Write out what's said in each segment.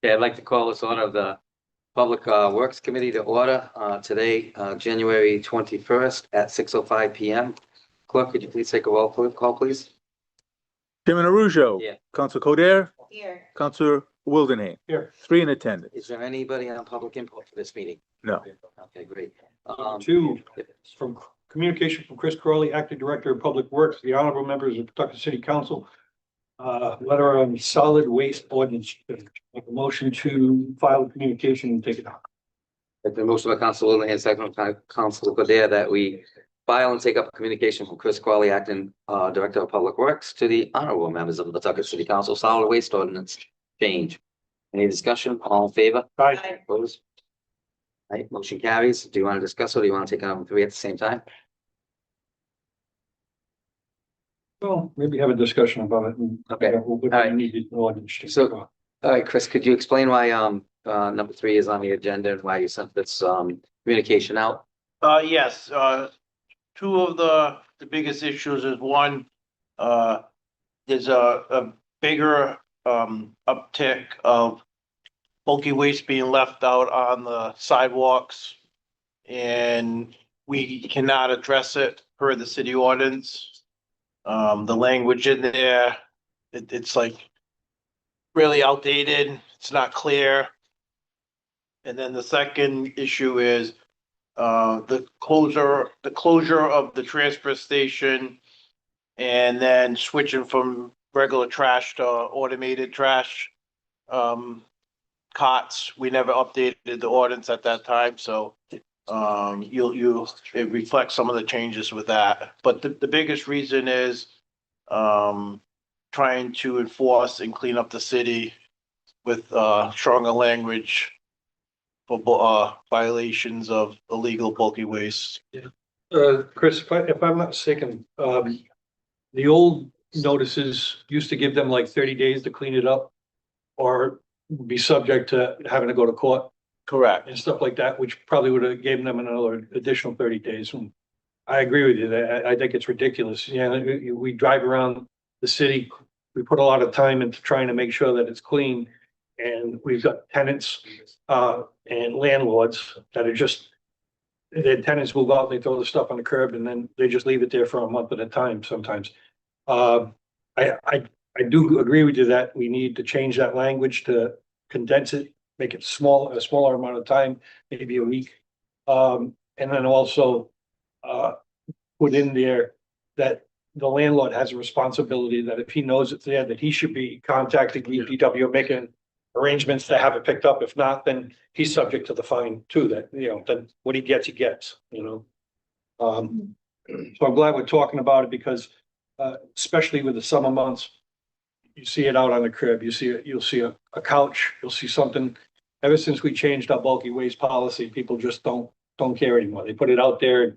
Okay, I'd like to call this order of the Public Works Committee to order today, January 21st at 6:05 PM. Clerk, could you please take a roll call, please? Chairman Arujo. Yeah. Council Coder. Here. Councilor Wildenhain. Here. 3 in attendance. Is there anybody on public input for this meeting? No. Okay, great. Two, from communication from Chris Crowley, Acting Director of Public Works, the honorable members of Pawtucket City Council. Letter on solid waste ordinance. Make a motion to file a communication and take it out. It's been motion by Council Wildenhain, second by Council Codere, that we file and take up communication from Chris Qualley, Acting Director of Public Works, to the honorable members of the Pawtucket City Council solid waste ordinance change. Any discussion? All in favor? Aye. Opposed? Right, motion carries. Do you want to discuss it, or do you want to take on three at the same time? Well, maybe have a discussion about it. And Okay. what All right. we need the ordinance to So- take off. All right, Chris, could you explain why number 3 is on the agenda and why you sent this communication out? Yes, two of the biggest issues is one, there's a bigger, uptick of bulky waste being left out on the sidewalks. And we cannot address it per the city ordinance. The language in there, it's like really outdated, it's not clear. And then the second issue is the closure of the transfer station and then switching from regular trash to automated trash cots. We never updated the ordinance at that time, so it reflects some of the changes with that. But the biggest reason is trying to enforce and clean up the city with stronger language for violations of illegal bulky waste. Chris, if I'm not mistaken, the old notices used to give them like 30 days to clean it up or be subject to having to go to court Correct. and stuff like that, which probably would have given them another additional 30 days. And I agree with you. I think it's ridiculous. Yeah, we drive around the city. We put a lot of time into trying to make sure that it's clean. And we've got tenants and landlords that are just, their tenants move out, they throw the stuff on the curb, and then they just leave it there for a month at a time sometimes. I do agree with you that we need to change that language to condense it, make it a smaller amount of time, maybe a week. And then also put in there that the landlord has a responsibility that if he knows it's there, that he should be contacting DPW, making arrangements to have it picked up. If not, then he's subject to the fine too, that, then what he gets, So I'm glad we're talking about it because especially with the summer months, you see it out on the crib, you'll see a couch, you'll see something. Ever since we changed our bulky waste policy, people just don't care anymore. They put it out there.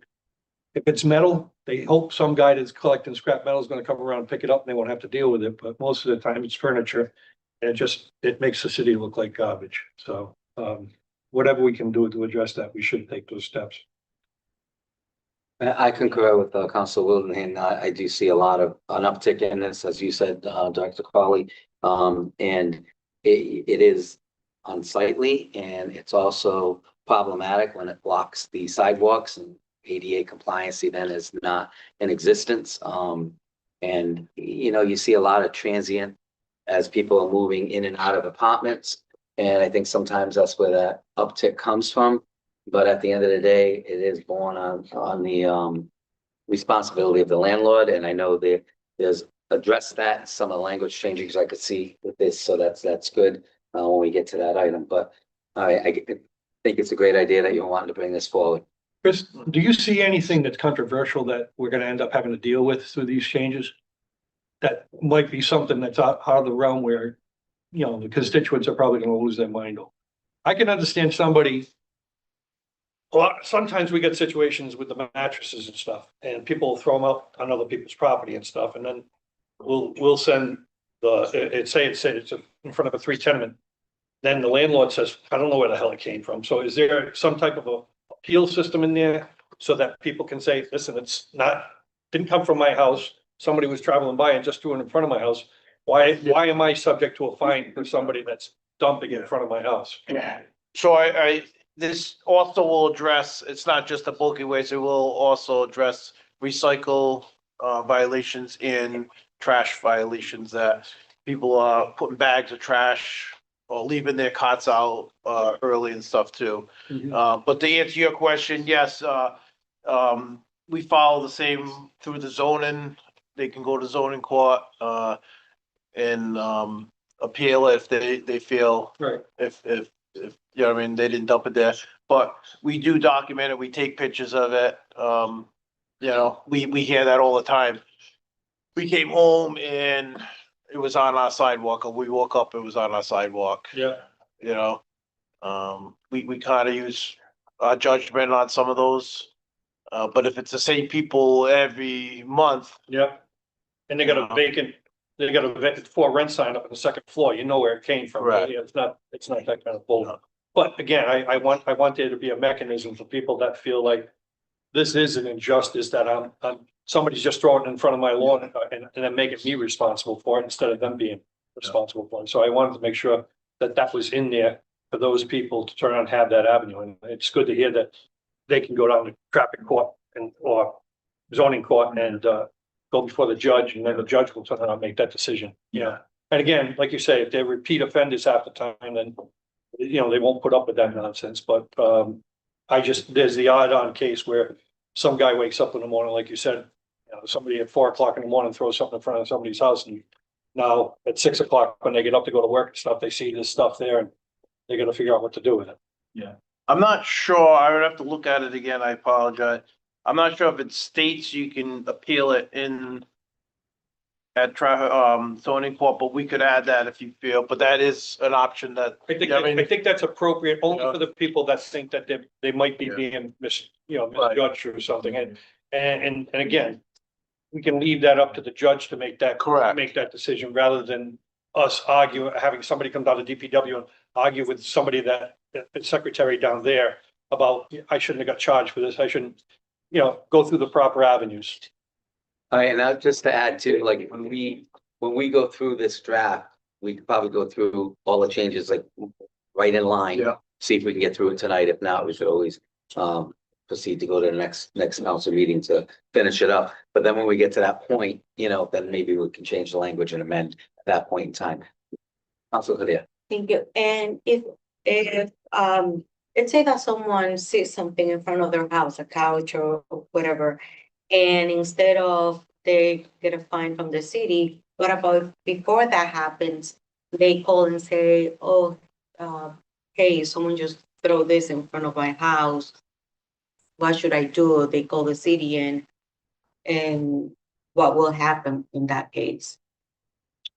If it's metal, they hope some guy that's collecting scrap metal is going to come around and pick it up and they won't have to deal with it. But most of the time it's furniture. And it makes the city look like garbage. So whatever we can do to address that, we should take those steps. I concur with Council Wildenhain. I do see a lot of an uptick in this, as you said, Director Crowley. And it is unsightly, and it's also problematic when it blocks the sidewalks, and ADA compliance then is not in existence. And you see a lot of transient as people are moving in and out of apartments. And I think sometimes that's where that uptick comes from. But at the end of the day, it is born on the responsibility of the landlord. And I know there's addressed that, some of the language changes I could see with this. So that's good when we get to that item. But I think it's a great idea that you're wanting to bring this forward. Chris, do you see anything that's controversial that we're going to end up having to deal with through these changes? That might be something that's out of the realm where, the constituents are probably going to lose their mind over. I can understand somebody. Well, sometimes we get situations with the mattresses and stuff, and people throw them out on other people's property and stuff, and then we'll send it's in front of a 3 tenement. Then the landlord says, I don't know where the hell it came from. So is there some type of a appeal system in there so that people can say, listen, didn't come from my house. Somebody was traveling by and just threw it in front of my house. Why am I subject to a fine for somebody that's dumping in front of my house. Yeah. So this also will address, it's not just the bulky waste, it will also address recycle violations and trash violations that people are putting bags of trash or leaving their cots out early and stuff too. But to answer your question, yes, we follow the same through the zoning. They can go to zoning court and appeal if they feel Right. if you know what I mean, they didn't dump it there. But we do document it, we take pictures of it. You know, we hear that all the time. We came home and it was on our sidewalk, or we woke up, it was on our sidewalk, Yeah, you know. We kind of use our judgment on some of those. But if it's the same people every month, yeah. And they got a vacant, they got a for rent sign up on the second floor, you know where it came from. Correct. It's not that kind of bull. But again, I want there to be a mechanism for people that feel like this is an injustice that somebody's just throwing it in front of my lawn and then making me responsible for it instead of them being responsible for it. So I wanted to make sure that was in there for those people to turn on and have that avenue. And it's good to hear that they can go down to traffic court or zoning court and go before the judge, and then the judge will turn around and make that decision. Yeah. And again, like you say, if they're repeat offenders half the time, then, you know, they won't put up with that nonsense. But there's the odd on case where some guy wakes up in the morning, like you said, you know, somebody at 4 o'clock in the morning throws something in front of somebody's house, and now at 6 o'clock when they get up to go to work and stuff, they see this stuff there and they got to figure out what to do with it. yeah. I'm not sure, I would have to look at it again, I apologize. I'm not sure if it states you can appeal it at zoning court, but we could add that if you feel, but that is an option that. I think that's appropriate only Yeah. for the people that think that they might be being misjudged or something. And again, we can leave that up to the judge to make that. Correct. Make that decision rather than us having somebody come down to DPW and argue with somebody the secretary down there about, I shouldn't have got charged for this. I shouldn't, go through the proper avenues. All right, and now just to add to, like, when we go through this draft, we could probably go through all the changes, like, right in line. Yeah. See if we can get through it tonight. If not, we should always proceed to go to the next council meeting to finish it up. But then when we get to that point, then maybe we can change the language and amend at that point in time. Council Kadia. Thank you. And if let's say that someone sees something in front of their house, a couch or whatever, and instead of they get a fine from the city, what about before that happens, they call and say, oh, hey, someone just throw this in front of my house. What should I do? They call the city and what will happen in that case?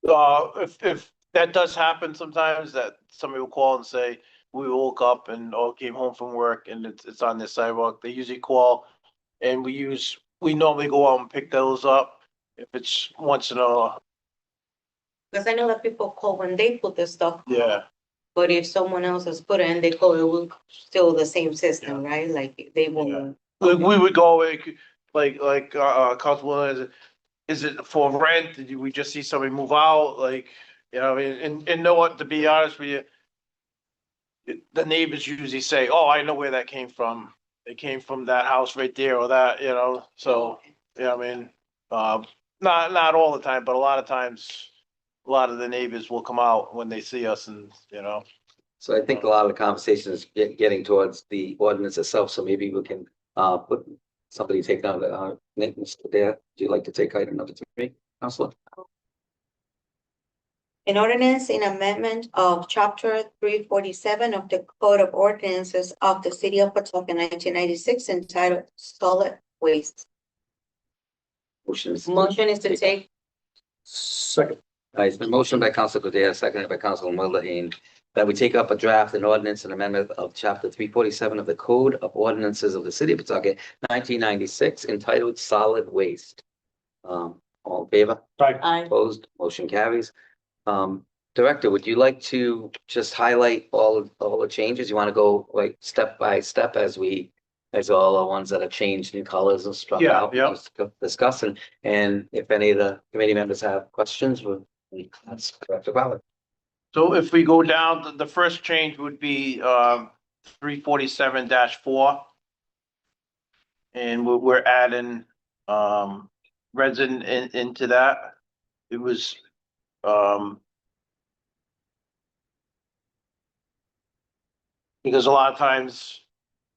If that does happen sometimes, that somebody will call and say, we woke up and came home from work and it's on this sidewalk. They usually call, and we normally go out and pick those up if it's once in a. Because I know that people call when they put the stuff. Yeah. But if someone else has put it and they call, it will still the same system, right? Like they won't. Like we would go like Councilwoman, is it for rent? Did we just see somebody move out? Like, I mean, and know what, to be honest with you, the neighbors usually say, oh, I know where that came from. It came from that house right there or that, so, I mean, not all the time, but a lot of times, a lot of the neighbors will come out when they see us and, So I think a lot of the conversation is getting towards the ordinance itself, so maybe we can put somebody take down the Mr. Dare. Do you like to take item number 3, Councilor? An ordinance in amendment of chapter 347 of the Code of Ordinances of the City of Pawtucket, 1996, entitled Solid Waste. Motion Motion is to take. Second. It's been motioned by Councilor Dare, seconded by Councilor Wildenhain, that we take up a draft and ordinance and amendment of chapter 347 of the Code of Ordinances of the City of Pawtucket, 1996, entitled Solid Waste. All in favor? Aye. Opposed? Motion carries. Director, would you like to just highlight all the changes? You want to go like step by step as all the ones that have changed in colors and struck Yeah, out? yeah. Just discuss and if any of the committee members have questions, that's Director Ballard. So if we go down, the first change would be 347-4. And we're adding resident into that. It was because a lot of times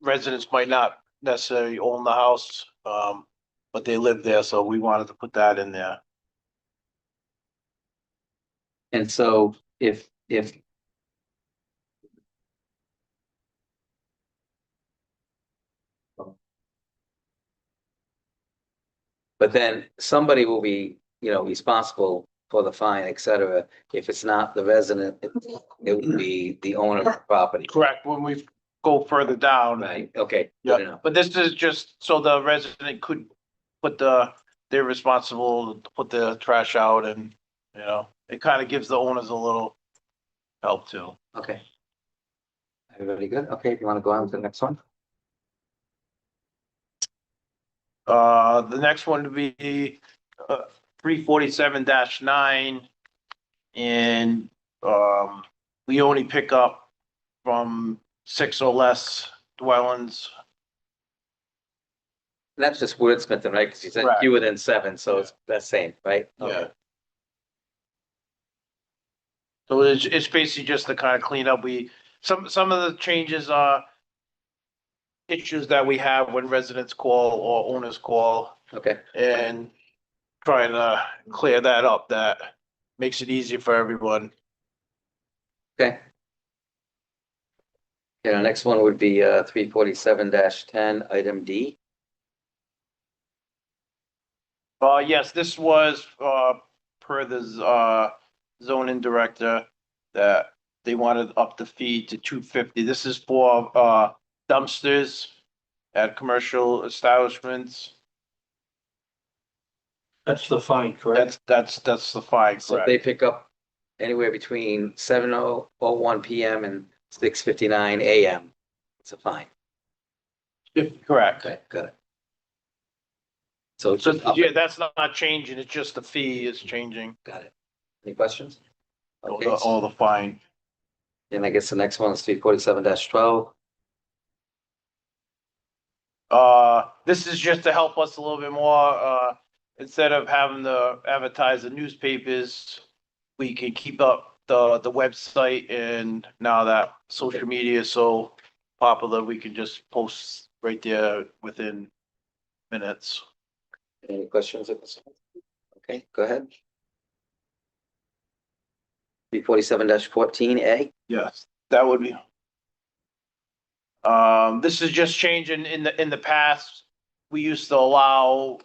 residents might not necessarily own the house, but they live there, so we wanted to put that in there. And so if but then somebody will be, responsible for the fine, et cetera. If it's not the resident, it would be the owner of the property. Correct, when we go further down. Right, okay, good Yeah, enough. but this is just so the resident could put they're responsible to put the trash out and, it kind of gives the owners a little help too. Okay. Everybody good? Okay, if you want to go on to the next one? The next one would be 347-9. And we only pick up from 6 or less dwellings. That's just wordsmithing, right? Because you said Right. fewer than 7, so it's the same, right? Okay. Yeah. So it's basically just to kind of clean up. Some of the changes are issues that we have when residents call or owners call, Okay, and trying to clear that up. That makes it easier for everyone. okay. Yeah, the next one would be 347-10, item D. Yes, this was per the zoning director that they wanted up the fee to 250. This is for dumpsters at commercial establishments. That's the fine, correct? That's the fine, So if they correct? pick up anywhere between 7:01 PM and 6:59 AM, it's a fine. Correct. Okay, got it. So it's So, just up yeah, it. that's not changing, it's just the fee is changing, Got it. Any questions? all Okay, all the fine. and I guess the next one is 347-12. This is just to help us a little bit more, instead of having to advertise the newspapers, we can keep up the website, and now that social media is so popular, we can just post right there within minutes. Any questions at this? Okay, go ahead. 347-14A. Yes, that would be. This is just changing in the past. We used to allow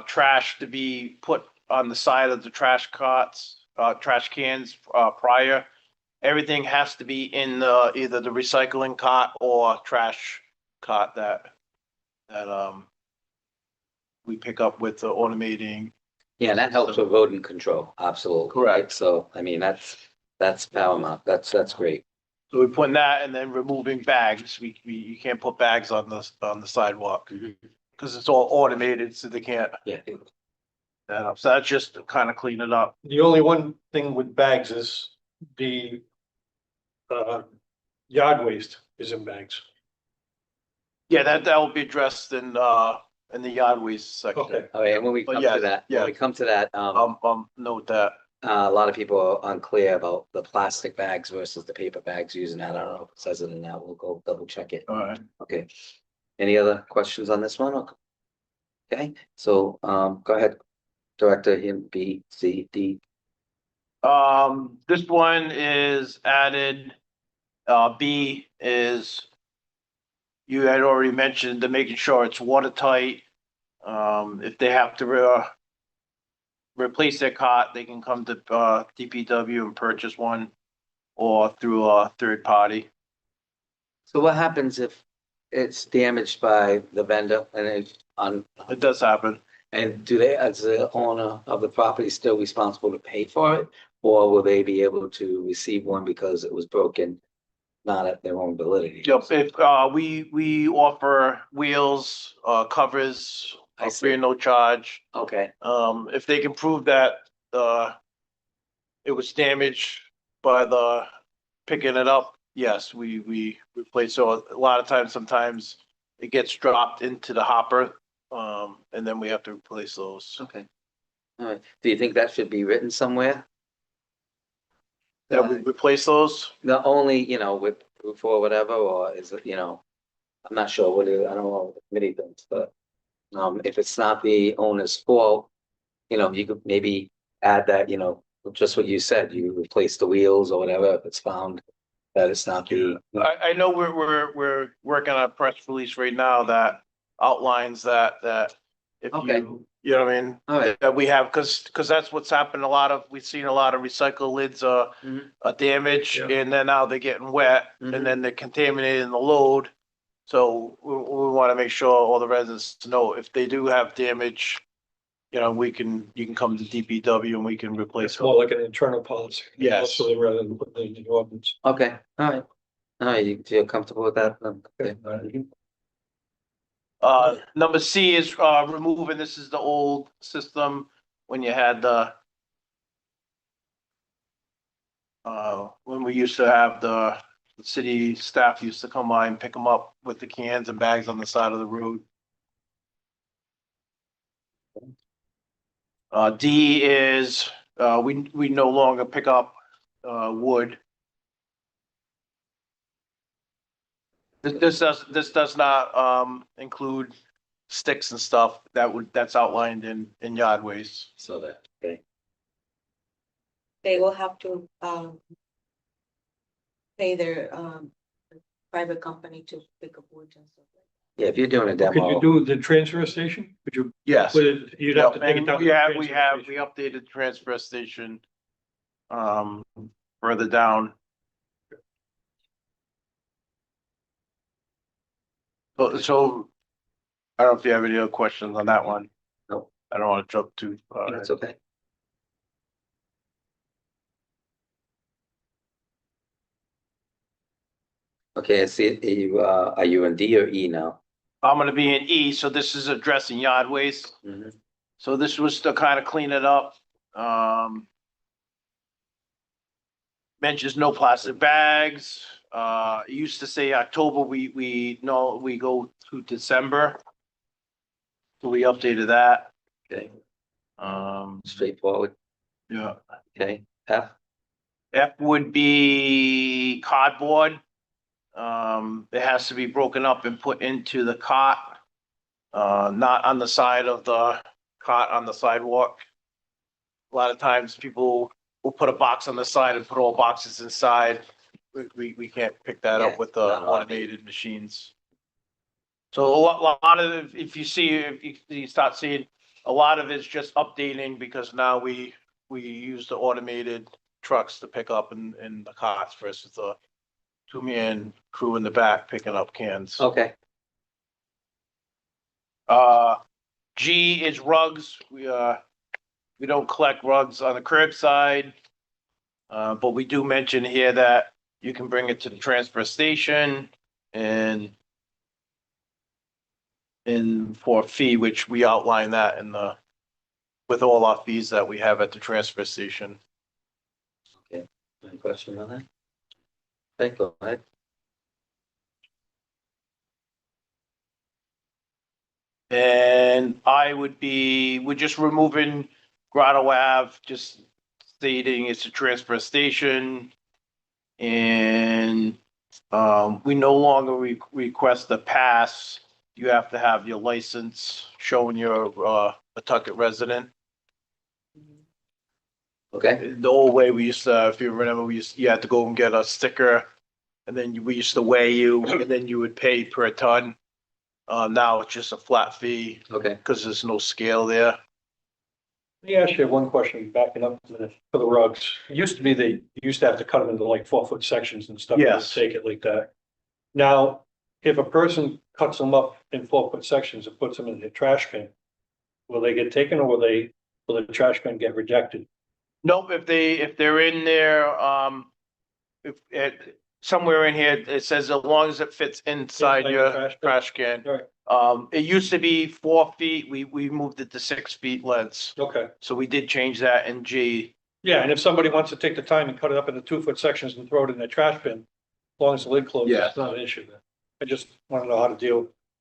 trash to be put on the side of the trash carts, trash cans prior. Everything has to be in either the recycling cart or trash cart that we pick up with the automating. Yeah, that helps with rodent control, absolutely. Correct. So, I mean, that's paramount. That's great. So we're putting that and then removing bags. You can't put bags on the sidewalk because it's all automated, so they can't. Yeah. That up. So that's just to kind of clean it up. The only one thing with bags is the yard waste is in bags. Yeah, that will be addressed in the yard waste section. Okay. All right, and when we But come yes, to that, yeah. when we come to that, Note that. a lot of people are unclear about the plastic bags versus the paper bags using that. I don't know if it says it in that. We'll go double check it. All right. Okay. Any other questions on this one? Okay, so, go ahead, Director, him, B, C, D. This one is added, B is, you had already mentioned the making sure it's watertight. If they have to replace their cot, they can come to DPW and purchase one or through a third party. So what happens if it's damaged by the vendor and it's on, It does happen. and do they, as the owner of the property, still responsible to pay for it? Or will they be able to receive one because it was broken, not at their own validity? Yep, if we offer wheels, covers, I see. free and no charge. Okay, If they can prove that it was damaged by the picking it up, yes, we replace, so a lot of times, sometimes it gets dropped into the hopper, and then we have to replace those. Okay. All right. Do you think that should be written somewhere? That we replace those? Not only, with proof or whatever, or is it, I'm not sure I don't know what the committee thinks, but if it's not the owner's fault, you could maybe add that, just what you said, you replace the wheels or whatever, if it's found that it's not the. I know we're working on a press release right now that outlines that if Okay. you know what I mean? All right. That we have, because that's what's happened, we've seen a lot of recycle lids Mhm. are damaged, Yeah. and then now they're getting wet, Mhm. and then they're contaminating the load. So we want to make sure all the residents know if they do have damage, you can come to DPW and we can replace It's them. more like an internal policy. Yes. Also, rather than putting it in the ordinance. Okay, all right. All right, you feel comfortable with that? Okay. Number C is removing, this is the old system when you had when we used to have the city staff used to come by and pick them up with the cans and bags on the side of the road. D is, we no longer pick up, wood. This does not, include sticks and stuff that's outlined in yard waste. So that, okay, They will have to, pay their, private company to pick up wood and stuff like yeah, if you're doing a Could you demo, do the transfer station? Could you, Yes. you'd have to take it down. to the We transfer station. updated the transfer station, further down. So I don't know if you have any other questions on that one. No. I don't want to jump too far. that's okay. Okay, I see, are you in D or E now? I'm gonna be in E, so this is addressing yard waste. Mhm. So this was to kind of clean it up. Mentions no plastic bags. It used to say October, we go to December. So we updated that. Okay, Yeah. straightforward, okay, F, F would be cardboard. It has to be broken up and put into the cot. Not on the side of the cot on the sidewalk. A lot of times people will put a box on the side and put all boxes inside. We can't pick that Yeah, up with the not automated machines. So a lot of, if you start seeing, a lot of it's just updating because now we use the automated trucks to pick up in the cots versus the two-man crew in the back picking up cans. okay, G is rugs. We don't collect rugs on the curbside. But we do mention here that you can bring it to the transfer station and for a fee, which we outline that with all our fees that we have at the transfer station. any question on that? Okay, go ahead. And we're just removing Grotto Ave, just stating it's a transfer station. And we no longer request a pass. You have to have your license showing you're a Pawtucket resident. Okay, The old way we used to, if you remember, you had to go and get a sticker, and then we used to weigh you, and then you would pay per ton. Now it's just a flat fee okay, because there's no scale there. Let me ask you one question, backing up to for the rugs. It used to be you used to have to cut them into like 4-foot sections and stuff. Yes. To take it like that. Now, if a person cuts them up in 4-foot sections and puts them in the trash can, will they get taken or will the trash can get rejected? Nope, if they're in there, if somewhere in here, it says as long as it fits inside Inside your the trash can. All right, It used to be 4 feet, we moved it to 6 feet lengths. okay, So we did change that in G. Yeah, and if somebody wants to take the time and cut it up into 2-foot sections and throw it in their trash bin, as long as the lid closes, Yeah. it's not an issue. I just want to know how to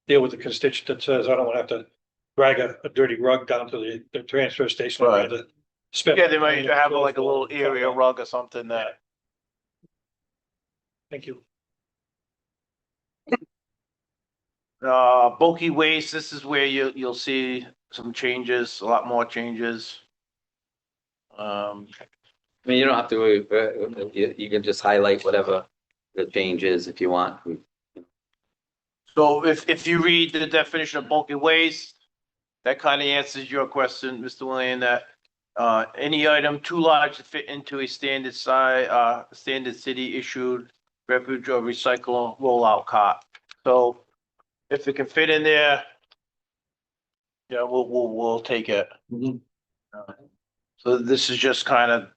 deal with the constituent that says, I don't want to have to drag a dirty rug down to the transfer station. I'd Right. rather spend Yeah, they my might time in the have like a floor little and cut area it. rug or something that. Thank you. Bulky waste, this is where you'll see some changes, a lot more changes. I mean, you don't have to, you can just highlight whatever the change is if you want. So if you read the definition of bulky waste, that kind of answers your question, Mr. William, that any item too large to fit into a standard size, standard city issued refuge or recycle rollout cart. So if it can fit in there, yeah, we'll take it. Mhm. So this is just kind of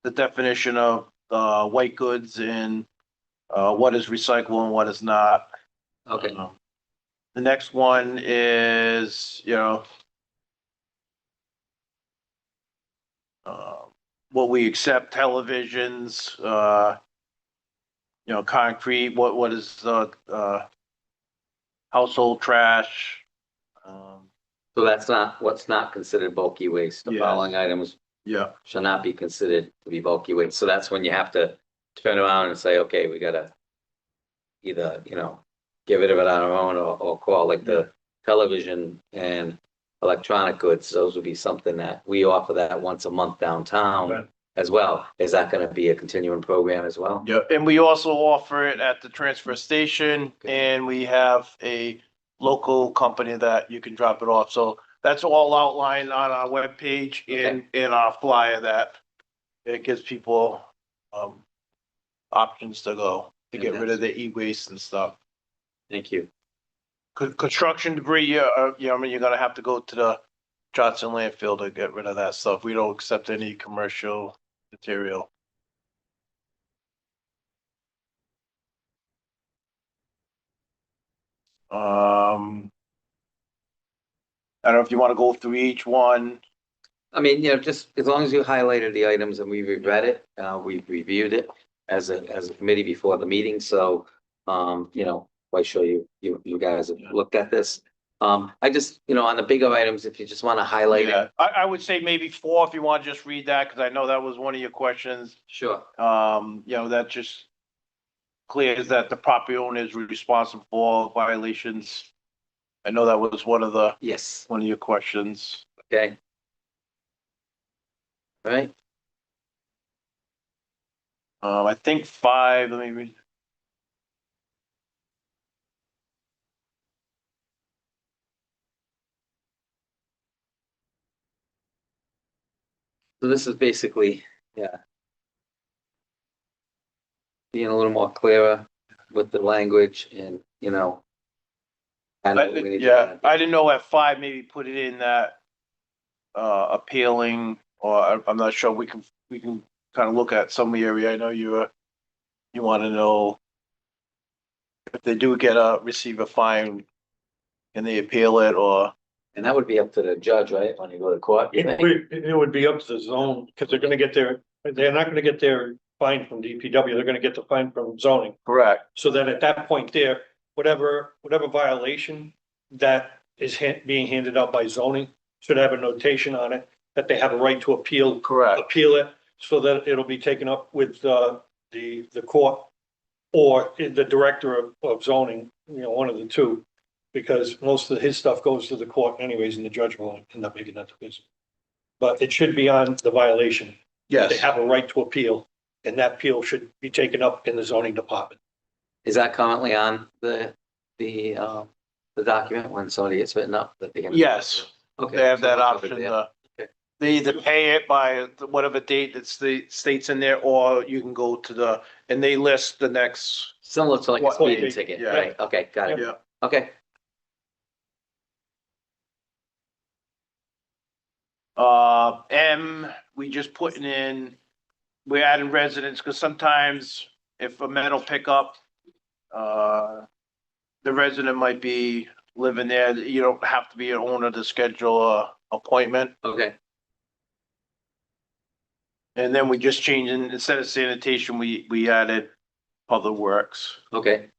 the definition of white goods and what is recyclable and what is not. Okay, The next one is, what we accept, televisions, concrete, what is household trash. so that's not, what's not considered bulky waste. The Yes. following items Yeah. shall not be considered to be bulky waste. So that's when you have to turn around and say, okay, we gotta either, get rid of it on our own or call, like the television and electronic goods. Those would be something that we offer that once a month downtown Right. as well. Is that gonna be a continuing program as well? Yeah, and we also offer it at the transfer station, and we have a local company that you can drop it off. So that's all outlined on our webpage and in our flyer that it gives people options to go to get rid of the e-waste and stuff. Thank you. Construction debris, I mean, you're gonna have to go to the Johnson landfill to get rid of that stuff. We don't accept any commercial material. I don't know if you want to go through each one. I mean, just as long as you highlighted the items and we've read it, we've reviewed it as a committee before the meeting, so, quite sure you guys have looked at this. I just, on the bigger items, if you just want to highlight Yeah, it. I would say maybe 4 if you want to just read that, because I know that was one of your questions. Sure. That just clears that the property owner is responsible for all violations. I know that was Yes, one of your questions. okay. All right, I think 5, let me read. so this is basically, yeah. Being a little more clearer with the language and, I know what we need to Yeah, add. I didn't know at 5, maybe put it in that appealing, or I'm not sure. We can kind of look at some area. I know you want to know if they do receive a fine, can they appeal it, or And that would be up to the judge, right, when you go to court, you think? It would be up to the zone, because they're not gonna get their fine from DPW, they're gonna get the fine from zoning. correct? So that at that point there, whatever violation that is being handed out by zoning should have a notation on it that they have a right to appeal Correct. it, so that it'll be taken up with the court or the director of zoning, one of the two. Because most of his stuff goes to the court anyways, and the judge will end up making that decision. But it should be on the violation. They Yes. have a right to appeal, and that appeal should be taken up in the zoning department. Is that currently on the document when somebody gets written up that they're gonna? Yes. Okay. They have so that we'll cover option. it there. Okay. They either pay it by whatever date that's the states in there, or you can go to and they list the next. Similar to like a What- speeding ticket, Yeah. right? Okay, got it. Yeah. Okay, We just putting in, we're adding residents, because sometimes if a metal pickup, the resident might be living there, you don't have to be an owner to schedule a appointment. okay. And then we just changed, instead of sanitation, we added public works. Okay,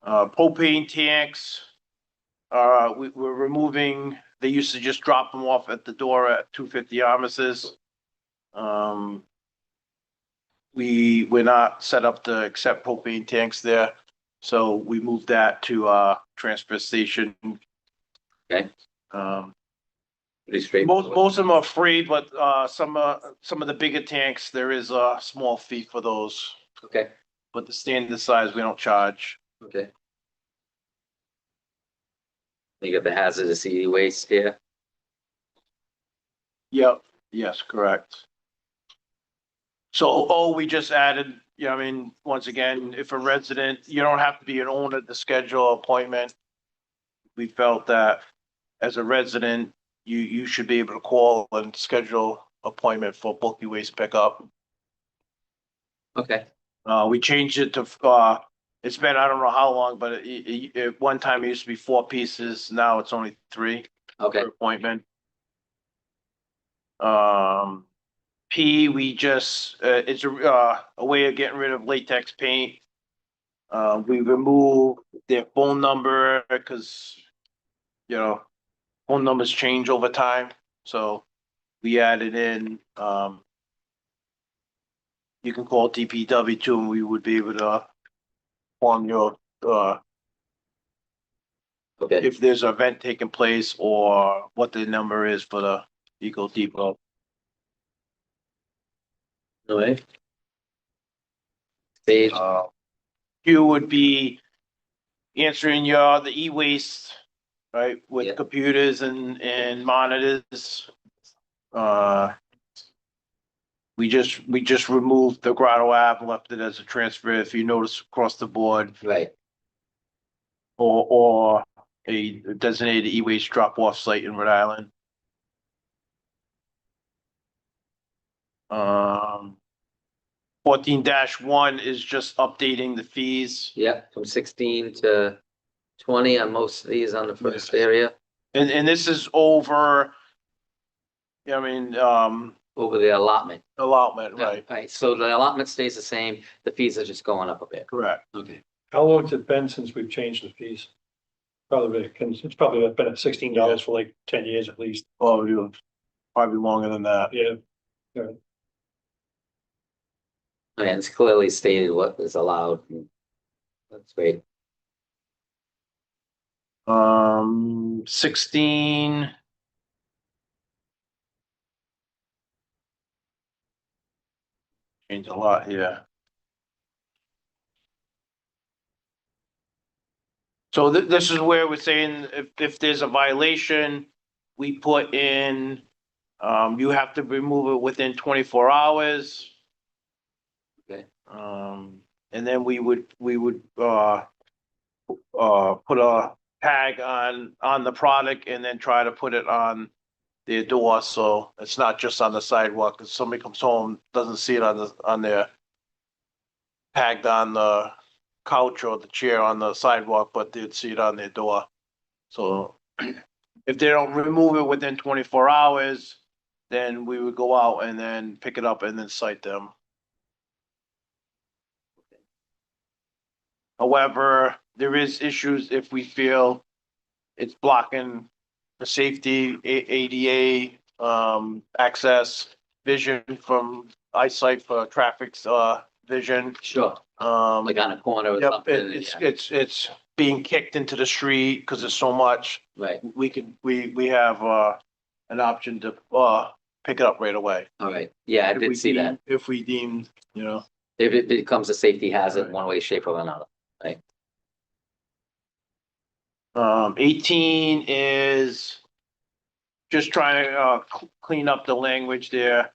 Propane tanks, we're removing, they used to just drop them off at the door at 250 Armises. We're not set up to accept propane tanks there, so we moved that to, transfer station. okay, Um, pretty straightforward. most of them are free, but, some of the bigger tanks, there is a small fee for those, Okay, but the standard size, we don't charge. okay. You got the hazardous waste here. Yep, yes, correct. So, we just added, I mean, once again, if a resident, you don't have to be an owner to schedule an appointment. We felt that as a resident, you should be able to call and schedule appointment for bulky waste pickup. Okay, We changed it to, it's been, I don't know how long, but at one time it used to be 4 pieces, now it's only 3 okay, per appointment. We just, it's a way of getting rid of latex paint. We remove their phone number because, phone numbers change over time, so we added in, you can call DPW too, and we would be able to form your, okay, if there's an event taking place or what the number is for the Eco Depot. all right. Stage, You would be answering the e-waste, right, Yeah. with computers and monitors. We just removed the Grotto app, left it as a transfer, if you notice across the board, right, or a designated e-waste drop-off site in Rhode Island. 14-1 is just updating the fees. yeah, from 16 to 20 on most of these on the first area, And this is over, over the allotment. allotment, right? Right, so the allotment stays the same, the fees are just going up a bit. Correct. Okay, How long has it been since we've changed the fees? It's probably been at $16 for like 10 years at least. Oh, you, probably longer than that. Yeah. and it's clearly stated what is allowed. That's great. 16. Changed a lot here. So this is where we're saying if there's a violation, we put in, you have to remove it within 24 hours. Okay. And then we would, put a tag on the product and then try to put it on their door, so it's not just on the sidewalk. If somebody comes home, doesn't see it on their tagged on the couch or the chair on the sidewalk, but they'd see it on their door. So if they don't remove it within 24 hours, then we would go out and then pick it up and then cite them. However, there is issues if we feel it's blocking the safety, ADA, access, vision from eyesight for traffic's, vision. Sure, Um, like on a corner or yep, something. it's, Yeah, it's being kicked into the street because there's so much. right, We have, an option to, pick it up right away. all right, yeah, I If we did see that. If we deem, If it becomes a safety hazard Right. one way, shape or another. 18 is just trying to, clean up the language there.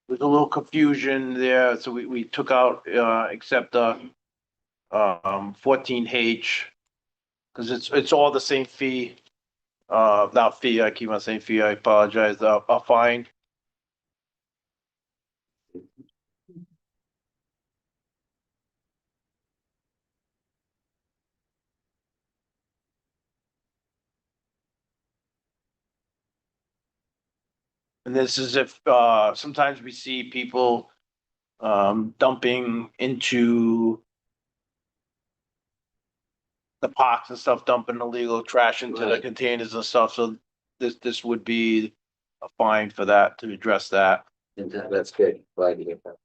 There's a little confusion there, so we took out, except the, 14H. Cause it's all the same fee, not fee, I keep on saying fee, I apologize, a fine. And this is if, sometimes we see people, dumping into the parks and stuff, dumping illegal trash into the Right. containers and stuff, so this would be a fine for that, to address that. And that's good. Glad to hear that.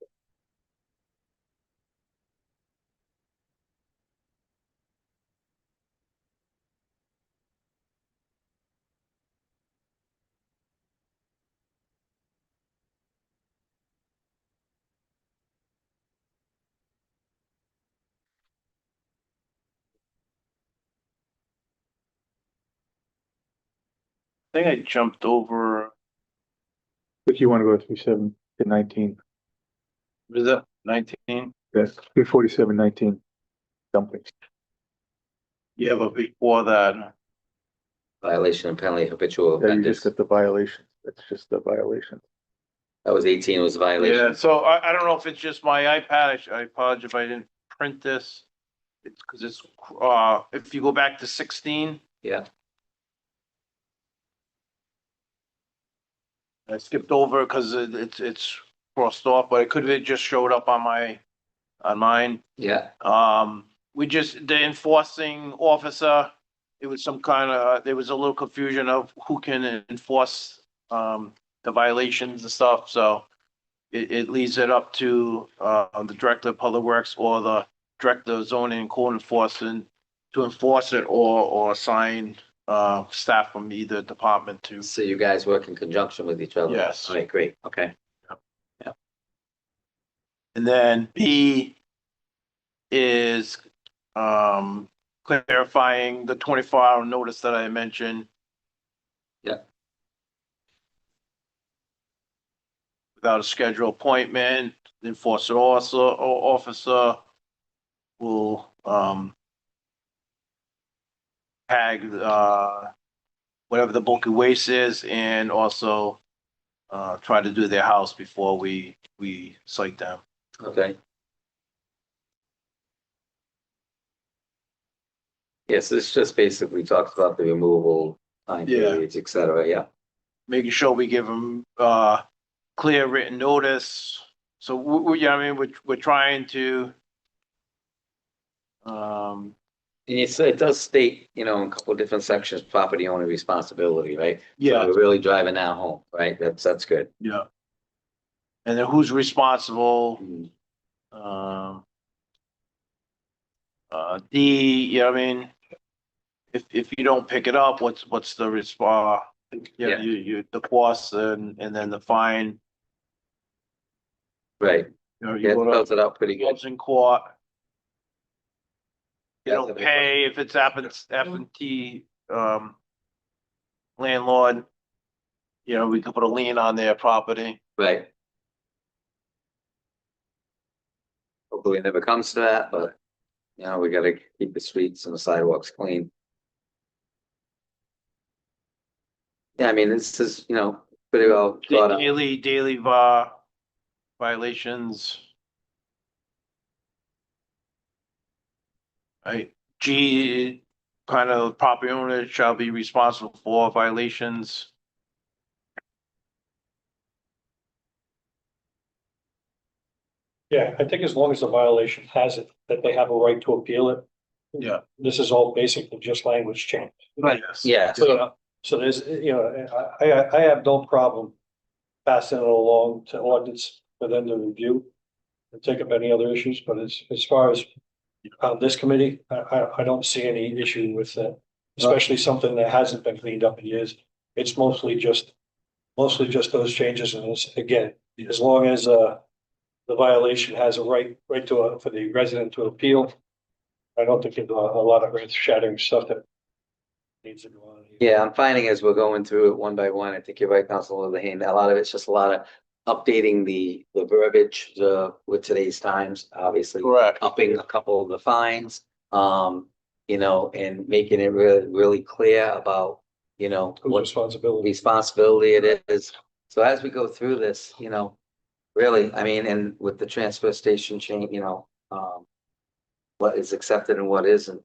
I think I jumped over, But you want to go 37 to 19? was it 19? Yes, 347-19 dumping. Yeah, but before that, Violation and penalty habitual Yeah, you just offenders. got the violations. That's just the violation. That was 18, was a violation. yeah, so I don't know if it's just my iPad, I apologize if I didn't print this. It's because it's, if you go back to 16, Yeah, I skipped over because it's crossed off, but it could have just showed up on mine. yeah, We just, the enforcing officer, it was some kind of, there was a little confusion of who can enforce, the violations and stuff, so it leaves it up to, the director of public works or the director of zoning and code enforcement to enforce it or assign, staff from either department to. so you guys work in conjunction with each other? Yes. All right, great, okay. And then B is, clarifying the 24-hour notice that I mentioned. Yeah. Without a scheduled appointment, the enforcement officer will, tag, whatever the bulky waste is, and also, try to do their house before we cite them. Okay. Yes, this just basically talks about the removal, time Yeah. periods, et cetera, yeah. Making sure we give them, clear written notice. So yeah, I mean, we're trying to, And you say, it does state, in a couple of different sections, property owner responsibility, right? So yeah, we're really driving that home, right? That's good. yeah. And then who's responsible? Mhm. Um, D, yeah, I mean, if you don't pick it up, what's the response? Yeah. You, the cost and then the fine, Right, you know, yeah, you it go spells to it out pretty good. judge in court. You That's don't a big pay if it's absentee, landlord. You know, we could put a lien on their property. Right. Hopefully it never comes to that, but, we gotta keep the streets and the sidewalks clean. Yeah, I mean, this is, pretty well thought out. Daily, violations. Right, G, kind of property owner shall be responsible for violations. Yeah, I think as long as the violation has it, that they have a right to appeal it. Yeah. This is all basically just language change. Right. Yeah, So there's, I have no problem passing it along to ordinance for them to review and take up any other issues, but as far as this committee, I don't see any issue with that, especially something that hasn't been cleaned up in years. It's mostly just those changes, and it's, again, as long as the violation has a right to for the resident to appeal, I don't think there's a lot of earth shattering stuff that needs to go on here. yeah, I'm finding as we're going through it one by one, I think you're right, Councilor Lehane, a lot of it's just a lot of updating the verbiage, with today's times, obviously. Correct. Upping a couple of the fines, and making it really, really clear about, Whose what responsibility? responsibility it is. So as we go through this, really, I mean, and with the transfer station change, what is accepted and what isn't.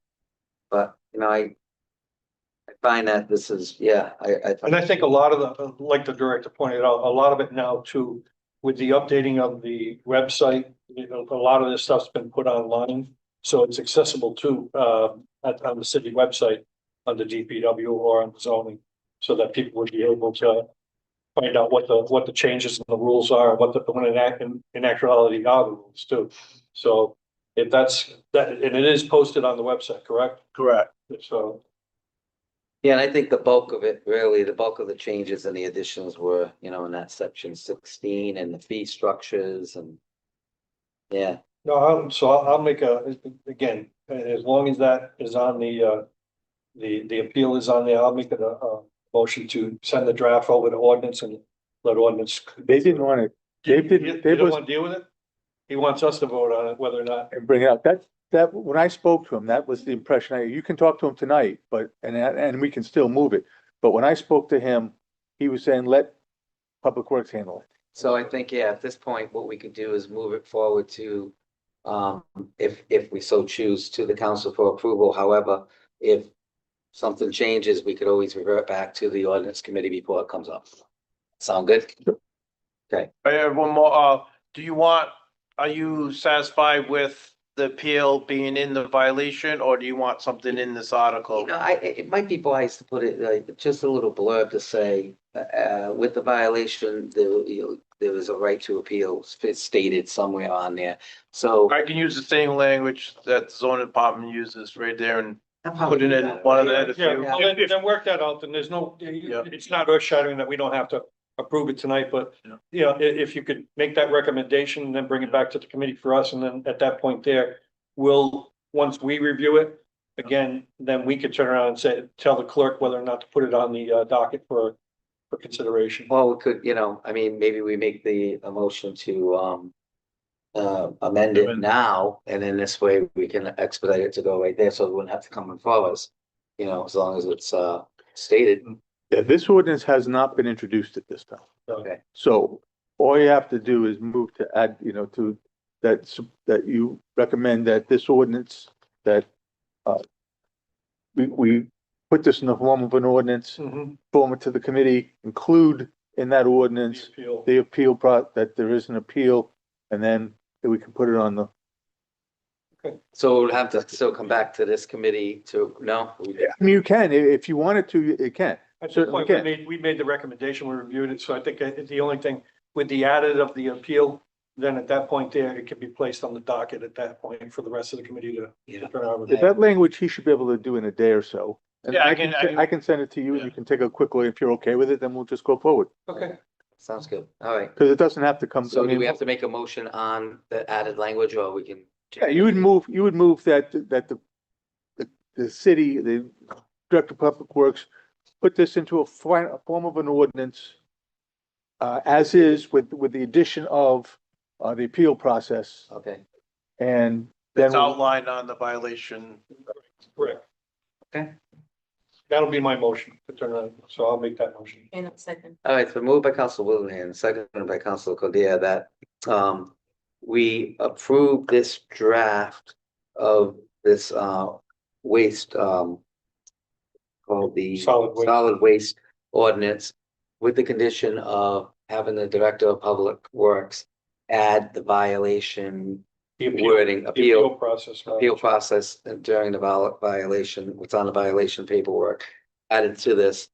But, I find that this is, yeah, And I think a lot of the, like the director pointed out, a lot of it now too, with the updating of the website, a lot of this stuff's been put online. So it's accessible too, on the city website, under DPW or on zoning, so that people would be able to find out what the changes in the rules are, what the, when in actuality are the rules too. So if that's, that, and it is posted on the website, correct? Correct. So, yeah, and I think the bulk of it, really, the bulk of the changes and the additions were, you know, in that section 16 and the fee structures and. Yeah, no, I'll make again, as long as that is on the appeal is on there, I'll make it a motion to send the draft over to ordinance and let ordinance. They didn't want to, Dave didn't- You Dave don't was- want to deal with it? He wants us to vote on it, whether or not. and bring it up. That, when I spoke to him, that was the impression. You can talk to him tonight, but, and we can still move it. But when I spoke to him, he was saying, let Public Works handle it. so I think, yeah, at this point, what we could do is move it forward to, if we so choose, to the council for approval. However, if something changes, we could always revert back to the ordinance committee before it comes up. Sound good? I have one more, are you satisfied with the appeal being in the violation, or do you want something in this You article? know, it might be wise to put it like just a little blurb to say, with the violation, there is a right to appeal. It's stated somewhere on there. So. I can use the same language that the zoning department uses right there and I'll probably put it do in that. one of the, if Yeah, you, well, then work that out, then there's no, Yeah. it's not earth shattering that we don't have to approve it tonight, but. Yeah. You know, if you could make that recommendation and then bring it back to the committee for us, and then at that point there, we'll, once we review it. Again, then we could turn around and say, tell the clerk whether or not to put it on the docket for consideration. Well, we could, you know, I mean, maybe we make a motion to, amend it Amend. now, and then this way we can expedite it to go right there, so it wouldn't have to come in for us. You know, as long as it's, stated. Yeah, this ordinance has not been introduced at this time. Okay. So all you have to do is move to add, you know, to that you recommend that this ordinance, that we put this in the form of an ordinance, Mhm. form it to the committee, include in that ordinance Appeal. the that there is an appeal, and then we can put it on the, So we'll have to still come back to this committee to, no? I mean, you can, if you wanted to, it can. At this Certainly point, can. we made the recommendation, we reviewed it, so I think the only thing with the added of the appeal, then at that point there, it can be placed on the docket at that point for the rest of the committee to. Yeah. turn over. If that language, he should be able to do in a day or so. And Yeah, I can send it to you, and you Yeah. can take a quick look. If you're okay with it, then we'll just go forward, Okay, Sounds good. All right. because it doesn't have to come. So I do mean, we have to make a motion on the added language, or we can? Yeah, you would move that the city, the Director of Public Works, put this into a form of an ordinance. As is with the addition of, the appeal process, Okay, and then, it's outlined on the violation. correct. okay. That'll be my motion to turn on, so I'll make that motion. In a second. All right, so moved by Council Willoughby, seconded by Council Codere, that we approve this draft of this waste called the Solid waste. waste ordinance, with the condition of having the Director of Public Works add the violation The wording, the appeal process. process during the violation, what's on the violation paperwork added to this,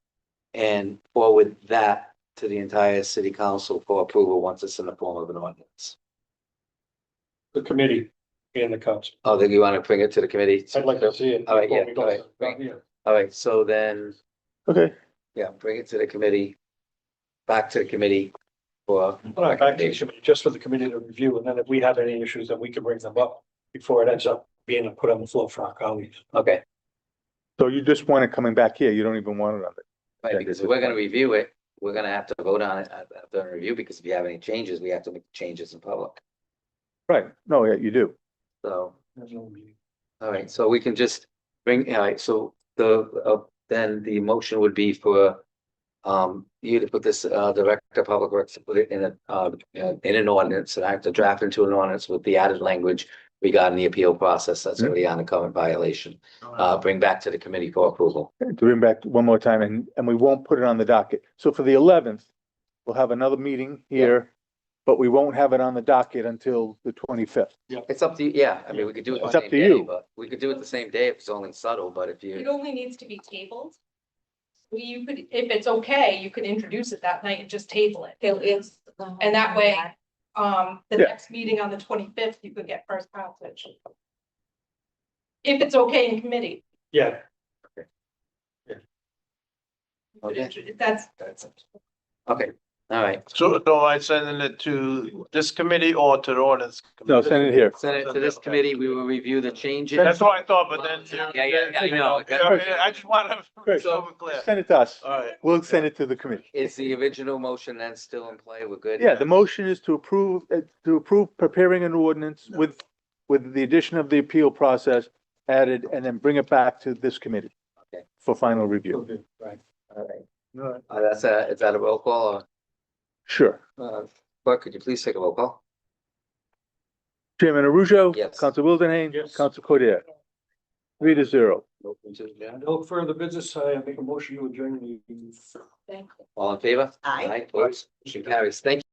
and forward that to the entire city council for approval once it's in the form of an ordinance. The committee and the council. Oh, then you want to bring it to the committee? I'd like to see it. All right, before yeah, we go all right, to- right. yeah. All right, so then, okay, yeah, bring it to the committee, back to the committee for. Well, not back to the committee, just for the committee to review, and then if we have any issues, then we can bring them up before it ends up being put on the floor for our colleagues. Okay, so you just want it coming back here, you don't even want it on it. right, because if we're gonna review it, we're gonna have to vote on it after the review, because if you have any changes, we have to make changes in public, Right, no, yeah, you do. so. There's no meeting. All right, so we can just bring, all right, so then the motion would be for you to put this Director of Public Works, to put it in an ordinance, and I have to draft into an ordinance with the added language regarding the appeal process. That's Yeah. already on the current violation. Bring back to the committee for approval. To bring back one more time, and we won't put it on the docket. So for the 11th, we'll have another meeting here, but we won't have it on the docket until the 25th. It's up to you. Yeah, I mean, we could do it the It's up same to day, you. but we could do it the same day if it's only subtle, but if It you, only needs to be tabled. You could, if it's okay, you could introduce it that night and just table it. And that way, the Yeah. next meeting on the 25th, you could get first passage. If it's okay in committee. Yeah, okay, That's, okay, all right. So I sending it to this committee or to the ordinance? No, committee? send it here. Send it to this committee. We will review the changes. That's what I thought, but then. Yeah, I know. I just want to, Chris, so we're clear. Send it to us. All right. We'll send it to the committee. Is the original motion then still in play? We're good? Yeah, the motion is to approve preparing an ordinance with the addition of the appeal process added, and then bring it back to this committee. Okay. For final review. right. All right. Is that a roll call Sure. or, clerk, could you please take a roll call? Chairman Arujo? Yes. Council Wildenhain? Yes. Council Codere? 3-0. No further business. I make a motion to adjourn the meeting. All in favor? Aye. Opposed? Motion carries. Thank you.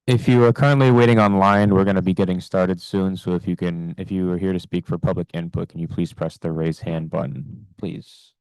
If you are currently waiting online, we're going to be getting started soon. So if you are here to speak for public input, can you please press the raise hand button, please?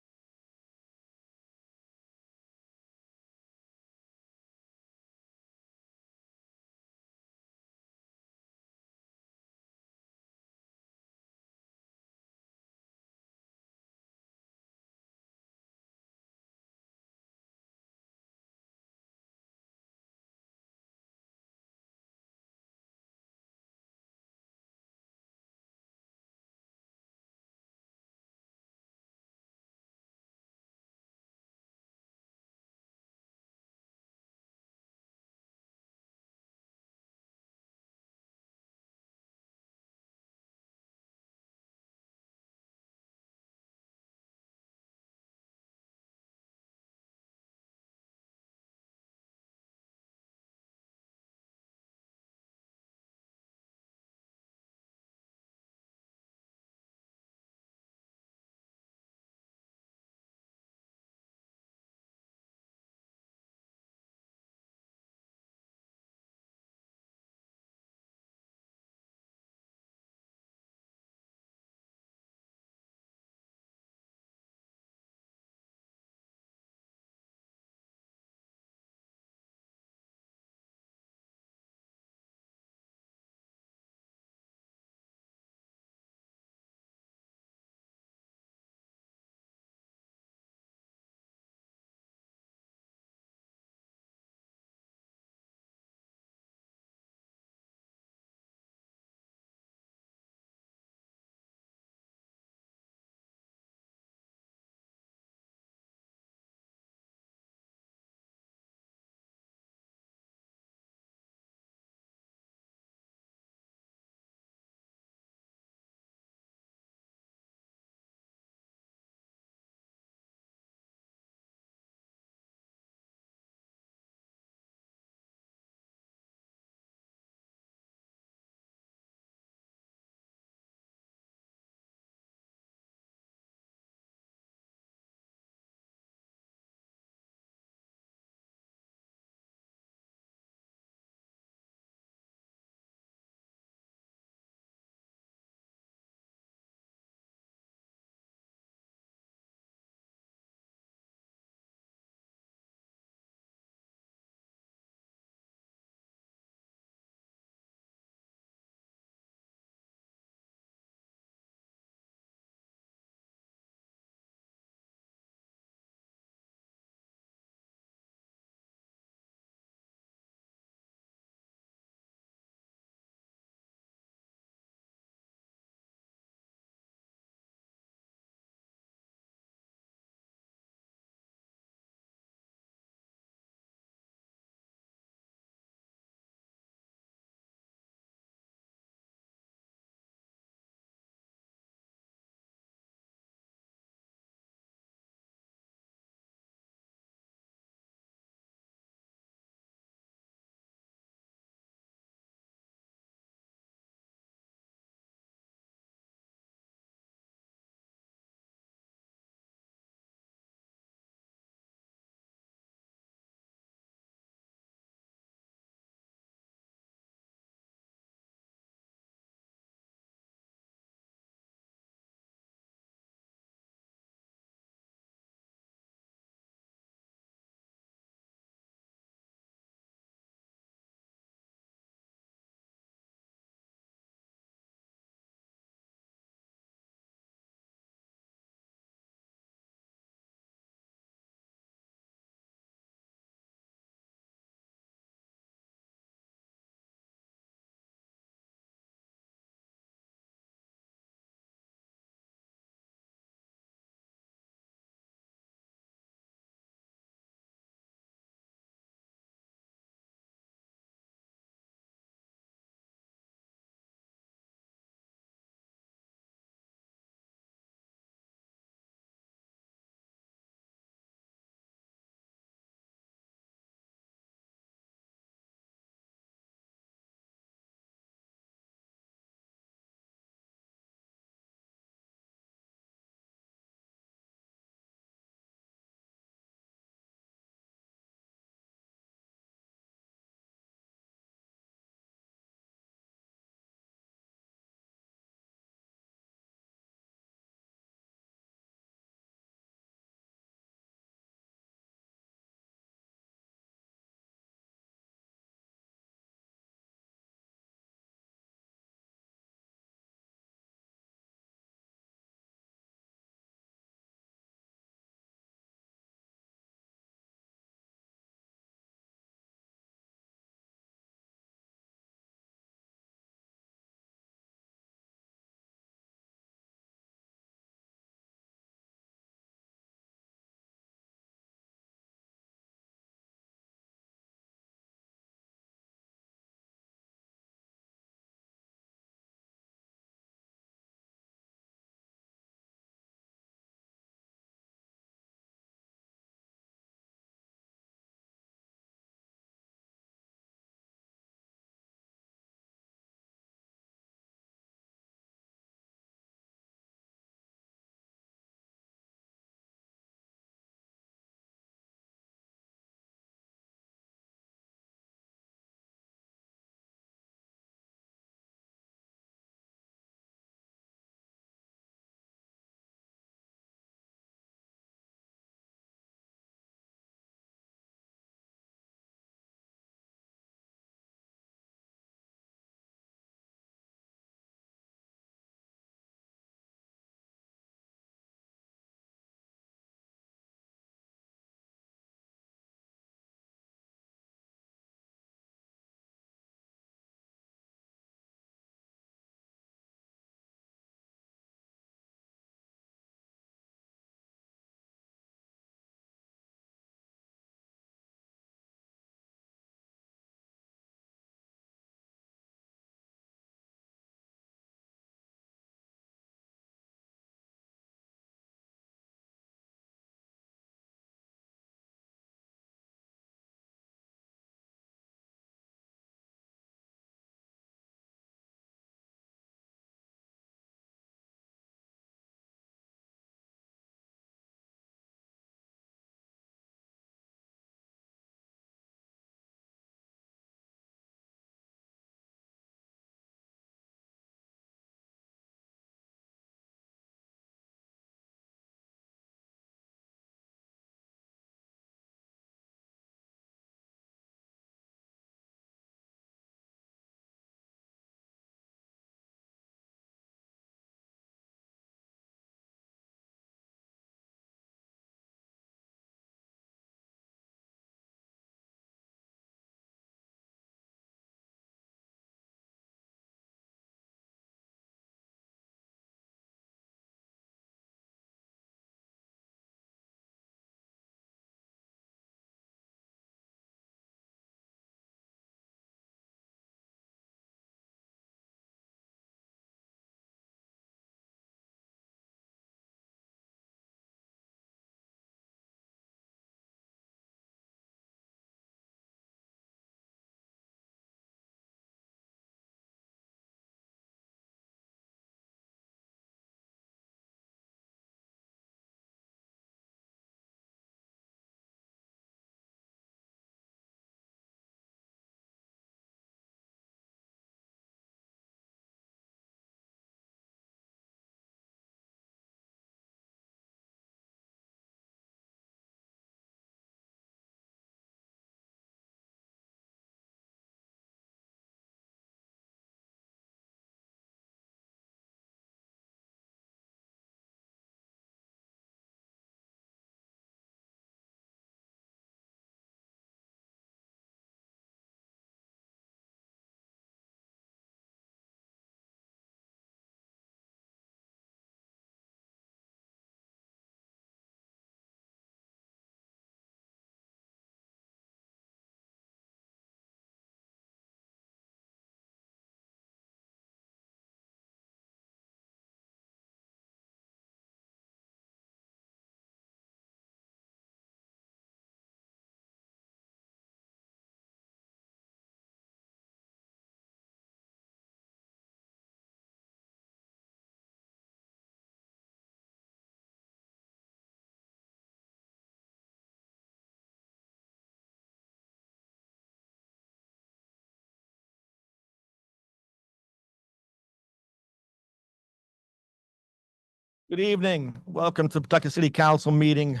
Good evening. Welcome to Pawtucket City Council meeting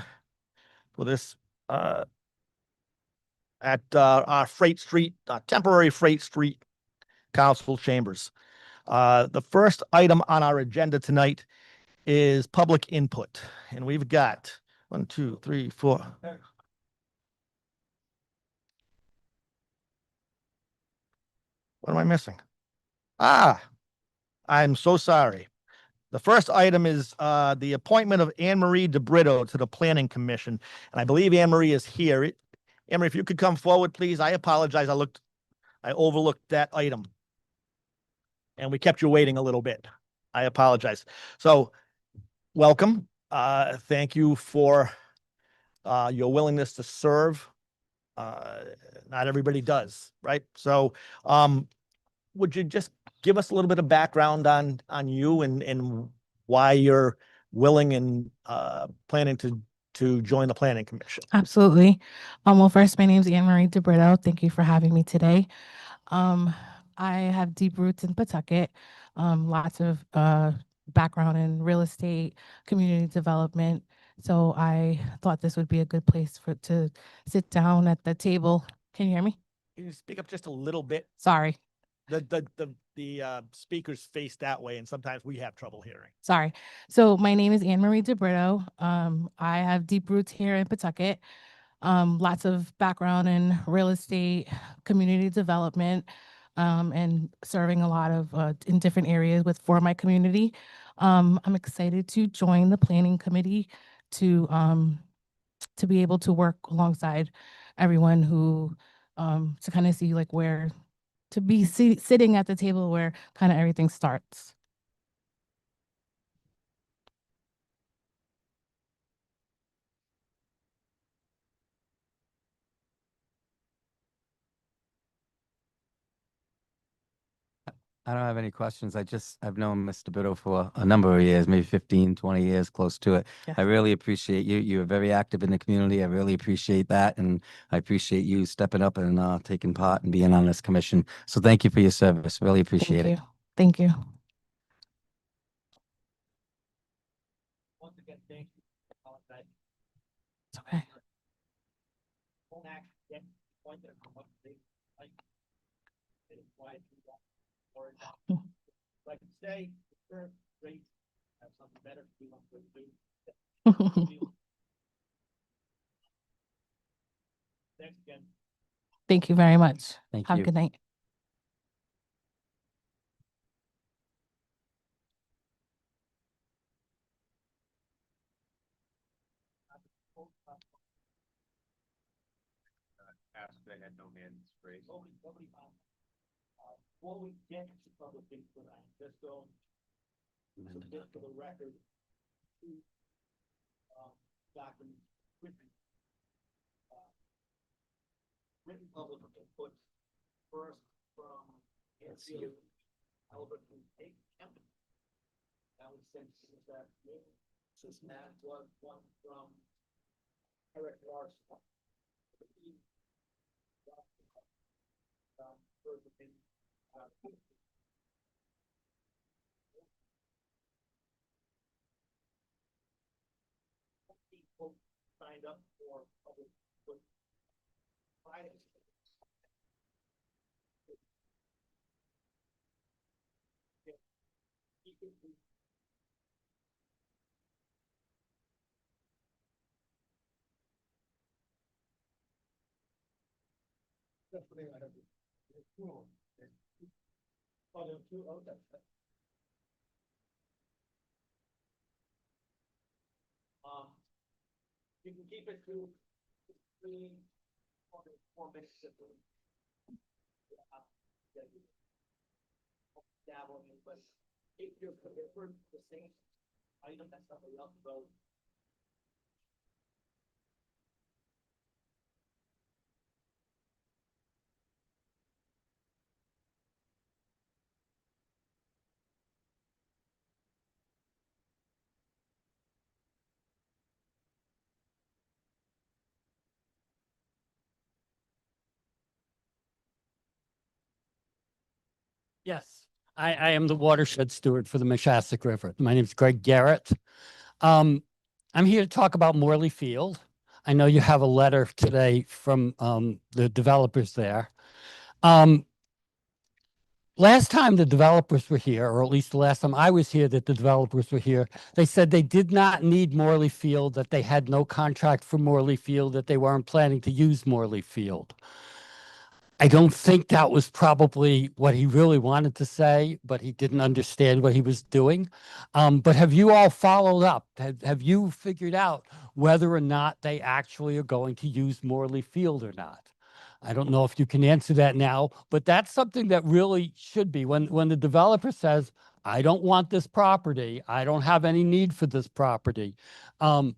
for this at our temporary Freight Street Council chambers. The first item on our agenda tonight is public input, and we've got 1, 2, 3, 4. What am I missing? I'm so sorry. The first item is the appointment of Anne Marie DeBrito to the Planning Commission. And I believe Anne Marie is here. Anne Marie, if you could come forward, please. I apologize. I overlooked that item. And we kept you waiting a little bit. I apologize. So welcome. Thank you for your willingness to serve. Not everybody does, right? So would you just give us a little bit of background on you and why you're willing and planning to join the Planning Commission? Absolutely. Well, first, my name is Anne Marie DeBrito. Thank you for having me today. I have deep roots in Pawtucket, lots of background in real estate, community development. So I thought this would be a good place to sit down at the table. Can you hear me? Can you speak up just a little bit? Sorry. The speakers face that way, and sometimes we have trouble hearing. Sorry. So my name is Anne Marie DeBrito. I have deep roots here in Pawtucket. Lots of background in real estate, community development, and serving a lot of in different areas for my community. I'm excited to join the planning committee to be able to work alongside everyone who to kind of see like where to be sitting at the table where kind of everything starts. I don't have any questions. I've known Mr. Biddle for a number of years, maybe 15, 20 years, close to it. Yeah. I really appreciate you. You're very active in the community. I really appreciate that. And I appreciate you stepping up and taking part and being on this commission. So thank you for your service. Really appreciate it. Thank you. Once again, thank you. It's okay. Like say, current rate, have something better we want to do. Thanks again. Thank you very much. Thank Have you. a good night. They had no man's phrase. Before we get to public input, I just don't submit for the record two documents written public input first from Nancy Albert and Kate Kemp. That was sent to this afternoon. This man was one from Eric Larson. People signed up for public input Friday. You can keep it to 4 minutes. Dabble in, but if you're prepared the same item that somebody else wrote. Yes, I am the watershed steward for the Mashastic River. My name is Greg Garrett. I'm here to talk about Morley Field. I know you have a letter today from the developers there. Last time the developers were here, or at least the last time I was here that the developers were here, they said they did not need Morley Field, that they had no contract for Morley Field, that they weren't planning to use Morley Field. I don't think that was probably what he really wanted to say, but he didn't understand what he was doing. But have you all followed up? Have you figured out whether or not they actually are going to use Morley Field or not? I don't know if you can answer that now, but that's something that really should be when the developer says, I don't want this property, I don't have any need for this property. Then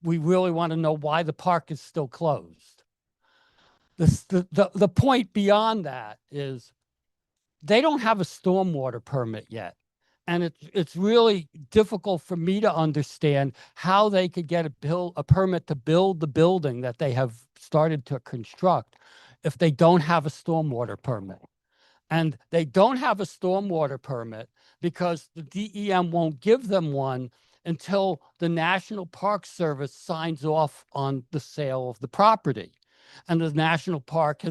we really want to know why the park is still closed. The point beyond that is they don't have a stormwater permit yet. And it's really difficult for me to understand how they could get a permit to build the building that they have started to construct if they don't have a stormwater permit. And they don't have a stormwater permit because the DEM won't give them one until the National Park Service signs off on the sale of the property. And the National Park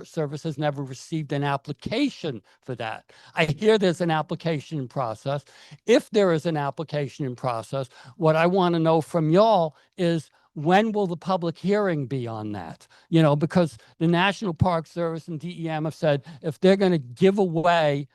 Service has never received an application for that. I hear there's an application in process. If there is an application in process, what I want to know from y'all is when will the public hearing be on that? You know, because the National Park Service and DEM have said if they're going to give away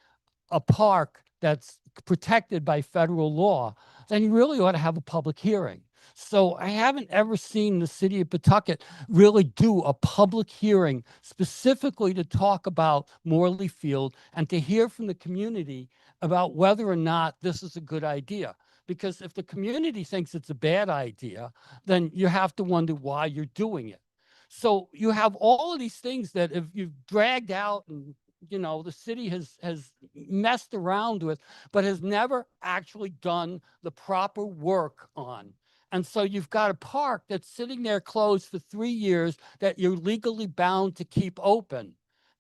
a park that's protected by federal law, then you really ought to have a public hearing. So I haven't ever seen the city of Pawtucket really do a public hearing specifically to talk about Morley Field and to hear from the community about whether or not this is a good idea. Because if the community thinks it's a bad idea, then you have to wonder why you're doing it. So you have all of these things that if you've dragged out and you know, the city has messed around with, but has never actually done the proper work on. And so you've got a park that's sitting there closed for 3 years that you're legally bound to keep open.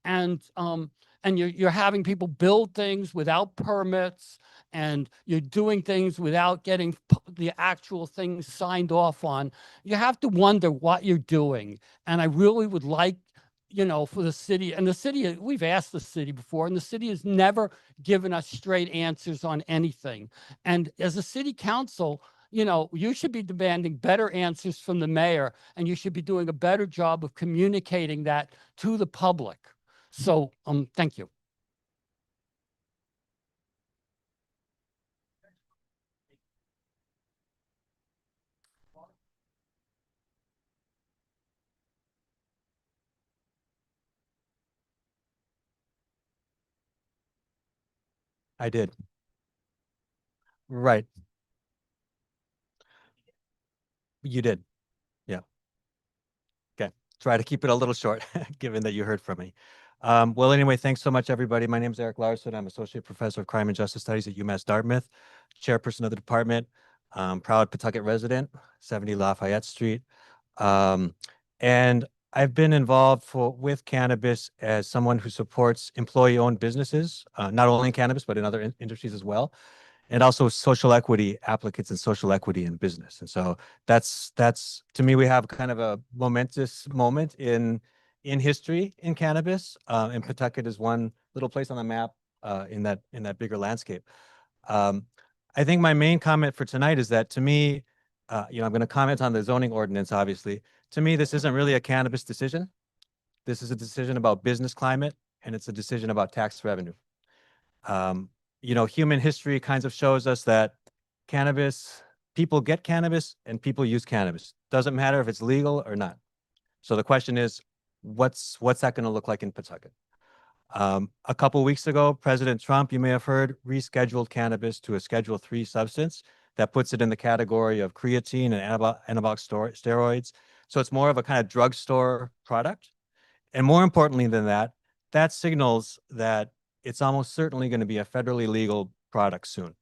And you're having people build things without permits, and you're doing things without getting the actual things signed off on. You have to wonder what you're doing. And I really would like, you know, for the city, and the city, we've asked the city before, and the city has never given us straight answers on anything. And as a city council, you know, you should be demanding better answers from the mayor, and you should be doing a better job of communicating that to the public. So, thank you. I did. Right. You did. Yeah. Okay. Try to keep it a little short, given that you heard from me. Well, anyway, thanks so much, everybody. My name is Eric Larson. I'm Associate Professor of Crime and Justice Studies at UMass Dartmouth, Chairperson of the department, proud Pawtucket resident, 70 Lafayette Street. And I've been involved with cannabis as someone who supports employee-owned businesses, not only in cannabis, but in other industries as well, and also social equity applicants and social equity in business. And so that's to me, we have kind of a momentous moment in history in cannabis, and Pawtucket is one little place on the map in that bigger landscape. I think my main comment for tonight is that to me, you know, I'm going to comment on the zoning ordinance, obviously. To me, this isn't really a cannabis decision. This is a decision about business climate, and it's a decision about tax revenue. You know, human history kind of shows us that people get cannabis and people use cannabis. Doesn't matter if it's legal or not. So the question is, what's that going to look like in Pawtucket? A couple of weeks ago, President Trump, you may have heard, rescheduled cannabis to a Schedule III substance that puts it in the category of creatine and anabolic steroids. So it's more of a kind of drugstore product. And more importantly than that, that signals that it's almost certainly going to be a federally legal product soon.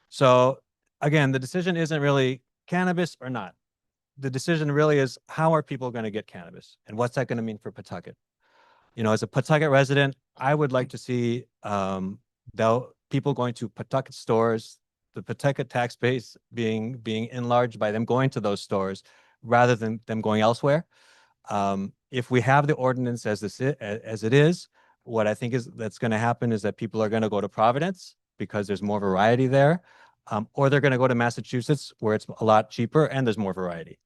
So again, the decision isn't really cannabis or not. The decision really is, how are people going to get cannabis? And what's that going to mean for Pawtucket? You know, as a Pawtucket resident, I would like to see people going to Pawtucket stores, the Pawtucket tax base being enlarged by them going to those stores rather than them going elsewhere. If we have the ordinance as it is, what I think is that's going to happen is that people are going to go to Providence because there's more variety there, or they're going to go to Massachusetts where it's a lot cheaper and there's more variety.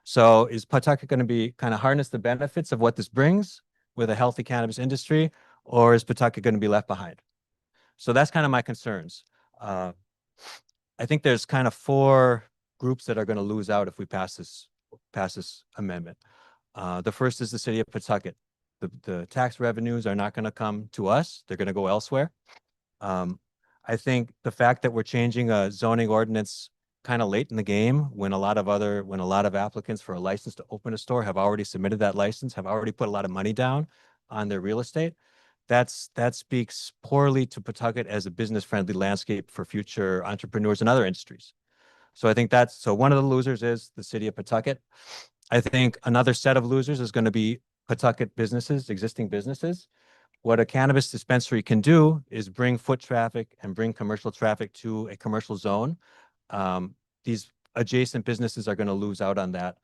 So is Pawtucket going to be kind of harness the benefits of what this brings with a healthy cannabis industry, or is Pawtucket going to be left behind? So that's kind of my concerns. I think there's kind of 4 groups that are going to lose out if we pass this amendment. The first is the city of Pawtucket. The tax revenues are not going to come to us. They're going to go elsewhere. I think the fact that we're changing a zoning ordinance kind of late in the game when a lot of applicants for a license to open a store have already submitted that license, have already put a lot of money down on their real estate. That speaks poorly to Pawtucket as a business-friendly landscape for future entrepreneurs in other industries. So I think so one of the losers is the city of Pawtucket. I think another set of losers is going to be Pawtucket businesses, existing businesses. What a cannabis dispensary can do is bring foot traffic and bring commercial traffic to a commercial zone. These adjacent businesses are going to lose out on that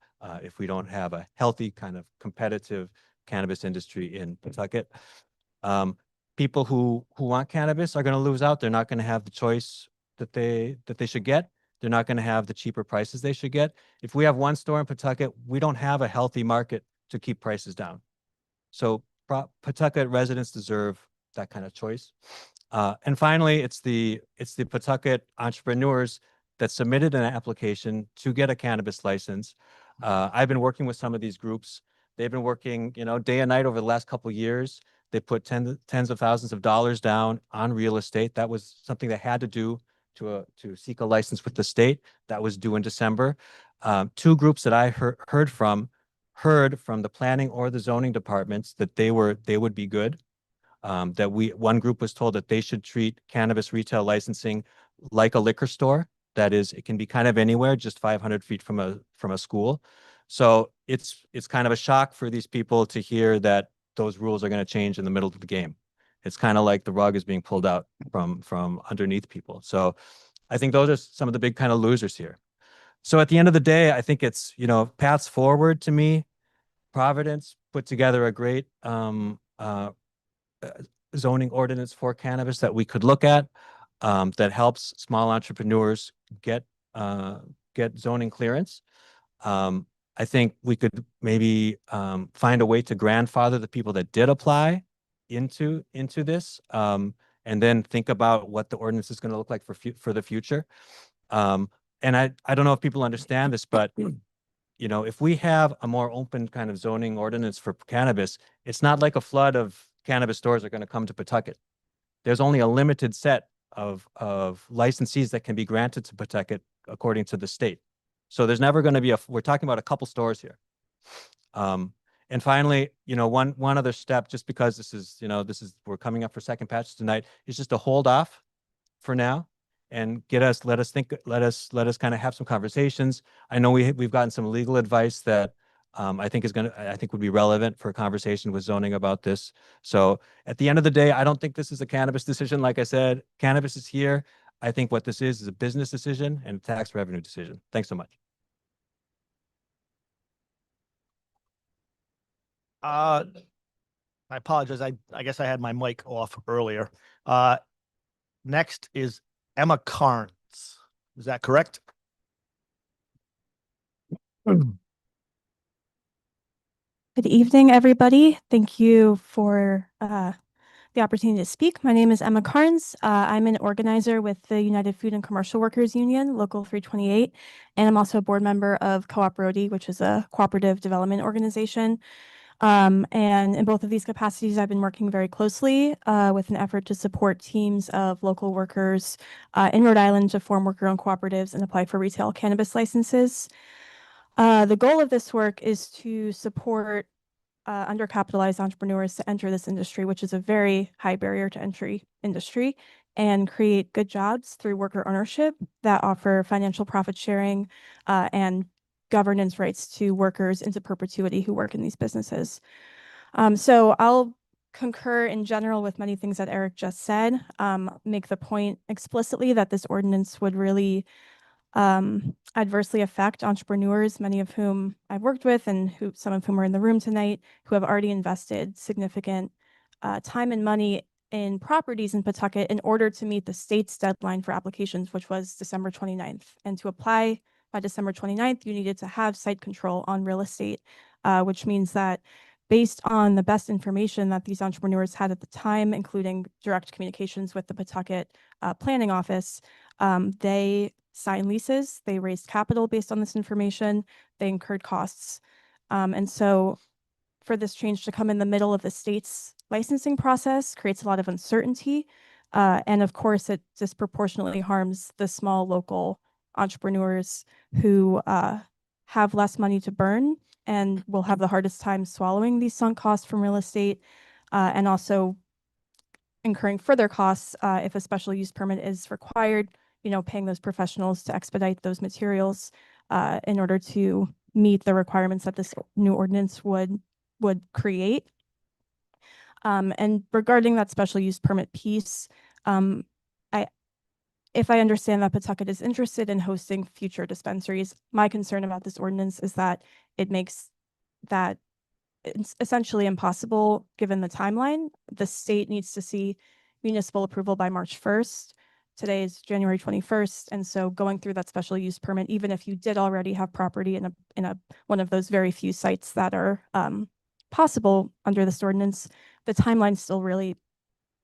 if we don't have a healthy kind of competitive cannabis industry in Pawtucket. People who want cannabis are going to lose out. They're not going to have the choice that they should get. They're not going to have the cheaper prices they should get. If we have one store in Pawtucket, we don't have a healthy market to keep prices down. So Pawtucket residents deserve that kind of choice. And finally, it's the Pawtucket entrepreneurs that submitted an application to get a cannabis license. I've been working with some of these groups. They've been working, day and night over the last couple of years. They put tens of thousands of dollars down on real estate. That was something they had to do to seek a license with the state. That was due in December. 2 groups that I heard from the planning or the zoning departments that they would be good. One group was told that they should treat cannabis retail licensing like a liquor store. That is, it can be kind of anywhere, just 500 feet from a school. So it's kind of a shock for these people to hear that those rules are going to change in the middle of the game. It's kind of like the rug is being pulled out from underneath people. So I think those are some of the big kind of losers here. So at the end of the day, I think it's, paths forward to me. Providence put together a great zoning ordinance for cannabis that we could look at that helps small entrepreneurs get zoning clearance. I think we could maybe find a way to grandfather the people that did apply into this, and then think about what the ordinance is going to look like for the future. And I don't know if people understand this, but if we have a more open kind of zoning ordinance for cannabis, it's not like a flood of cannabis stores are going to come to Pawtucket. There's only a limited set of licensees that can be granted to Pawtucket according to the state. So there's never going to be we're talking about a couple stores here. And finally, one other step, just because we're coming up for second patch tonight, is just to hold off for now and let us kind of have some conversations. I know we've gotten some legal advice that I think would be relevant for a conversation with zoning about this. So at the end of the day, I don't think this is a cannabis decision. Like I said, cannabis is here. I think what this is a business decision and a tax revenue decision. Thanks so much. I apologize. I guess I had my mic off earlier. Next is Emma Carnes. Is that correct? Good evening, everybody. Thank you for the opportunity to speak. My name is Emma Carnes. I'm an organizer with the United Food and Commercial Workers Union, Local 328, and I'm also a board member of Co-op Rhody, which is a cooperative development organization. And in both of these capacities, I've been working very closely with an effort to support teams of local workers in Rhode Island to form worker-owned cooperatives and apply for retail cannabis licenses. The goal of this work is to support undercapitalized entrepreneurs to enter this industry, which is a very high barrier to entry industry, and create good jobs through worker ownership that offer financial profit sharing and governance rights to workers into perpetuity who work in these businesses. So I'll concur in general with many things that Eric just said. Make the point explicitly that this ordinance would really adversely affect entrepreneurs, many of whom I've worked with and some of whom are in the room tonight, who have already invested significant time and money in properties in Pawtucket in order to meet the state's deadline for applications, which was December 29th. And to apply by December 29th, you needed to have site control on real estate, which means that based on the best information that these entrepreneurs had at the time, including direct communications with the Pawtucket Planning Office, they signed leases, they raised capital based on this information, they incurred costs. And so for this change to come in the middle of the state's licensing process creates a lot of uncertainty. And of course, it disproportionately harms the small local entrepreneurs who have less money to burn and will have the hardest time swallowing these sunk costs from real estate, and also incurring further costs if a special use permit is required, paying those professionals to expedite those materials in order to meet the requirements that this new ordinance would create. And regarding that special use permit piece, if I understand that Pawtucket is interested in hosting future dispensaries, my concern about this ordinance is that it makes that it's essentially impossible given the timeline. The state needs to see municipal approval by March 1st. Today is January 21st. And so going through that special use permit, even if you did already have property in one of those very few sites that are possible under this ordinance, the timeline still really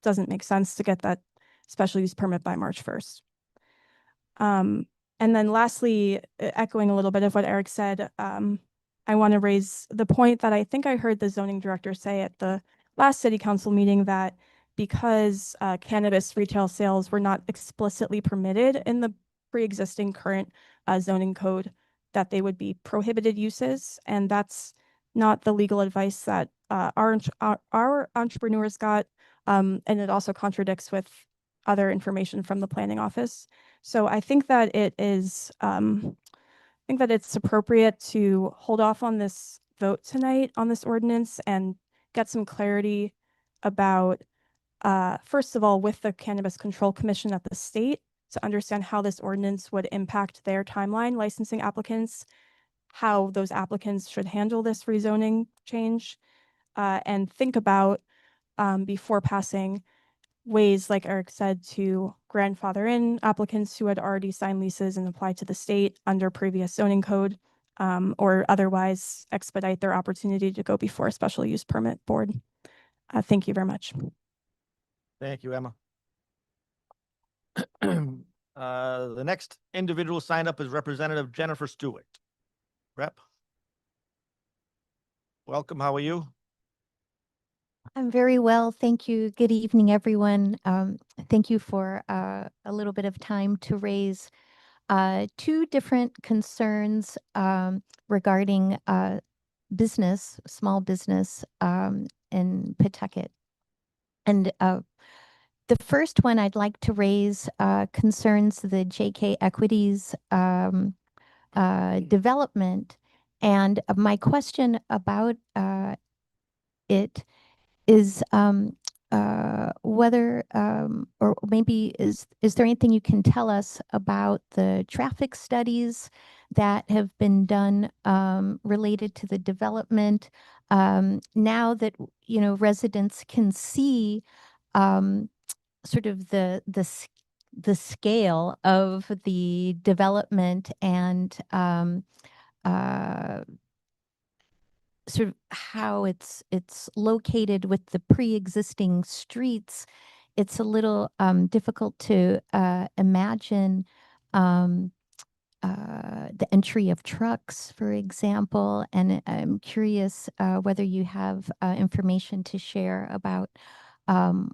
doesn't make sense to get that special use permit by March 1st. And then lastly, echoing a little bit of what Eric said, I want to raise the point that I think I heard the zoning director say at the last city council meeting, that because cannabis retail sales were not explicitly permitted in the pre-existing current zoning code, that they would be prohibited uses. And that's not the legal advice that our entrepreneurs got. And it also contradicts with other information from the planning office. So I think that it is, it's appropriate to hold off on this vote tonight on this ordinance and get some clarity about, first of all, with the Cannabis Control Commission at the state, to understand how this ordinance would impact their timeline licensing applicants, how those applicants should handle this rezoning change, and think about, before passing, ways, like Eric said, to grandfather in applicants who had already signed leases and applied to the state under previous zoning code, or otherwise expedite their opportunity to go before a special use permit board. Thank you very much. Thank you, Emma. The next individual signed up is Representative Jennifer Stewart. Rep. Welcome, how are you? I'm very well, thank you. Good evening, everyone. Thank you for a little bit of time to raise two different concerns regarding business, small business in Pawtucket. And the first one I'd like to raise concerns the JK Equities development. And my question about it is whether, or maybe is there anything you can tell us about the traffic studies that have been done related to the development, now that, residents can see sort of the scale of the development and sort of how it's located with the pre-existing streets. It's a little difficult to imagine the entry of trucks, for example. And I'm curious whether you have information to share about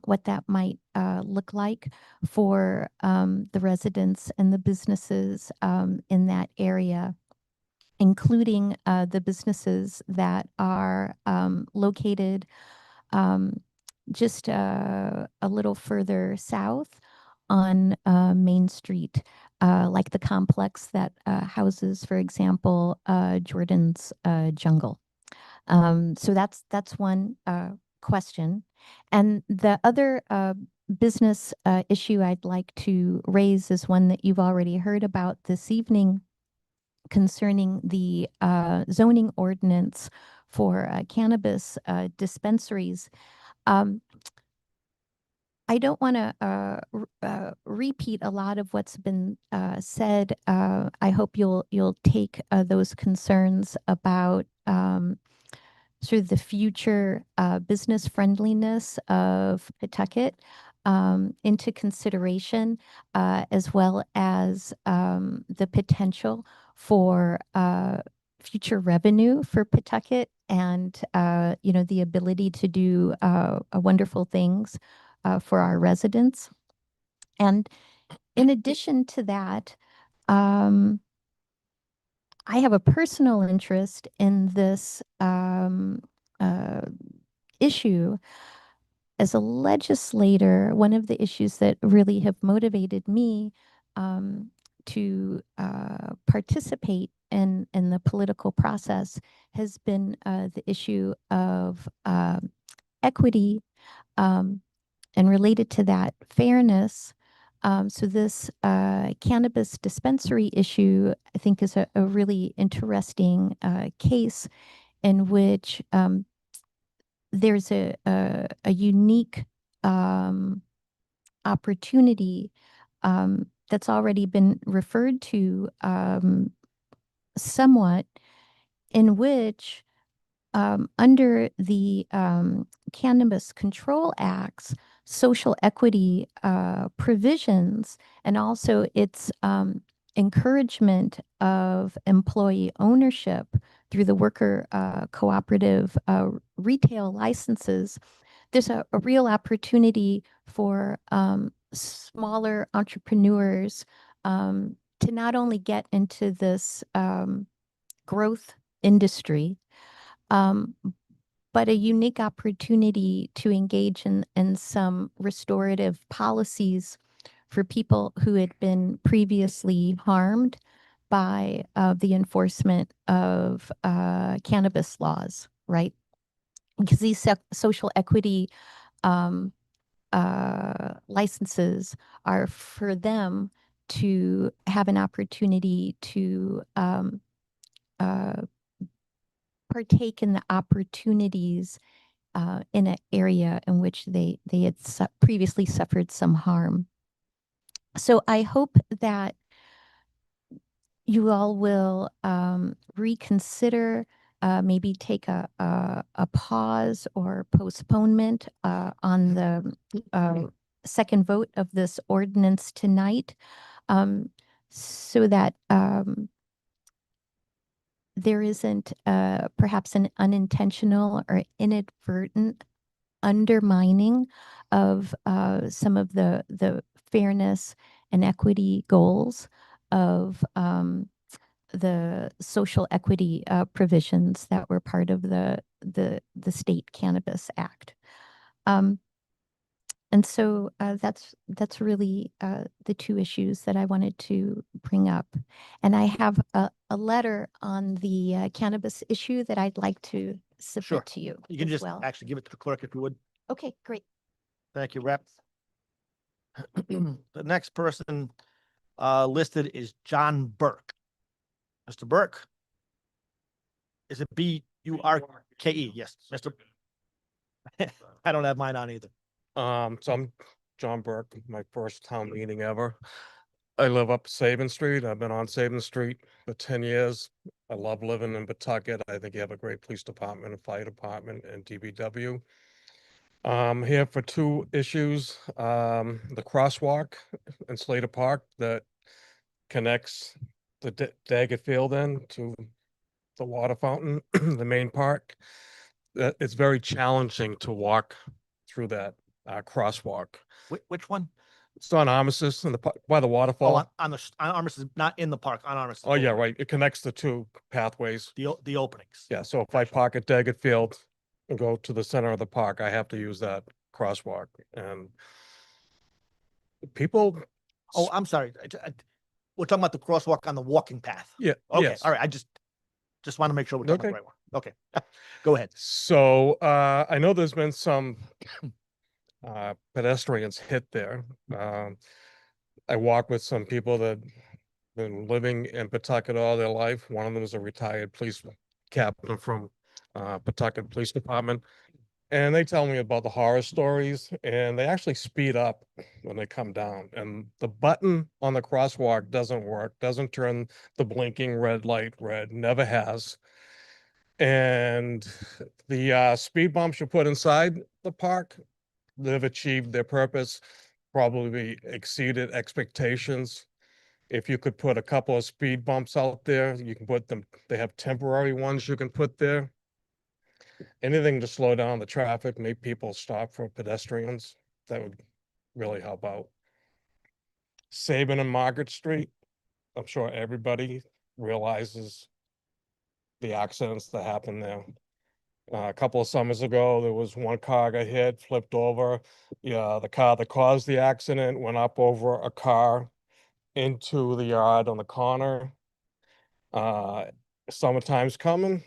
what that might look like for the residents and the businesses in that area, including the businesses that are located just a little further south on Main Street, like the complex that houses, for example, Jordan's Jungle. So that's one question. And the other business issue I'd like to raise is one that you've already heard about this evening concerning the zoning ordinance for cannabis dispensaries. I don't want to repeat a lot of what's been said. I hope you'll take those concerns about sort of the future business friendliness of Pawtucket into consideration, as well as the potential for future revenue for Pawtucket and the ability to do wonderful things for our residents. And in addition to that, I have a personal interest in this issue. As a legislator, one of the issues that really have motivated me to participate in the political process has been the issue of equity, and related to that, fairness. So this cannabis dispensary issue, I think, is a really interesting case in which there's a unique opportunity that's already been referred to somewhat, in which under the Cannabis Control Act's social equity provisions, and also its encouragement of employee ownership through the worker cooperative retail licenses, there's a real opportunity for smaller entrepreneurs to not only get into this growth industry, but a unique opportunity to engage in some restorative policies for people who had been previously harmed by the enforcement of cannabis laws, right? Because these social equity licenses are for them to have an opportunity to partake in the opportunities in an area in which they had previously suffered some harm. So I hope that you all will reconsider, maybe take a pause or postponement on the second vote of this ordinance tonight, so that there isn't perhaps an unintentional or inadvertent undermining of some of the fairness and equity goals of the social equity provisions that were part of the State Cannabis Act. And so that's really the two issues that I wanted to bring up. And I have a letter on the cannabis issue that I'd like to Sure. submit to you You can as just well. actually give it to the clerk if you would. Okay, great. Thank you, Rep. The next person listed is John Burke. Mr. Burke? Is it B-U-R-K-E? Yes, Mr. I don't have mine on either. So I'm John Burke, my first town meeting ever. I live up Sabin Street. I've been on Sabin Street for 10 years. I love living in Pawtucket. I think you have a great police department and fire department and DPW. Here for two issues. The crosswalk in Slater Park that connects the Daggett Field in to the water fountain, the main park. It's very challenging to walk through that crosswalk. Which one? It's on Armistice in by the waterfall. Oh, on Armistice, not in the park, on Armistice. Oh yeah, right. It connects the two pathways. The openings. Yeah, so if I park at Daggett Field and go to the center of the park, I have to use that crosswalk. And people, Oh, I'm sorry. We're talking about the crosswalk on the walking path. yeah, Okay, yes. all right. I just want to make sure we're talking about the Okay. right one. Okay, go ahead. So I know there's been some pedestrians hit there. I walk with some people that been living in Pawtucket all their life. One of them is a retired police captain from Pawtucket Police Department. And they tell me about the horror stories, and they actually speed up when they come down. And the button on the crosswalk doesn't work, doesn't turn the blinking red light red, never has. And the speed bumps you put inside the park, they've achieved their purpose, probably exceeded expectations. If you could put a couple of speed bumps out there, you can put them, they have temporary ones you can put there. Anything to slow down the traffic, make people stop for pedestrians, that would really help out. Sabin and Margaret Street, I'm sure everybody realizes the accidents that happen there. A couple of summers ago, there was one car got hit, flipped over. Yeah, the car that caused the accident went up over a car into the yard on the corner. Summertime's coming.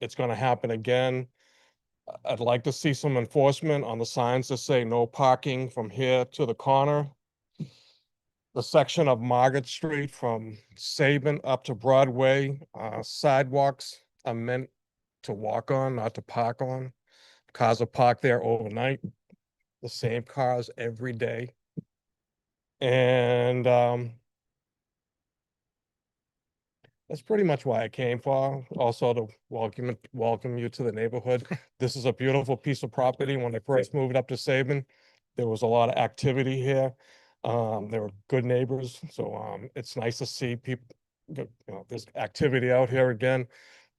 It's going to happen again. I'd like to see some enforcement on the signs that say no parking from here to the corner. The section of Margaret Street from Sabin up to Broadway, sidewalks are meant to walk on, not to park on. Cars are parked there overnight, the same cars every day. And that's pretty much why I came for. Also to welcome you to the neighborhood. This is a beautiful piece of property. When I first moved up to Sabin, there was a lot of activity here. There were good neighbors, so it's nice to see people. There's activity out here again.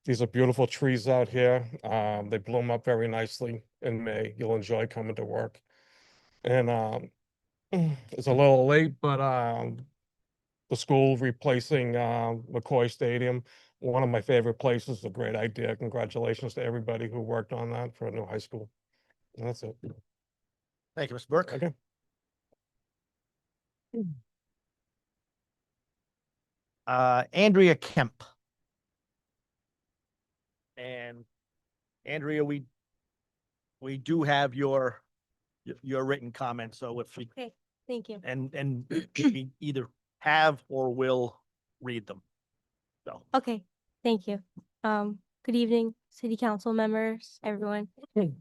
These are beautiful trees out here. They bloom up very nicely in May. You'll enjoy coming to work. And it's a little late, but the school replacing McCoy Stadium, one of my favorite places, a great idea. Congratulations to everybody who worked on that for a new high school. And that's it. Thank you, Mr. Burke. Okay. Andrea Kemp. And Andrea, we do have your written comment, so if we, Okay, thank you. and we either have or will read them. So, Okay, thank you. Good evening, city council members, everyone.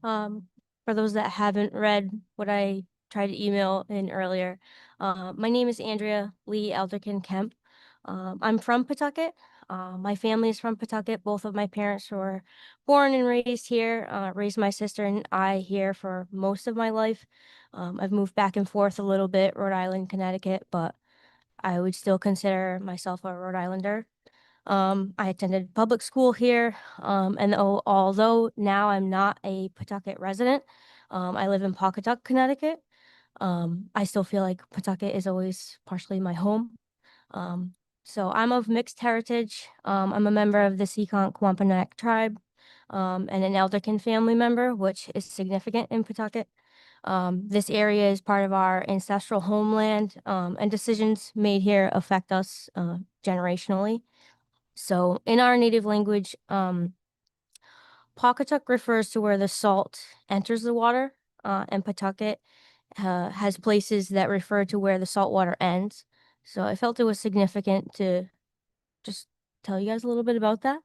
For those that haven't read what I tried to email in earlier, my name is Andrea Lee Elderkin Kemp. I'm from Pawtucket. My family is from Pawtucket. Both of my parents were born and raised here, raised my sister and I here for most of my life. I've moved back and forth a little bit, Rhode Island, Connecticut, but I would still consider myself a Rhode Islander. I attended public school here, and although now I'm not a Pawtucket resident, I live in Pawtucket, Connecticut. I still feel like Pawtucket is always partially my home. So I'm of mixed heritage. I'm a member of the Seekonk Wampanoag tribe, and an Elderkin family member, which is significant in Pawtucket. This area is part of our ancestral homeland, and decisions made here affect us generationally. So in our native language, Pawcatuck refers to where the salt enters the water, and Pawtucket has places that refer to where the salt water ends. So I felt it was significant to just tell you guys a little bit about that.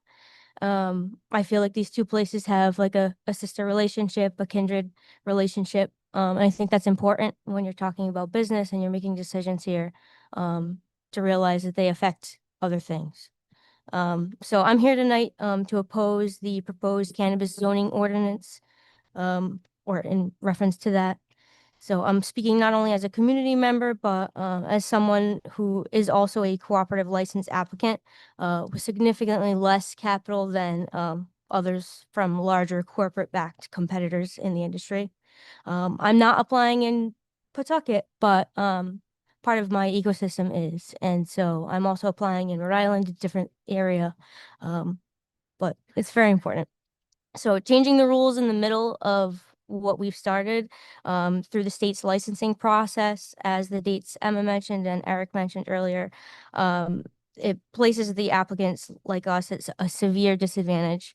I feel like these two places have like a sister relationship, a kindred relationship. And I think that's important when you're talking about business and you're making decisions here, to realize that they affect other things. So I'm here tonight, to oppose the proposed cannabis zoning ordinance, or in reference to that. So I'm speaking not only as a community member, but as someone who is also a cooperative license applicant, with significantly less capital than others from larger corporate-backed competitors in the industry. I'm not applying in Pawtucket, but part of my ecosystem is. And so I'm also applying in Rhode Island, a different area, but it's very important. So changing the rules in the middle of what we've started through the state's licensing process, as the dates Emma mentioned and Eric mentioned earlier, it places the applicants like us at a severe disadvantage,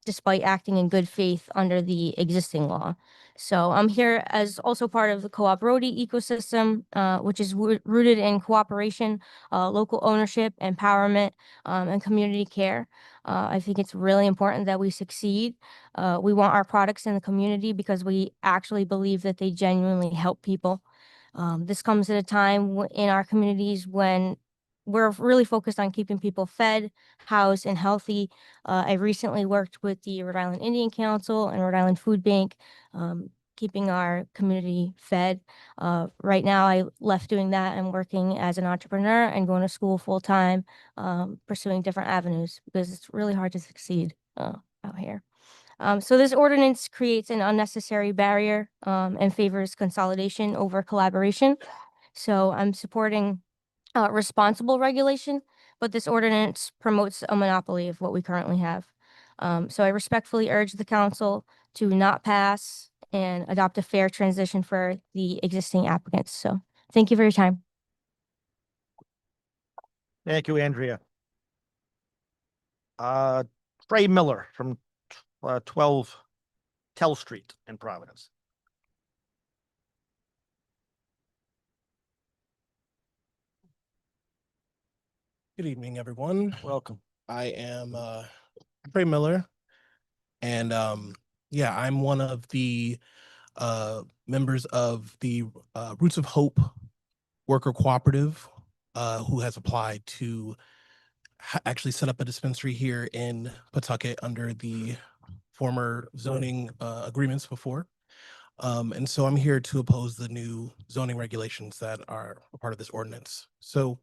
despite acting in good faith under the existing law. So I'm here as also part of the Co-op Roadie ecosystem, which is rooted in cooperation, local ownership, empowerment, and community care. I think it's really important that we succeed. We want our products in the community because we actually believe that they genuinely help people. This comes at a time in our communities when we're really focused on keeping people fed, housed, and healthy. I recently worked with the Rhode Island Indian Council and Rhode Island Food Bank, keeping our community fed. Right now, I left doing that and working as an entrepreneur and going to school full time, pursuing different avenues because it's really hard to succeed out here. So this ordinance creates an unnecessary barrier and favors consolidation over collaboration. So I'm supporting responsible regulation, but this ordinance promotes a monopoly of what we currently have. So I respectfully urge the council to not pass and adopt a fair transition for the existing applicants. So thank you for your time. Thank you, Andrea. Trey Miller from 12 Tell Street in Providence. Good evening, everyone. Welcome. I am Trey Miller, and yeah, I'm one of the members of the Roots of Hope Worker Cooperative who has applied to actually set up a dispensary here in Pawtucket under the former zoning agreements before. And so I'm here to oppose the new zoning regulations that are a part of this ordinance. So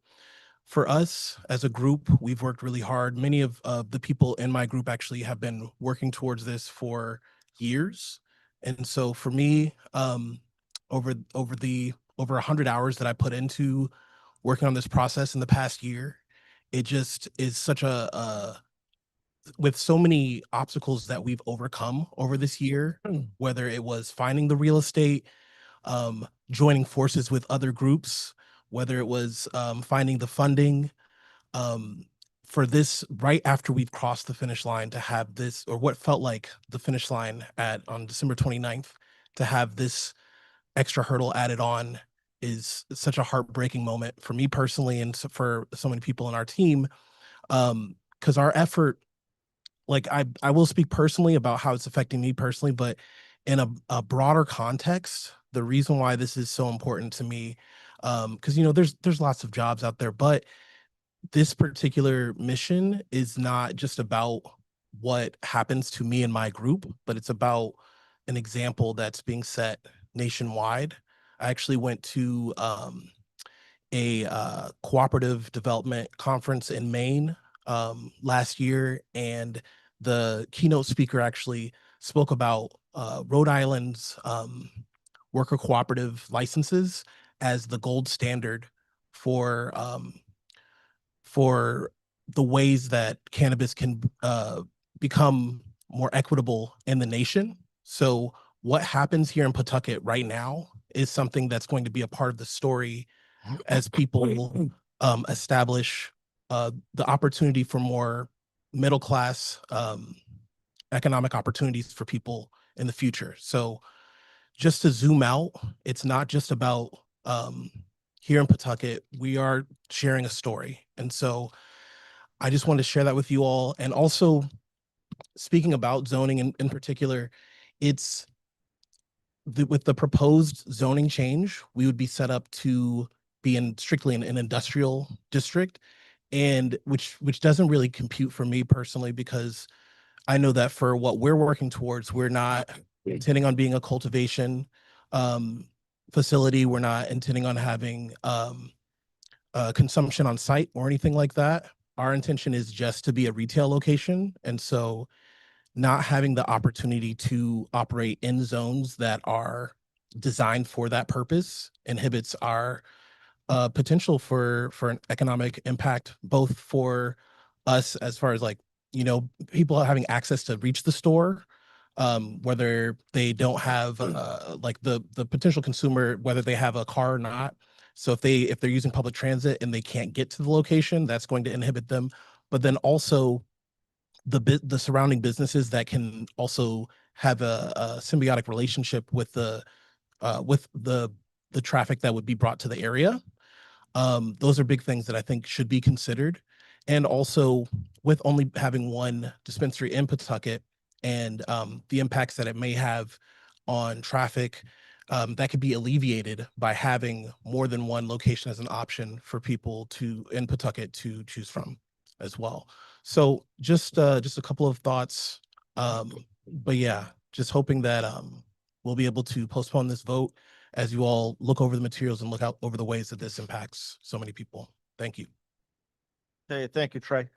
for us as a group, we've worked really hard. Many of the people in my group actually have been working towards this for years. And so for me, over 100 hours that I put into working on this process in the past year, it just is such with so many obstacles that we've overcome over this year, whether it was finding the real estate, joining forces with other groups, whether it was finding the funding, for this right after we've crossed the finish line to have this, or what felt like the finish line on December 29th, to have this extra hurdle added on is such a heartbreaking moment for me personally and for so many people in our team, because our effort, like I will speak personally about how it's affecting me personally, but in a broader context, the reason why this is so important to me, because there's lots of jobs out there, but this particular mission is not just about what happens to me and my group, but it's about an example that's being set nationwide. I actually went to a cooperative development conference in Maine last year, and the keynote speaker actually spoke about Rhode Island's worker cooperative licenses as the gold standard for the ways that cannabis can become more equitable in the nation. So what happens here in Pawtucket right now is something that's going to be a part of the story as people establish the opportunity for more middle class economic opportunities for people in the future. So just to zoom out, it's not just about here in Pawtucket, we are sharing a story. And so I just wanted to share that with you all. And also speaking about zoning in particular, it's with the proposed zoning change, we would be set up to be strictly in an industrial district, and which doesn't really compute for me personally, because I know that for what we're working towards, we're not intending on being a cultivation facility. We're not intending on having consumption on site or anything like that. Our intention is just to be a retail location. And so not having the opportunity to operate in zones that are designed for that purpose inhibits our potential for an economic impact, both for us as far as people having access to reach the store, whether they don't have like the potential consumer, whether they have a car or not, So if they're using public transit and they can't get to the location, that's going to inhibit them. But then also the surrounding businesses that can also have a symbiotic relationship with the traffic that would be brought to the area. Those are big things that I think should be considered. And also with only having one dispensary in Pawtucket and the impacts that it may have on traffic, that could be alleviated by having more than one location as an option for people in Pawtucket to choose from as well. So just a couple of thoughts. But yeah, just hoping that we'll be able to postpone this vote as you all look over the materials and look out over the ways that this impacts so many people. Thank you. Okay, thank you, Trey.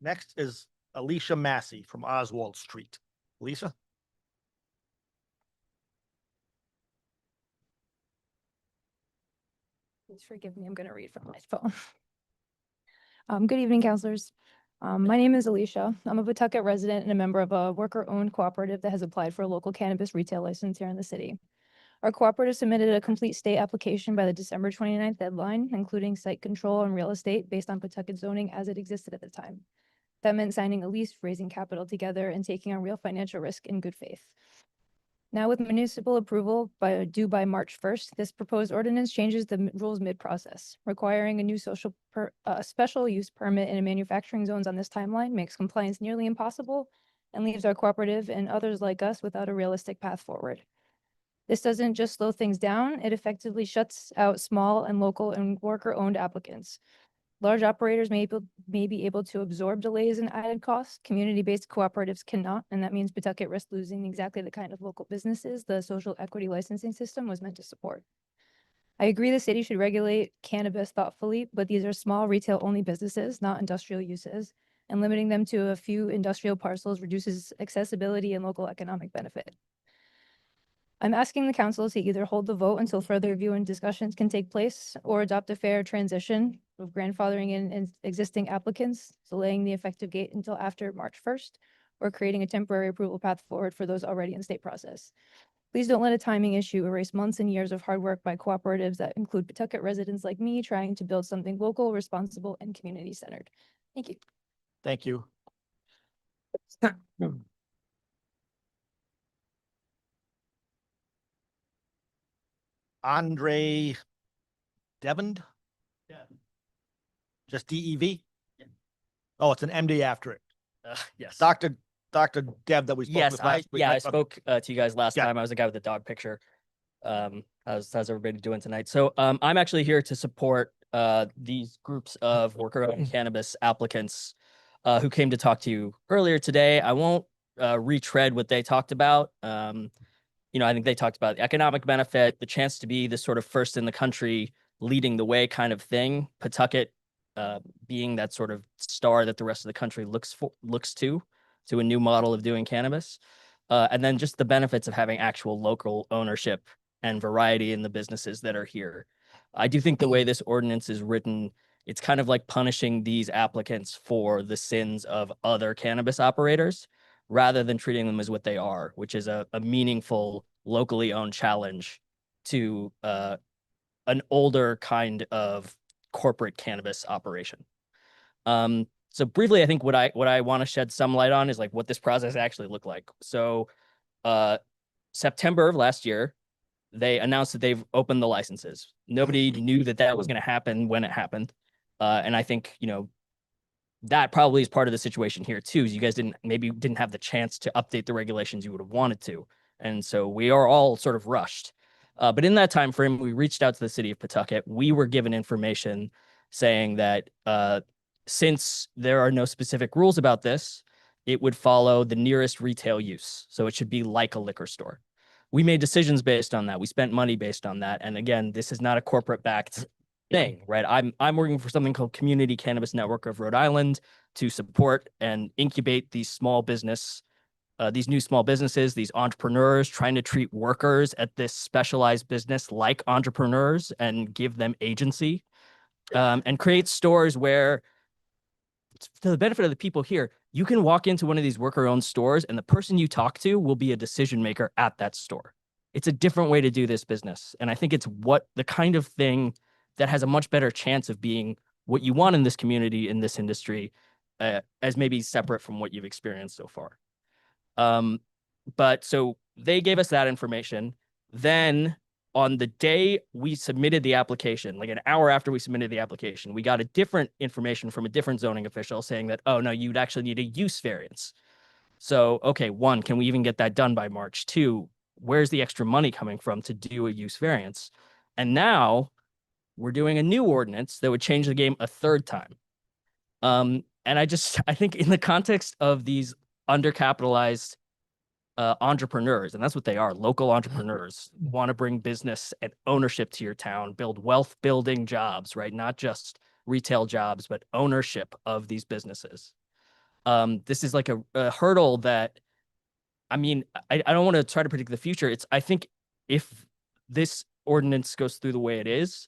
Next is Alicia Massey from Oswald Street. Lisa? Please forgive me, I'm going to read from my phone. Good evening, counselors. My name is Alicia. I'm a Pawtucket resident and a member of a worker-owned cooperative that has applied for a local cannabis retail license here in the city. Our cooperative submitted a complete state application by the December 29th deadline, including site control and real estate based on Pawtucket zoning as it existed at the time. That meant signing a lease, raising capital together, and taking on real financial risk in good faith. Now with municipal approval due by March 1st, this proposed ordinance changes the rules mid-process. Requiring a new special use permit in manufacturing zones on this timeline makes compliance nearly impossible and leaves our cooperative and others like us without a realistic path forward. This doesn't just slow things down, it effectively shuts out small and local and worker-owned applicants. Large operators may be able to absorb delays and added costs. Community-based cooperatives cannot, and that means Pawtucket risks losing exactly the kind of local businesses the social equity licensing system was meant to support. I agree the city should regulate cannabis thoughtfully, but these are small retail-only businesses, not industrial uses, and limiting them to a few industrial parcels reduces accessibility and local economic benefit. I'm asking the council to either hold the vote until further review and discussions can take place or adopt a fair transition of grandfathering in existing applicants, delaying the effective date until after March 1st, or creating a temporary approval path forward for those already in state process. Please don't let a timing issue erase months and years of hard work by cooperatives that include Pawtucket residents like me trying to build something local, responsible, and community-centered. Thank you. Thank you. Andre Devond? Yeah. Just DEV? Yeah. Oh, it's an MD after it. Yes. Dr. Deb that we spoke Yes, with last week. I spoke to you guys last Yeah. time. I was the guy with the dog picture. How's everybody doing tonight? So I'm actually here to support these groups of worker-owned cannabis applicants who came to talk to you earlier today. I won't retread what they talked about. I think they talked about the economic benefit, the chance to be the sort of first in the country leading the way kind of thing. Pawtucket being that sort of star that the rest of the country looks to a new model of doing cannabis. And then just the benefits of having actual local ownership and variety in the businesses that are here. I do think the way this ordinance is written, it's kind of like punishing these applicants for the sins of other cannabis operators, rather than treating them as what they are, which is a meaningful, locally owned challenge to an older kind of corporate cannabis operation. So briefly, I think what I want to shed some light on is like what this process actually looked like. So September of last year, they announced that they've opened the licenses. Nobody knew that was going to happen when it happened. And I think, that probably is part of the situation here too, is you guys didn't have the chance to update the regulations you would have wanted to. And so we are all sort of rushed. But in that time frame, we reached out to the city of Pawtucket. We were given information saying that since there are no specific rules about this, it would follow the nearest retail use. So it should be like a liquor store. We made decisions based on that. We spent money based on that. And again, this is not a corporate backed thing, right? I'm working for something called Community Cannabis Network of Rhode Island to support and incubate these these new small businesses, these entrepreneurs, trying to treat workers at this specialized business like entrepreneurs and give them agency, and create stores where, to the benefit of the people here, You can walk into one of these worker-owned stores and the person you talk to will be a decision maker at that store. It's a different way to do this business. And I think it's what the kind of thing that has a much better chance of being what you want in this community, in this industry, as maybe separate from what you've experienced so far. But so they gave us that information. Then on the day we submitted the application, like an hour after we submitted the application, we got a different information from a different zoning official saying that, oh no, you'd actually need a use variance. So, okay, one, can we even get that done by March? Two, where's the extra money coming from to do a use variance? And now we're doing a new ordinance that would change the game a third time. And I think in the context of these undercapitalized entrepreneurs, and that's what they are, local entrepreneurs, want to bring business and ownership to your town, build wealth building jobs, right? Not just retail jobs, but ownership of these businesses. This is like a hurdle that, I mean, I don't want to try to predict the future. I think if this ordinance goes through the way it is,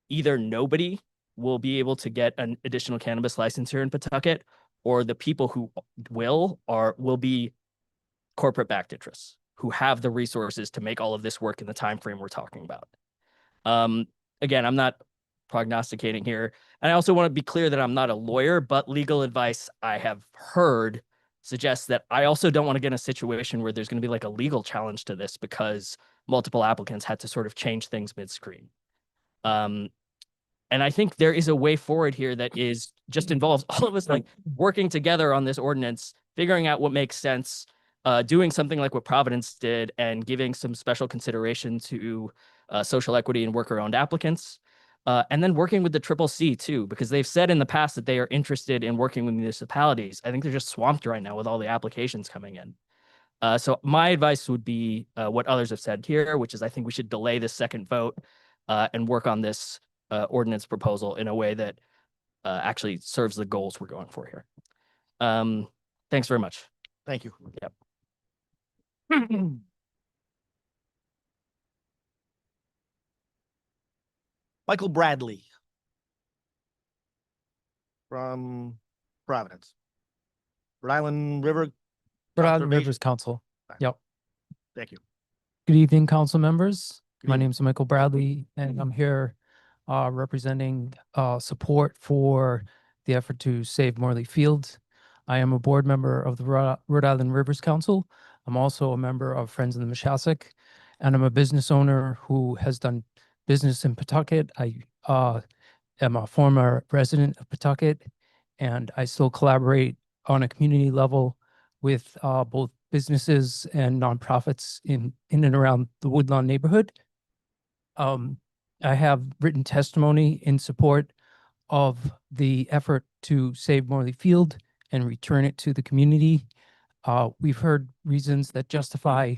either nobody will be able to get an additional cannabis license here in Pawtucket, or the people who will be corporate backed interests who have the resources to make all of this work in the time frame we're talking about. Again, I'm not prognosticating here. And I also want to be clear that I'm not a lawyer, but legal advice I have heard suggests that I also don't want to get in a situation where there's going to be like a legal challenge to this because multiple applicants had to sort of change things mid-screen. And I think there is a way forward here that is just involves all of us like working together on this ordinance, figuring out what makes sense, doing something like what Providence did and giving some special consideration to social equity and worker-owned applicants. And then working with the CCC too, because they've said in the past that they are interested in working with municipalities. I think they're just swamped right now with all the applications coming in. So my advice would be what others have said here, which is I think we should delay this second vote and work on this ordinance proposal in a way that actually serves the goals we're going for here. Thanks very much. Thank you. Yep. Michael Bradley from Providence. Rhode Island River. Rhode Island Conservation- Rivers Council. Yep. Thank you. Good evening, council members. Good My evening. name is Michael Bradley, and I'm here representing support for the effort to save Morley Fields. I am a board member of the Rhode Island Rivers Council. I'm also a member of Friends of the Mashasek, and I'm a business owner who has done business in Pawtucket. I am a former resident of Pawtucket, and I still collaborate on a community level with both businesses and nonprofits in and around the Woodlawn neighborhood. I have written testimony in support of the effort to save Morley Field and return it to the community. We've heard reasons that justify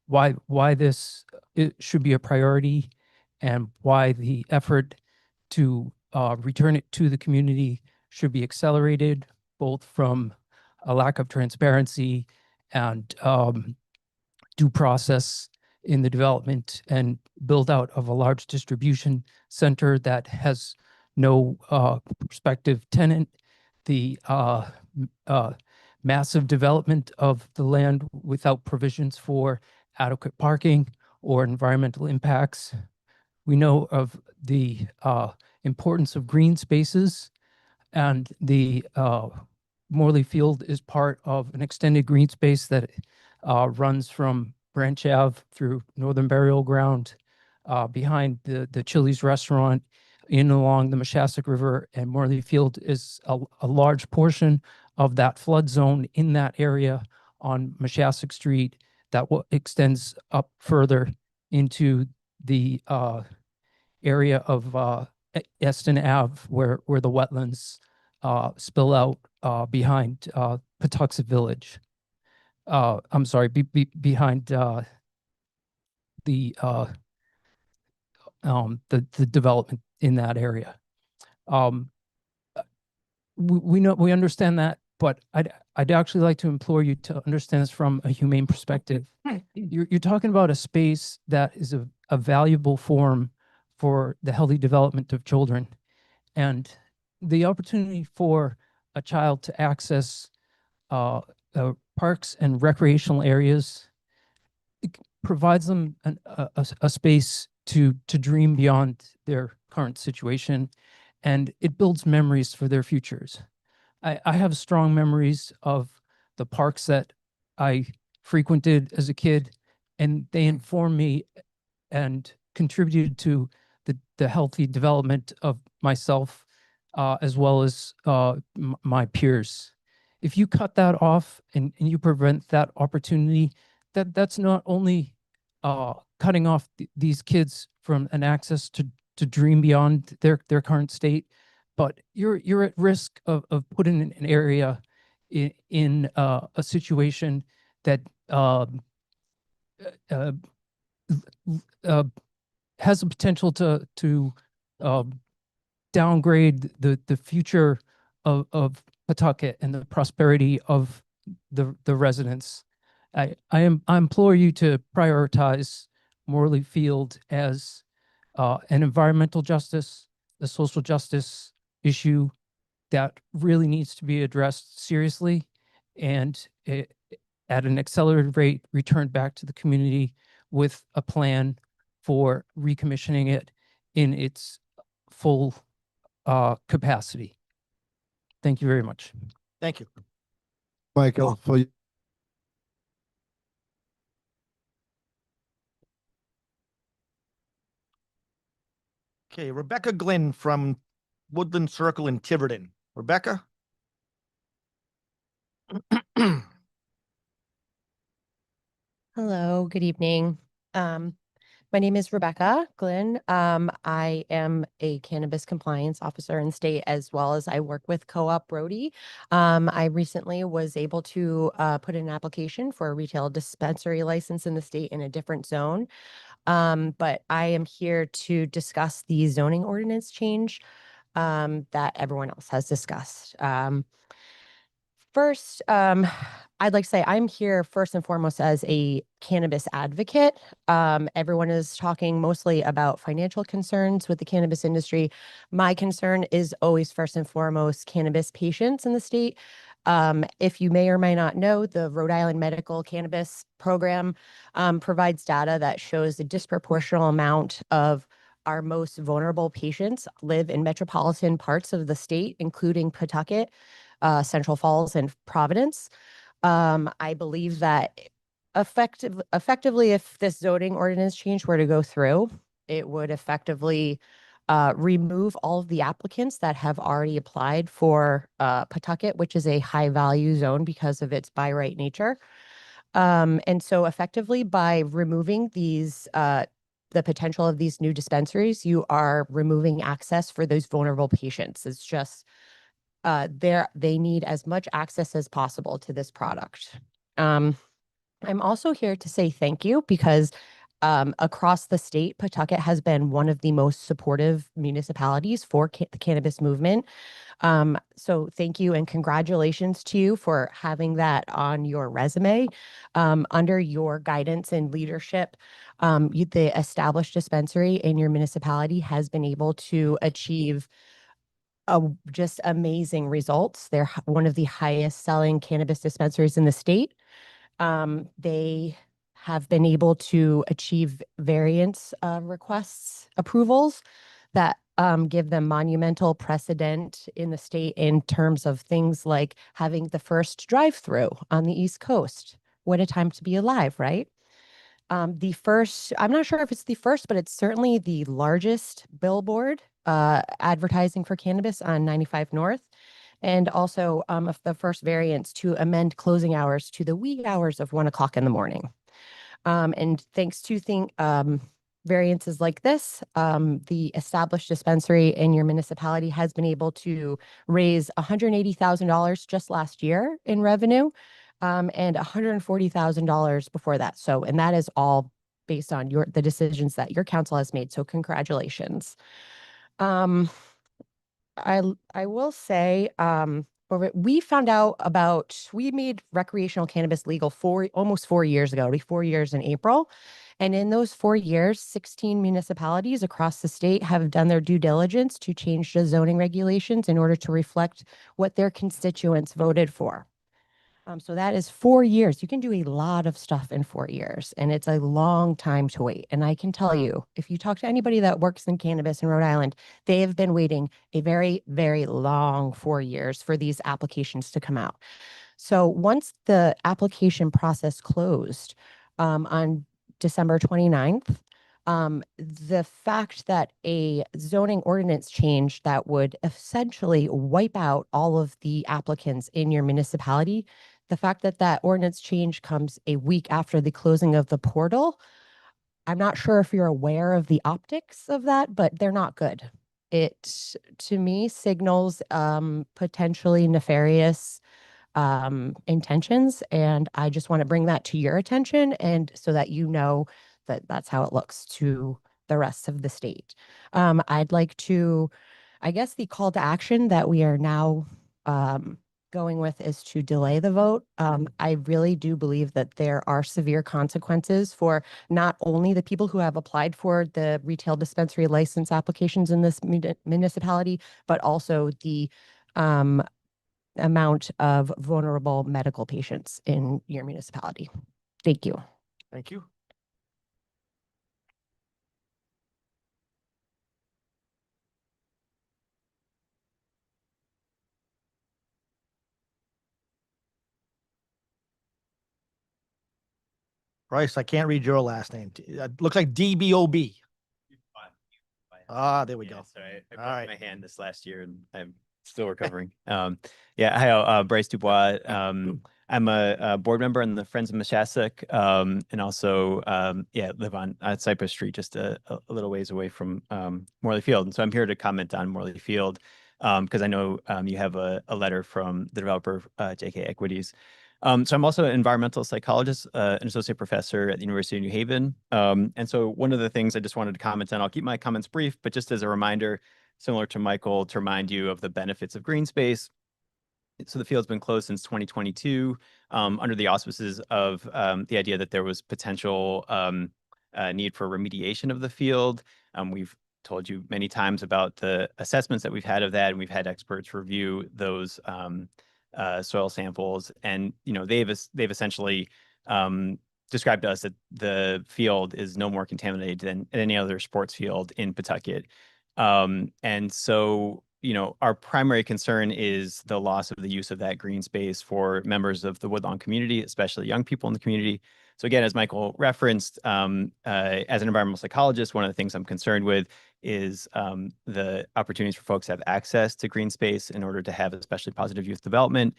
why this it should be a priority and why the effort to return it to the community should be accelerated, both from a lack of transparency and due process in the development and build out of a large distribution center that has no prospective tenant, the massive development of the land without provisions for adequate parking or environmental impacts. We know of the importance of green spaces, and the Morley Field is part of an extended green space that runs from Branch Ave through Northern Burial Ground, behind the Chili's restaurant, in along the Mashasek River, and Morley Field is a large portion of that flood zone in that area on Mashasek Street that extends up further into the area of Eston Ave, where the wetlands spill out behind Patuxent Village. I'm sorry, behind the development in that area. We understand that, but I'd actually like to implore you to understand this from a humane perspective. You're talking about a space that is a valuable forum for the healthy development of children, and the opportunity for a child to access parks and recreational areas. It provides them a space to dream beyond their current situation, and it builds memories for their futures. I have strong memories of the parks that I frequented as a kid, and they informed me and contributed to the healthy development of myself, as well as my peers. If you cut that off and you prevent that opportunity, that's not only cutting off these kids from an access to dream beyond their current state, but you're at risk of putting an area in a situation that uh, has the potential to downgrade the future of Pawtucket and the prosperity of the residents. I implore you to prioritize Morley Field as an environmental justice, a social justice issue that really needs to be addressed seriously and at an accelerated rate returned back to the community with a plan for recommissioning it in its full capacity. Thank you very much. Thank you. Michael, for you. Okay, Rebecca Glynn from Woodland Circle in Tiverton. Rebecca? Hello, good evening. My name is Rebecca Glynn. I am a cannabis compliance officer in state, as well as I work with Co-op Brody. I recently was able to put in an application for a retail dispensary license in the state in a different zone. But I am here to discuss the zoning ordinance change that everyone else has discussed. First, I'd like to say I'm here first and foremost as a cannabis advocate. Everyone is talking mostly about financial concerns with the cannabis industry. My concern is always first and foremost cannabis patients in the state. If you may or may not know, the Rhode Island Medical Cannabis Program provides data that shows a disproportional amount of our most vulnerable patients live in metropolitan parts of the state, including Pawtucket, Central Falls, and Providence. I believe that effectively, if this zoning ordinance change were to go through, it would effectively remove all of the applicants that have already applied for Pawtucket, which is a high value zone because of its by right nature. And so effectively by removing these the potential of these new dispensaries, you are removing access for those vulnerable patients. It's just they need as much access as possible to this product. I'm also here to say thank you because across the state, Pawtucket has been one of the most supportive municipalities for the cannabis movement. So thank you and congratulations to you for having that on your resume. Under your guidance and leadership, the established dispensary in your municipality has been able to achieve just amazing results. They're one of the highest selling cannabis dispensaries in the state. They have been able to achieve variance requests approvals that give them monumental precedent in the state in terms of things like having the first drive-through on the East Coast. What a time to be alive, right? The first, I'm not sure if it's the first, but it's certainly the largest billboard advertising for cannabis on 95 North. And also of the first variants to amend closing hours to the wee hours of 1 o'clock in the morning. And thanks to variances like this, the established dispensary in your municipality has been able to raise $180,000 just last year in revenue, and $140,000 before that. So, and that is all based on the decisions that your council has made. So congratulations. I will say, we found out we made recreational cannabis legal almost 4 years ago. It'll be 4 years in April. And in those 4 years, 16 municipalities across the state have done their due diligence to change the zoning regulations in order to reflect what their constituents voted for. So that is 4 years. You can do a lot of stuff in 4 years, and it's a long time to wait. And I can tell you, if you talk to anybody that works in cannabis in Rhode Island, they have been waiting a very, very long 4 years for these applications to come out. So once the application process closed on December 29th, the fact that a zoning ordinance change that would essentially wipe out all of the applicants in your municipality, the fact that that ordinance change comes a week after the closing of the portal, I'm not sure if you're aware of the optics of that, but they're not good. It, to me, signals potentially nefarious intentions, and I just want to bring that to your attention, and so that you know that that's how it looks to the rest of the state. I'd like to, I guess the call to action that we are now going with is to delay the vote. I really do believe that there are severe consequences for not only the people who have applied for the retail dispensary license applications in this municipality, but also the amount of vulnerable medical patients in your municipality. Thank you. Thank you. Bryce, I can't read your last name. Looks like DBOB. Ah, there we go. Sorry, I All broke right. my hand this last year and I'm still recovering. Yeah, hi, Bryce Dubois. I'm a board member in the Friends of Mashasuk, and also, yeah, live on Cypress Street, just a little ways away from Morley Field. And so I'm here to comment on Morley Field because I know you have a letter from the developer, JK Equities. So I'm also an environmental psychologist, an associate professor at the University of New Haven. And so one of the things I just wanted to comment on, I'll keep my comments brief, but just as a reminder, similar to Michael, to remind you of the benefits of green space. So the field's been closed since 2022 under the auspices of the idea that there was potential need for remediation of the field. We've told you many times about the assessments that we've had of that, and we've had experts review those soil samples, and they've essentially described to us that the field is no more contaminated than any other sports field in Pawtucket. And so, our primary concern is the loss of the use of that green space for members of the Woodlawn community, especially young people in the community. So again, as Michael referenced, as an environmental psychologist, one of the things I'm concerned with is the opportunities for folks to have access to green space in order to have especially positive youth development.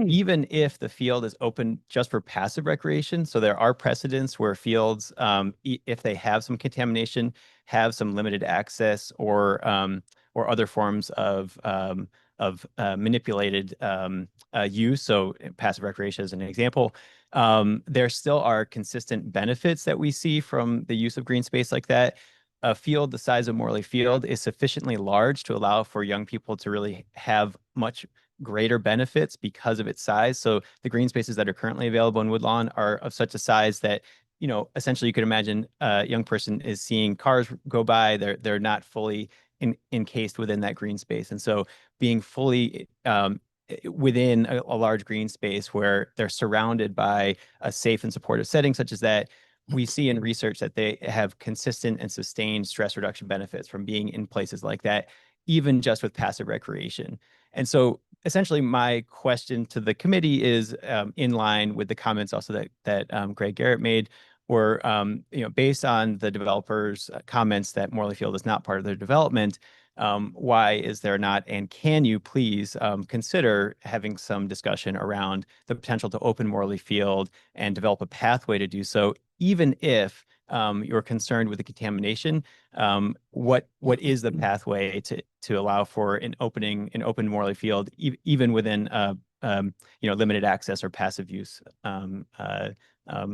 Even if the field is open just for passive recreation. So there are precedents where fields, if they have some contamination, have some limited access or other forms of manipulated use. So passive recreation is an example. There still are consistent benefits that we see from the use of green space like that. A field the size of Morley Field is sufficiently large to allow for young people to really have much greater benefits because of its size. So the green spaces that are currently available in Woodlawn are of such a size that, essentially you could imagine a young person is seeing cars go by, they're not fully encased within that green space. And so being fully within a large green space where they're surrounded by a safe and supportive setting such as that, we see in research that they have consistent and sustained stress reduction benefits from being in places like that, even just with passive recreation. And so essentially my question to the committee is in line with the comments also that Greg Garrett made, or based on the developers' comments that Morley Field is not part of their development, why is there not, and can you please consider having some discussion around the potential to open Morley Field and develop a pathway to do so, even if you're concerned with the contamination? What is the pathway to allow for an open Morley Field, even within limited access or passive use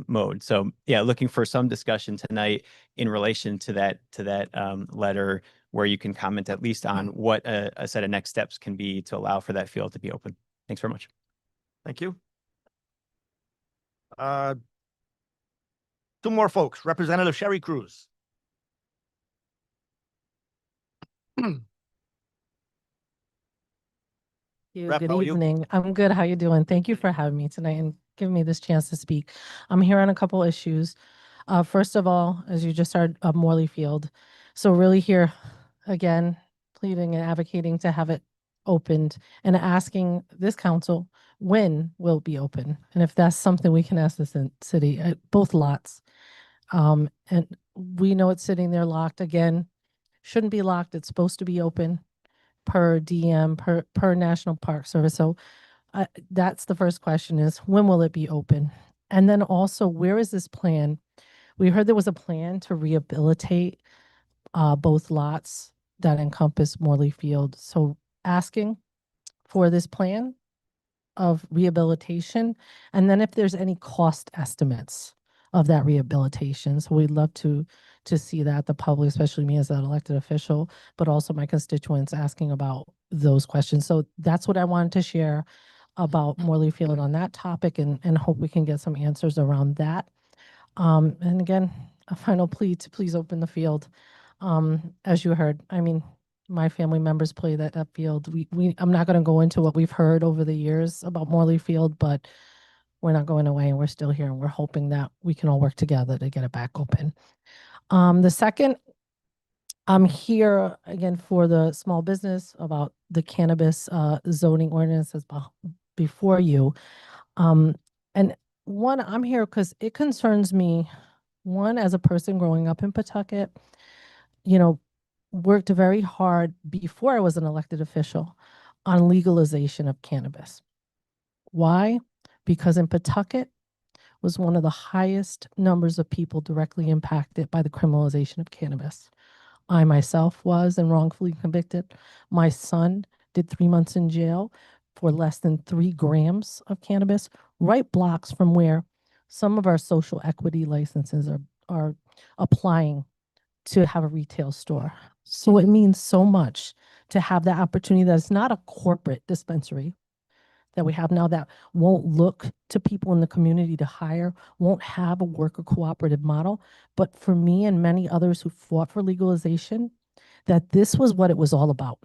mode? So yeah, looking for some discussion tonight in relation to that letter, where you can comment at least on what a set of next steps can be to allow for that field to be open. Thanks very much. Thank you. Two more folks. Representative Sherry Cruz. you. Rep, Good how are you? evening. I'm good. How you doing? Thank you for having me tonight and giving me this chance to speak. I'm here on a couple issues. First of all, as you just heard, Morley Field. So really here, again, pleading and advocating to have it opened and asking this council, when will it be open? And if that's something we can ask this in city, both lots. And we know it's sitting there locked again. Shouldn't be locked. It's supposed to be open per DM, per National Park Service. So that's the first question is, when will it be open? And then also, where is this plan? We heard there was a plan to rehabilitate both lots that encompass Morley Field. So asking for this plan of rehabilitation, and then if there's any cost estimates of that rehabilitation. So we'd love to see that, the public, especially me as an elected official, but also my constituents asking about those questions. So that's what I wanted to share about Morley Field on that topic, and hope we can get some answers around that. And again, a final plea to please open the field. As you heard, I mean, my family members play that field. I'm not going to go into what we've heard over the years about Morley Field, but we're not going away and we're still here, and we're hoping that we can all work together to get it back open. The second, I'm here again for the small business about the cannabis zoning ordinances before you. And one, I'm here because it concerns me, one, as a person growing up in Pawtucket, worked very hard before I was an elected official on legalization of cannabis. Why? Because in Pawtucket was one of the highest numbers of people directly impacted by the criminalization of cannabis. I myself was and wrongfully convicted. My son did 3 months in jail for less than 3 grams of cannabis, right blocks from where some of our social equity licenses are applying to have a retail store. So it means so much to have that opportunity that it's not a corporate dispensary that we have now that won't look to people in the community to hire, won't have a worker cooperative model. But for me and many others who fought for legalization, that this was what it was all about,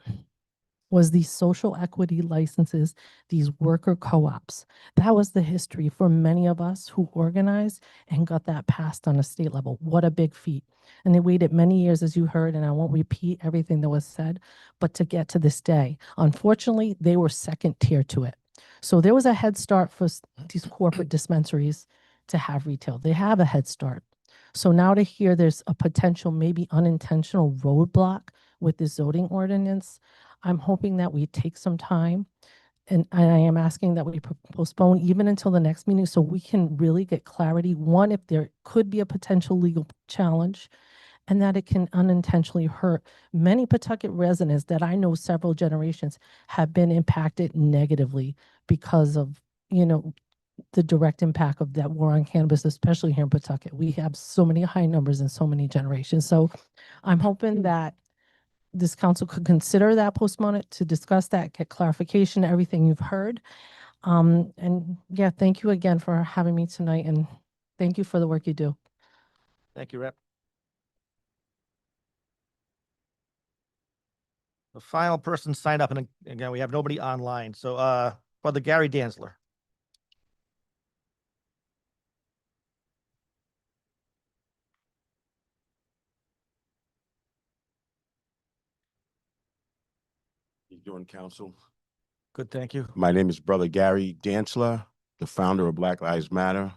was these social equity licenses, these worker co-ops. That was the history for many of us who organized and got that passed on a state level. What a big feat. And they waited many years, as you heard, and I won't repeat everything that was said, but to get to this day. Unfortunately, they were second tier to it. So there was a head start for these corporate dispensaries to have retail. They have a head start. So now to hear there's a potential, maybe unintentional roadblock with this zoning ordinance, I'm hoping that we take some time, and I am asking that we postpone even until the next meeting so we can really get clarity. One, if there could be a potential legal challenge, and that it can unintentionally hurt many Pawtucket residents that I know several generations have been impacted negatively because of, the direct impact of that war on cannabis, especially here in Pawtucket. We have so many high numbers and so many generations. So I'm hoping that this council could consider that, postpone it to discuss that, get clarification, everything you've heard. And yeah, thank you again for having me tonight, and thank you for the work you do. Thank you, Rep. The final person signed up, and again, we have nobody online. So Brother Gary Danzler. You doing, council? Good, thank you. My name is Brother Gary Dantzler, the founder of Black Lives Matter,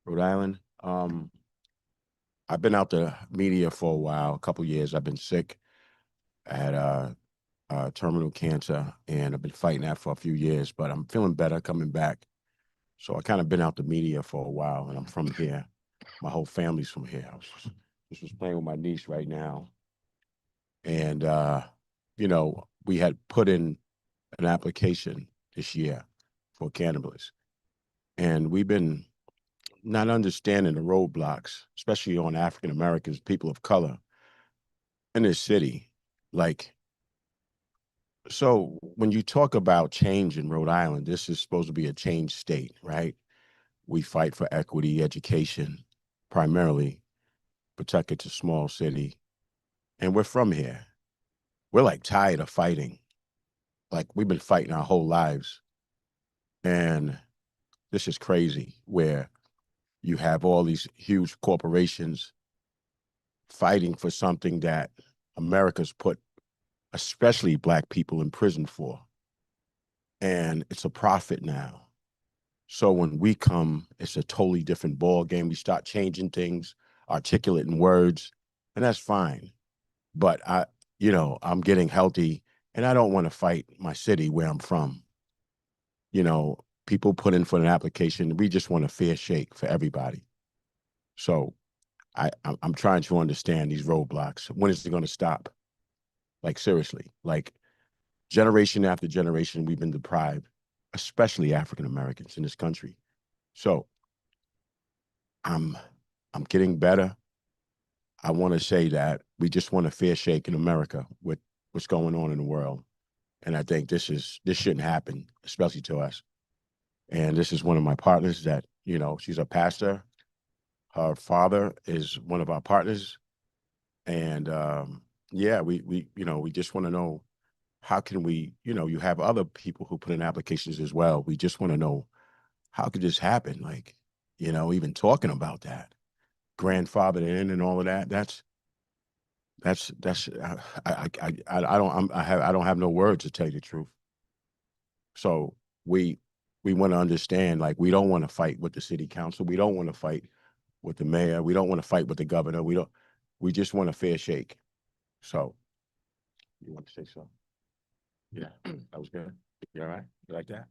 Rhode Island. I've been out the media for a while, a couple years. I've been sick. I had terminal cancer, and I've been fighting that for a few years, but I'm feeling better coming back. So I kind of been out the media for a while, and I'm from here. My whole family's from here. I was playing with my niece right now. And, we had put in an application this year for cannabis. And we've been not understanding the roadblocks, especially on African Americans, people of color in this city. So when you talk about change in Rhode Island, this is supposed to be a change state, right? We fight for equity, education, primarily. Pawtucket's a small city, and we're from here. We're tired of fighting. like we've been fighting our whole lives. And this is crazy where you have all these huge corporations fighting for something that America's put, especially Black people, in prison for. And it's a profit now. So when we come, it's a totally different ball game. We start changing things, articulating words, and that's fine. But I'm getting healthy, and I don't want to fight my city where I'm from. People put in for an application. We just want a fair shake for everybody. So I'm trying to understand these roadblocks. When is it going to stop? Like, seriously, like generation after generation, we've been deprived, especially African Americans in this country. So I'm getting better. I want to say that we just want a fair shake in America with what's going on in the world. And I think this shouldn't happen, especially to us. And this is one of my partners that, she's a pastor. Her father is one of our partners. And yeah, we just want to know, how can we, you have other people who put in applications as well. We just want to know, how could this happen? Like, even talking about that, grandfathered in and all of that, I don't have no words, to tell you the truth. So we want to understand, like, we don't want to fight with the city council. We don't want to fight with the mayor. We don't want to fight with the governor. We just want a fair shake. So you want to say so? Yeah, that was good. You all right? You like that?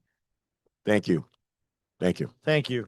Thank you. Thank you. Thank you.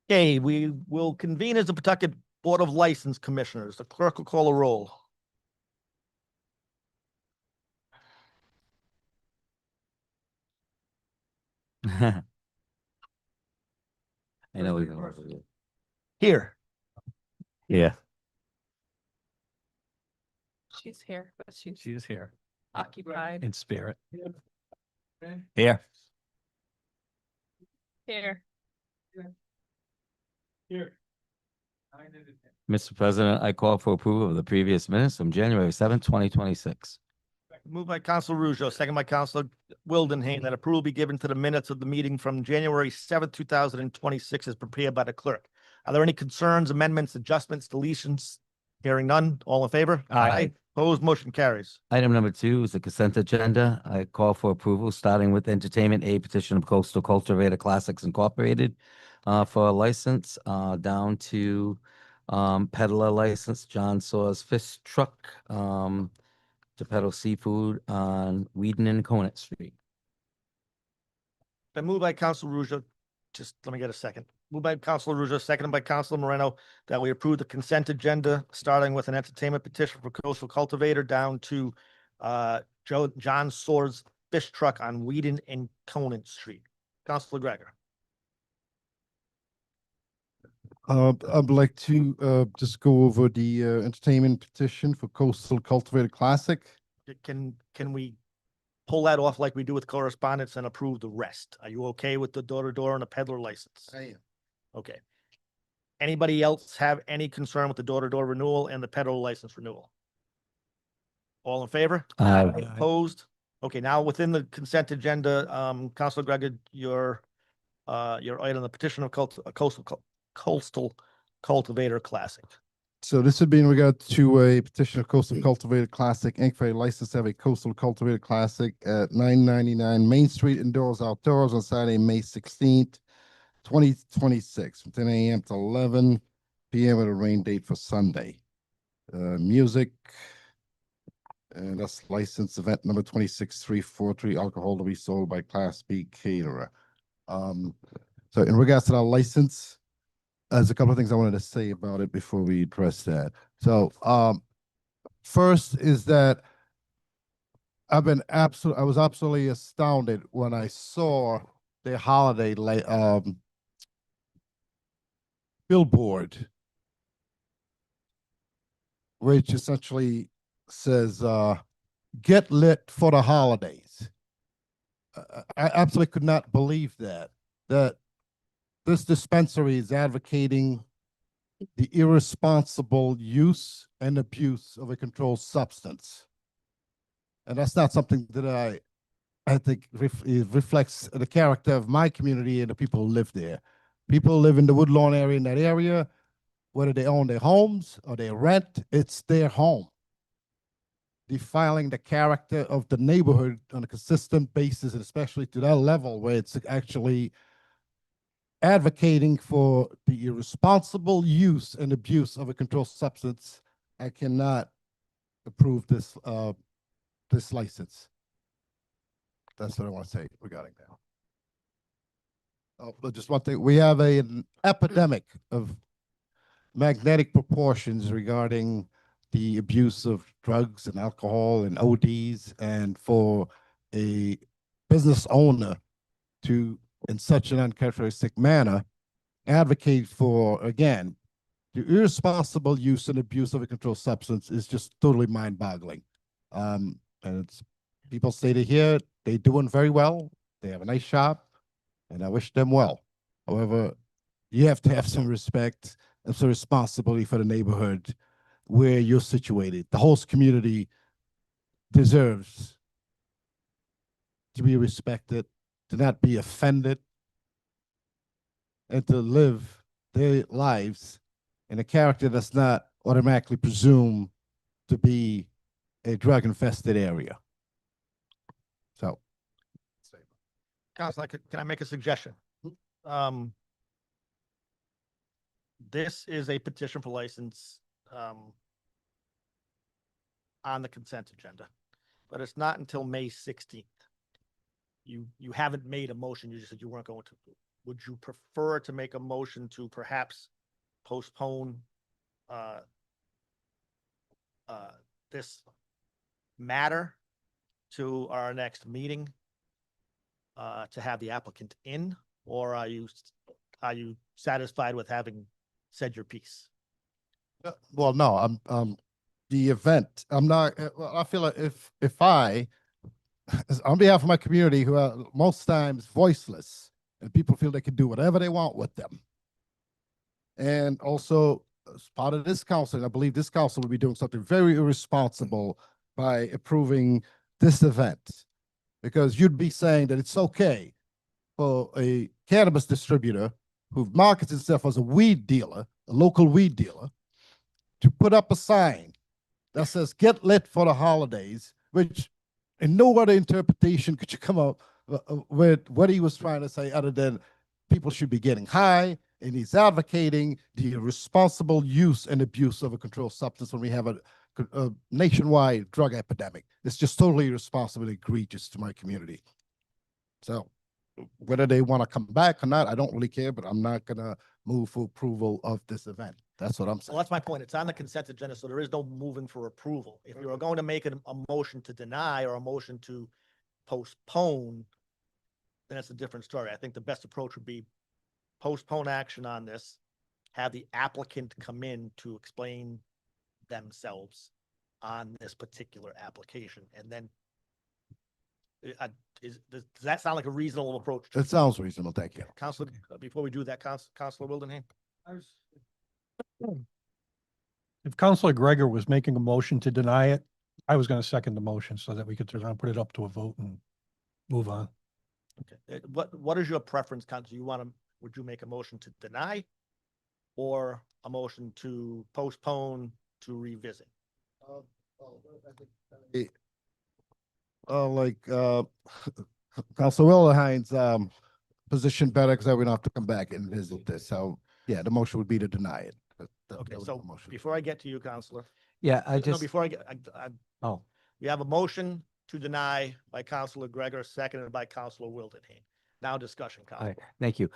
Okay, we will convene as the Pawtucket Board of License Commissioners. The clerk will call a roll. I know we go. Here. Yeah. She's here, but she's She is here occupied. in spirit. Here. Here. Mr. President, I call for approval of the previous minutes from January 7th, 2026. Moved by Council Ruzo, second by Council Wildenhain, that approval be given to the minutes of the meeting from January 7th, 2026 as prepared by the clerk. Are there any concerns, amendments, adjustments, deletions? Hearing none, all in favor? Aye. Opposed, motion carries. Item number 2 is the consent agenda. I call for approval, starting with entertainment, a petition of Coastal Cultivator Classics Incorporated for a license, down to peddler license, John Saw's Fish Truck, to peddle seafood on Whedon and Conant Street. Been moved by Council Ruzo. Just let me get a second. Moved by Council Ruzo, seconded by Council Moreno, that we approve the consent agenda, starting with an entertainment petition for Coastal Cultivator down to John Swords Fish Truck on Whedon and Conant Street. Councilor Gregor. I'd like to just go over the entertainment petition for Coastal Cultivator Classic. Can we pull that off like we do with correspondence and approve the rest? Are you okay with the door-to-door and the peddler license? I am. Okay. Anybody else have any concern with the door-to-door renewal and the peddler license renewal? All in favor? Aye. Opposed? Okay, now within the consent agenda, Councilor Gregor, your item, the petition of Coastal Cultivator Classic. So this would be in regard to a petition of Coastal Cultivator Classic Inc. for a license to have a Coastal Cultivator Classic at 999 Main Street, indoors, outdoors, on Saturday, May 16th, 2026, from 10 a.m. to 11 p.m. with a rain date for Sunday. Music, and that's license event number 26343, alcohol to be sold by Class B caterer. So in regards to that license, there's a couple of things I wanted to say about it before we address that. So first is that I was absolutely astounded when I saw the holiday billboard, which essentially says get lit for the holidays. I absolutely could not believe that this dispensary is advocating the irresponsible use and abuse of a controlled substance. And that's not something that I think reflects the character of my community and the people who live there. People who live in the Woodlawn area, in that area, whether they own their homes or they rent, it's their home. Defiling the character of the neighborhood on a consistent basis, and especially to that level where it's actually advocating for the irresponsible use and abuse of a controlled substance, I cannot approve this this license. That's what I want to say regarding that. Oh, but just one thing, we have an epidemic of magnetic proportions regarding the abuse of drugs and alcohol and ODs, and for a business owner to, in such an uncharacteristic manner, advocate for, again, the irresponsible use and abuse of a controlled substance is just totally mind-boggling. And it's, people say they hear it, they're doing very well, they have a nice shop, and I wish them well. However, you have to have some respect and some responsibility for the neighborhood where you're situated. The host community deserves to be respected, to not be offended, and to live their lives in a character that's not automatically presumed to be a drug-infested area. So, Council, can I make a suggestion? This is a petition for license on the consent agenda, but it's not until May 16th. You haven't made a motion. You just said you weren't going to. would you prefer to make a motion to perhaps postpone this matter to our next meeting to have the applicant in, or are you satisfied with having said your piece? Well, no, the event, I'm not, well, I feel like if I, on behalf of my community who are most times voiceless and people feel they can do whatever they want with them. And also as part of this council, and I believe this council will be doing something very irresponsible by approving this event. Because you'd be saying that it's okay for a cannabis distributor who markets himself as a weed dealer, a local weed dealer, to put up a sign that says "Get lit for the holidays," which in no other interpretation could you come up with what he was trying to say other than people should be getting high, and he's advocating the irresponsible use and abuse of a controlled substance when we have a nationwide drug epidemic. It's just totally irresponsible and egregious to my community. So whether they want to come back or not, I don't really care, but I'm not going to move for approval of this event. That's what I'm saying. Well, that's my point. It's on the consent agenda, so there is no moving for approval. If you are going to make a motion to deny or a motion to postpone, then it's a different story. I think the best approach would be postpone action on this, have the applicant come in to explain themselves on this particular application, and then does that sound like a reasonable approach? It sounds reasonable. Thank you. Counselor, before we do that, Counselor Wildenhain? If Counselor Gregor was making a motion to deny it, I was going to second the motion so that we could put it up to a vote and move on. Okay. What is your preference, Counselor? Would you make a motion to deny or a motion to postpone to revisit? Councilor Wildenhain's position better because we don't have to come back and visit this. So yeah, the motion would be to deny it. Okay, so before I get to you, Counselor. Yeah, No, before I get, Oh, we have a motion to deny by Counselor Gregor, seconded by Counselor Wildenhain. Now discussion, all Counselor. right. Thank you.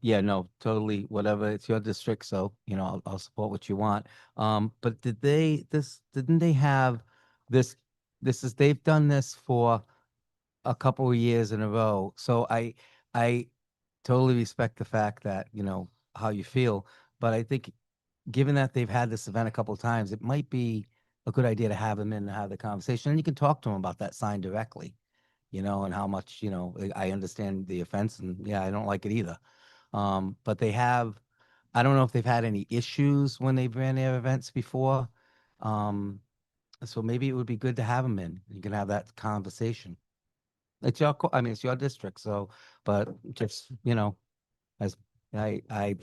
Yeah, no, totally, whatever. It's your district, so, I'll support what you want. But didn't they have they've done this for a couple of years in a row. So I totally respect the fact that, how you feel, but I think given that they've had this event a couple of times, it might be a good idea to have them in and have the conversation. And you can talk to them about that sign directly, and how much, I understand the offense and yeah, I don't like it either. But I don't know if they've had any issues when they've ran their events before. So maybe it would be good to have them in. You can have that conversation. It's it's your district, so, but just, as I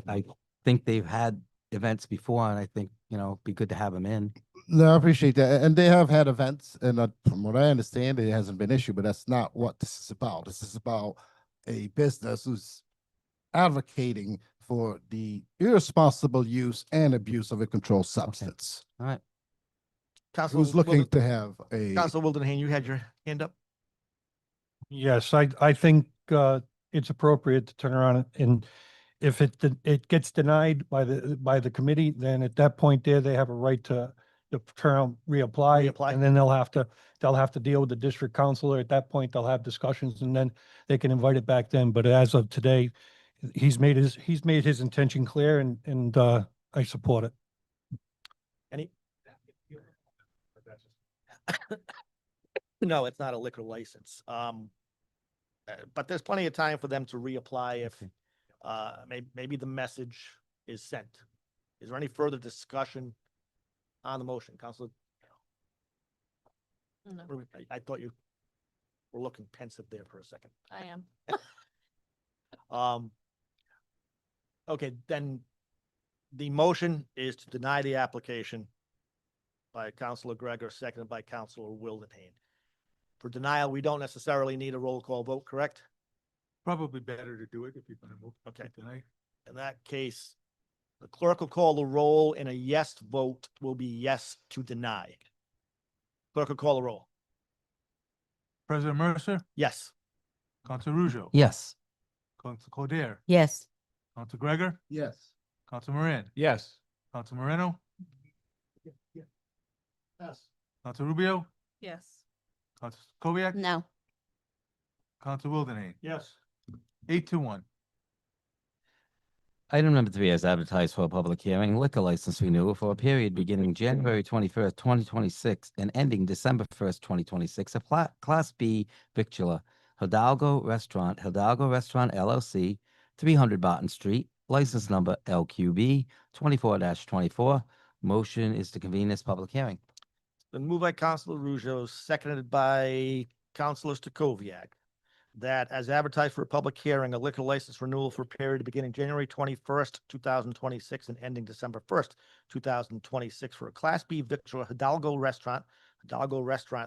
think they've had events before, and I think, it'd be good to have them in. No, I appreciate that. And they have had events, and from what I understand, it hasn't been an issue, but that's not what this is about. This is about a business who's advocating for the irresponsible use and abuse of a controlled substance. All right. Who's looking to have a. Counselor Wildenhain, you had your hand up? Yes, I think it's appropriate to turn around and if it gets denied by the committee, then at that point there, they have a right to turn around, reapply, and then they'll have to deal with the district councilor. At that point, they'll have discussions and then they can invite it back then. But as of today, he's made his intention clear and I support it. Any? No, it's not a liquor license. But there's plenty of time for them to reapply if maybe the message is sent. Is there any further discussion on the motion, Counselor? No. I thought you were looking pensive there for a second. I am. Okay, then the motion is to deny the application by Counselor Gregor, seconded by Counselor Wildenhain. For denial, we don't necessarily need a roll call vote, correct? Probably better to do it if you're going to move. Okay. Tonight. In that case, the clerk will call the roll and a yes vote will be yes to deny. Clerk will call the roll. President Mercer, Yes. Councilor Rujo, Yes. Council Codere, Yes. Council Gregor, Yes. Council Moran, Yes. Council Moreno, Yes. Council Rubio, Yes. Council Kubiak, No. Council Wildenhain. Yes. 8-1. Item number 3 is advertised for a public hearing, liquor license renewal for a period beginning January 21st, 2026 and ending December 1st, 2026. A Class B victualler, Hidalgo Restaurant LLC, 300 Barton Street, license number LQB 24-24. Motion is to convene this public hearing. Been moved by Councilor Rujo, seconded by Councilor Stacoviak, that as advertised for a public hearing, a liquor license renewal for a period beginning January 21st, 2026 and ending December 1st, 2026 for a Class B victualler, Hidalgo Restaurant,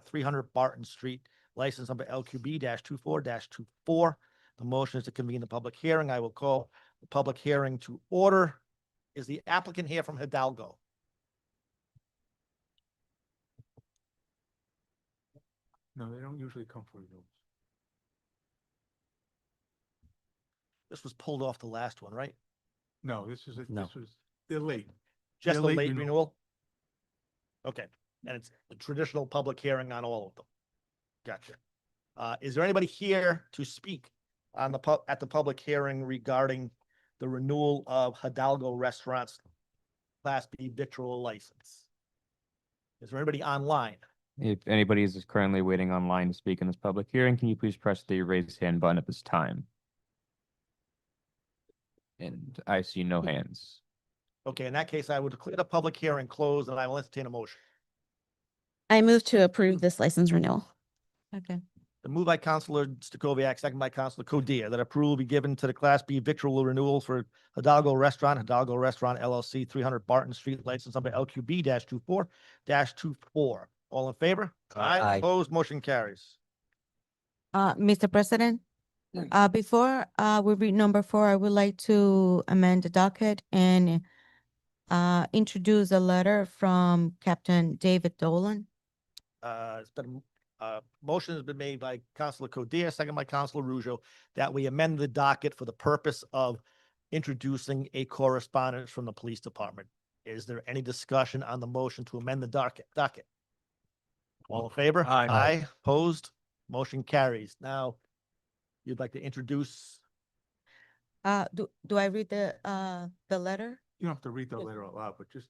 300 Barton Street, license number LQB-24-24. The motion is to convene the public hearing. I will call the public hearing to order. Is the applicant here from Hidalgo? No, they don't usually come for those. This was pulled off the last one, right? No, this was, they're late. Just They're the late late renewal. renewal? Okay, and it's the traditional public hearing on all of them. Gotcha. Is there anybody here to speak on at the public hearing regarding the renewal of Hidalgo Restaurants Class B victual license? Is there anybody online? If anybody is currently waiting online to speak in this public hearing, can you please press the raise hand button at this time? And I see no hands. Okay, in that case, I would declare the public hearing closed and I will entertain a motion. I move to approve this license renewal. Okay. The move by Councilor Stacoviak, second by Councilor Codere, that approval be given to the Class B victual renewal for Hidalgo Restaurant LLC, 300 Barton Street, license number LQB-24-24. All in favor? Aye. Opposed? Motion carries. Mr. President, before we read number 4, I would like to amend the docket and introduce a letter from Captain David Dolan. It's been, motion has been made by Councilor Codere, second by Councilor Rujo, that we amend the docket for the purpose of introducing a correspondence from the police department. Is there any discussion on the motion to amend the docket? All in favor? Aye. Opposed? Motion carries. Now, you'd like to introduce, Do I read the letter? You don't have to read the letter out loud, but just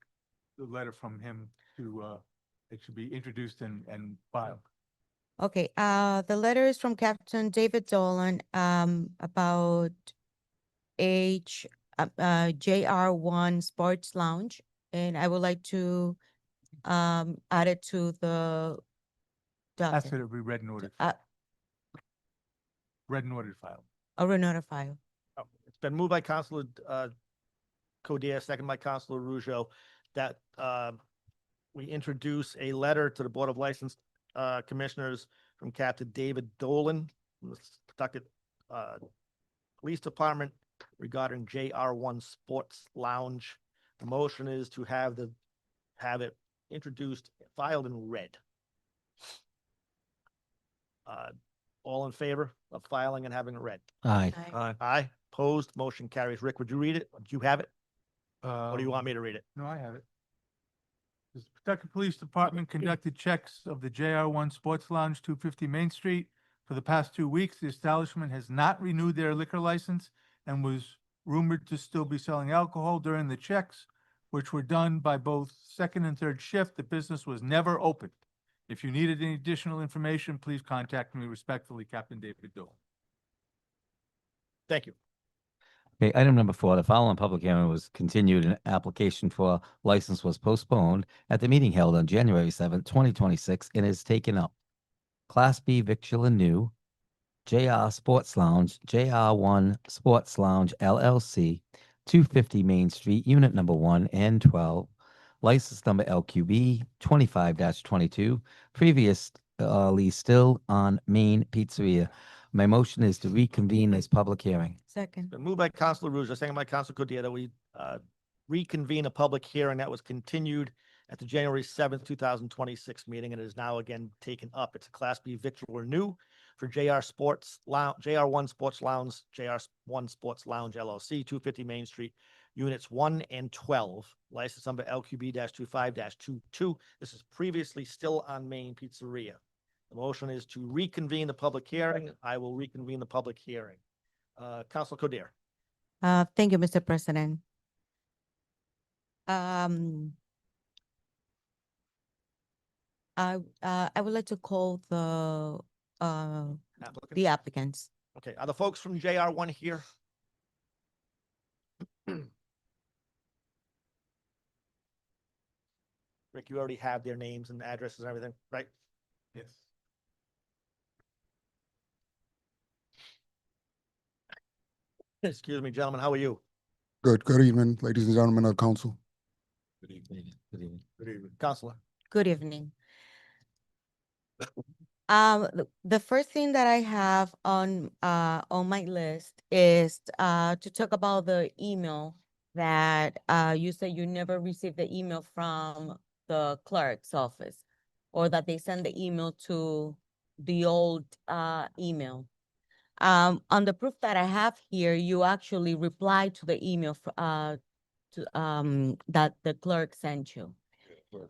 the letter from him to, it should be introduced and filed. Okay, the letter is from Captain David Dolan about JR1 Sports Lounge, and I would like to add it to the That's docket. it, be read and ordered. Read and ordered file. Or notify. it's been moved by Councilor Codere, second by Councilor Rujo, that we introduce a letter to the Board of License Commissioners from Captain David Dolan from the Pawtucket Police Department regarding JR1 Sports Lounge. The motion is to have it introduced, filed and read. All in favor of filing and having it read? Aye. Aye. Opposed? Motion carries. Rick, would you read it? Do you have it? Or do you want me to read it? No, I have it. The Pawtucket Police Department conducted checks of the JR1 Sports Lounge, 250 Main Street. For the past 2 weeks, the establishment has not renewed their liquor license and was rumored to still be selling alcohol. During the checks, which were done by both second and third shift, the business was never opened. If you needed any additional information, please contact me respectfully, Captain David Dolan. Thank you. Okay, item number 4, the following public hearing was continued and application for license was postponed at the meeting held on January 7th, 2026 and is taken up. Class B victualler new, JR Sports Lounge, JR1 Sports Lounge LLC, 250 Main Street, Unit number 1 and 12, license number LQB 25-22, previously still on Main Pizzeria. My motion is to reconvene this public hearing. Second. Been moved by Councilor Russo, second by Councilor Codere, that we reconvene a public hearing that was continued at the January 7th, 2026 meeting and is now again taken up. It's a Class B victualler new for JR Sports Lounge, JR1 Sports Lounge, JR1 Sports Lounge LLC, 250 Main Street, Units 1 and 12, license number LQB-25-22. This is previously Still on Main Pizzeria. The motion is to reconvene the public hearing. I will reconvene the public hearing. Council Coder. Thank you, Mr. President. I would like to call the applicants. Okay, are the folks from JR1 here? Rick, you already have their names and addresses and everything, right? Yes. Excuse me, gentlemen, how are you? Good evening, ladies and gentlemen of the council. Good evening. Good evening. Good evening. Counselor. Good evening. The first thing that I have on my list is to talk about the email that you said you never received the email from the clerk's office, or that they send the email to the old email. On the proof that I have here, you actually replied to the email that the clerk sent you.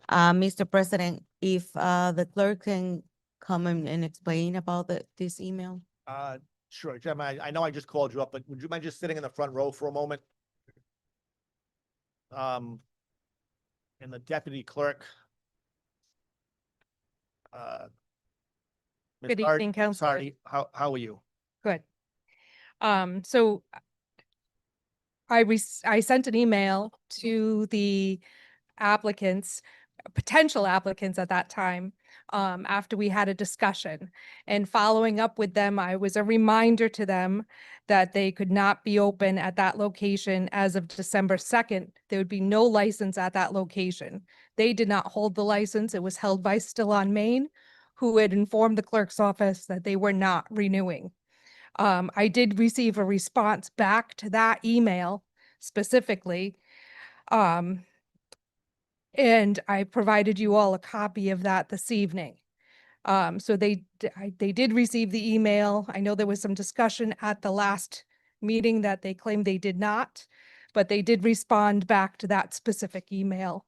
Mr. President, if the clerk can come and explain about this email? Sure, Jim, I know I just called you up, but would you mind just sitting in the front row for a moment? And the deputy clerk. Ms. Good evening, Counselor. Sardi, how are you? Good. So I sent an email to the applicants, potential applicants at that time, after we had a discussion. And following up with them, I was a reminder to them that they could not be open at that location as of December 2nd. There would be no license at that location. They did not hold the license. It was held by Still on Main, who had informed the clerk's office that they were not renewing. I did receive a response back to that email specifically. And I provided you all a copy of that this evening. So they did receive the email. I know there was some discussion at the last meeting that they claimed they did not, but they did respond back to that specific email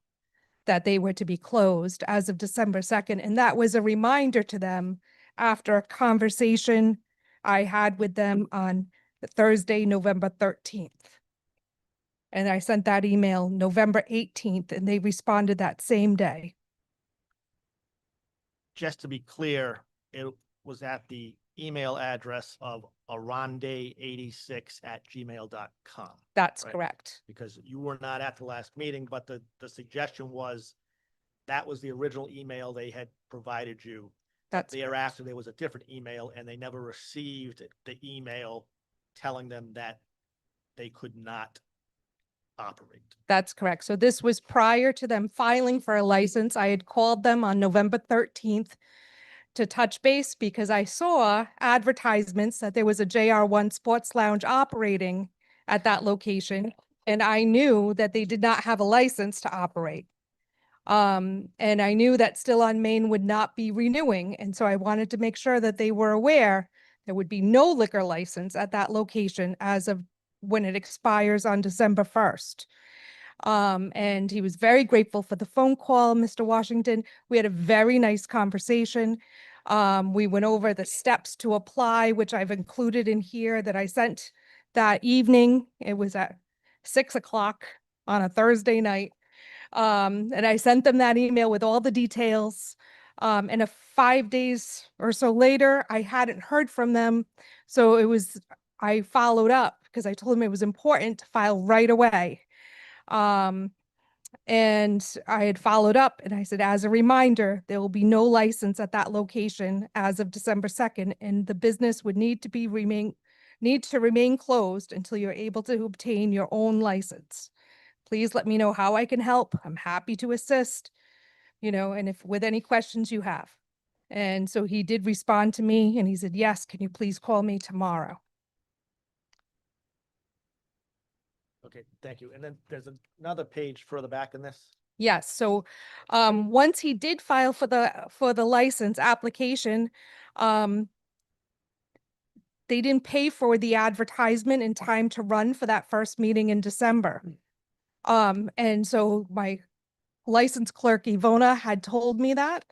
that they were to be closed as of December 2nd. And that was a reminder to them after a conversation I had with them on Thursday, November 13th. And I sent that email November 18th, and they responded that same day. Just to be clear, it was at the email address of aronde86@gmail.com. That's right? correct. Because you were not at the last meeting, but the suggestion was that was the original email they had provided you. That's thereafter, there was a different email, and they never received the email telling them that they could not operate. That's correct. So this was prior to them filing for a license. I had called them on November 13th to touch base because I saw advertisements that there was a JR1 Sports Lounge operating at that location, and I knew that they did not have a license to operate. And I knew that Still on Main would not be renewing, and so I wanted to make sure that they were aware there would be no liquor license at that location as of when it expires on December 1st. And he was very grateful for the phone call, Mr. Washington. We had a very nice conversation. We went over the steps to apply, which I've included in here that I sent that evening. It was at 6 o'clock on a Thursday night. And I sent them that email with all the details. And 5 days or so later, I hadn't heard from them. So I followed up because I told them it was important to file right away. And I had followed up and I said, as a reminder, there will be no license at that location as of December 2nd, and the business would need to remain closed until you're able to obtain your own license. Please let me know how I can help. I'm happy to assist, and if with any questions you have. And so he did respond to me and he said, yes, can you please call me tomorrow? Okay, thank you. And then there's another page further back in this. Yes. So once he did file for the license application, they didn't pay for the advertisement in time to run for that first meeting in December. And so my license clerk Ivona had told me that,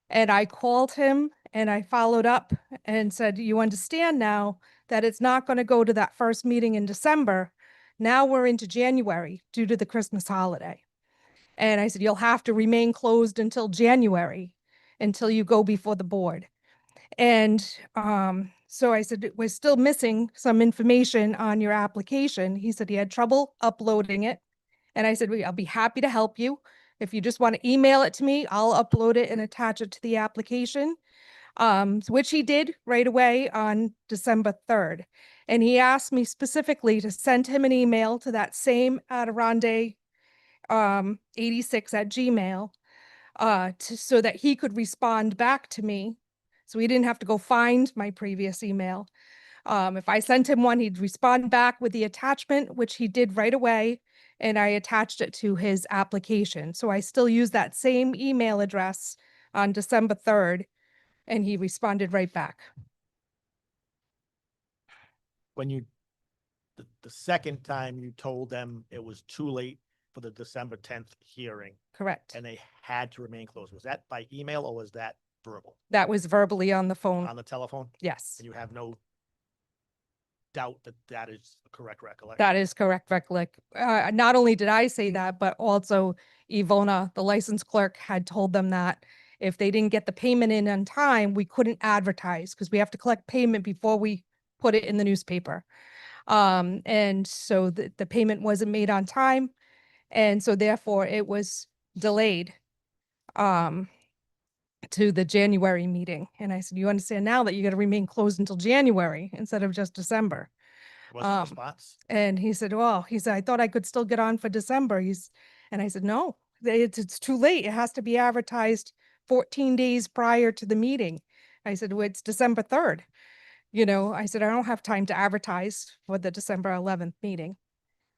and I called him and I followed up and said, you understand now that it's not going to go to that first meeting in December. Now we're into January due to the Christmas holiday. And I said, you'll have to remain closed until January, until you go before the board. And so I said, we're still missing some information on your application. He said he had trouble uploading it. And I said, I'll be happy to help you. If you just want to email it to me, I'll upload it and attach it to the application. Which he did right away on December 3rd. And he asked me specifically to send him an email to that same Adirondack 86 at Gmail, so that he could respond back to me. So he didn't have to go find my previous email. If I sent him one, he'd respond back with the attachment, which he did right away. And I attached it to his application. So I still use that same email address on December 3rd. And he responded right back. When you, the second time you told them it was too late for the December 10th hearing. Correct. And they had to remain closed. Was that by email or was that verbal? That was verbally on the phone. On the telephone? Yes. And you have no doubt that that is the correct recollection? That is correct, recollect. Not only did I say that, but also Ivona, the license clerk, had told them that if they didn't get the payment in on time, we couldn't advertise because we have to collect payment before we put it in the newspaper. And so the payment wasn't made on time. And so therefore it was delayed to the January meeting. And I said, you understand now that you got to remain closed until January instead of just December. What's the response? And he said, well, he said, I thought I could still get on for December. And I said, no, it's too late. It has to be advertised 14 days prior to the meeting. I said, well, it's December 3rd. I said, I don't have time to advertise for the December 11th meeting.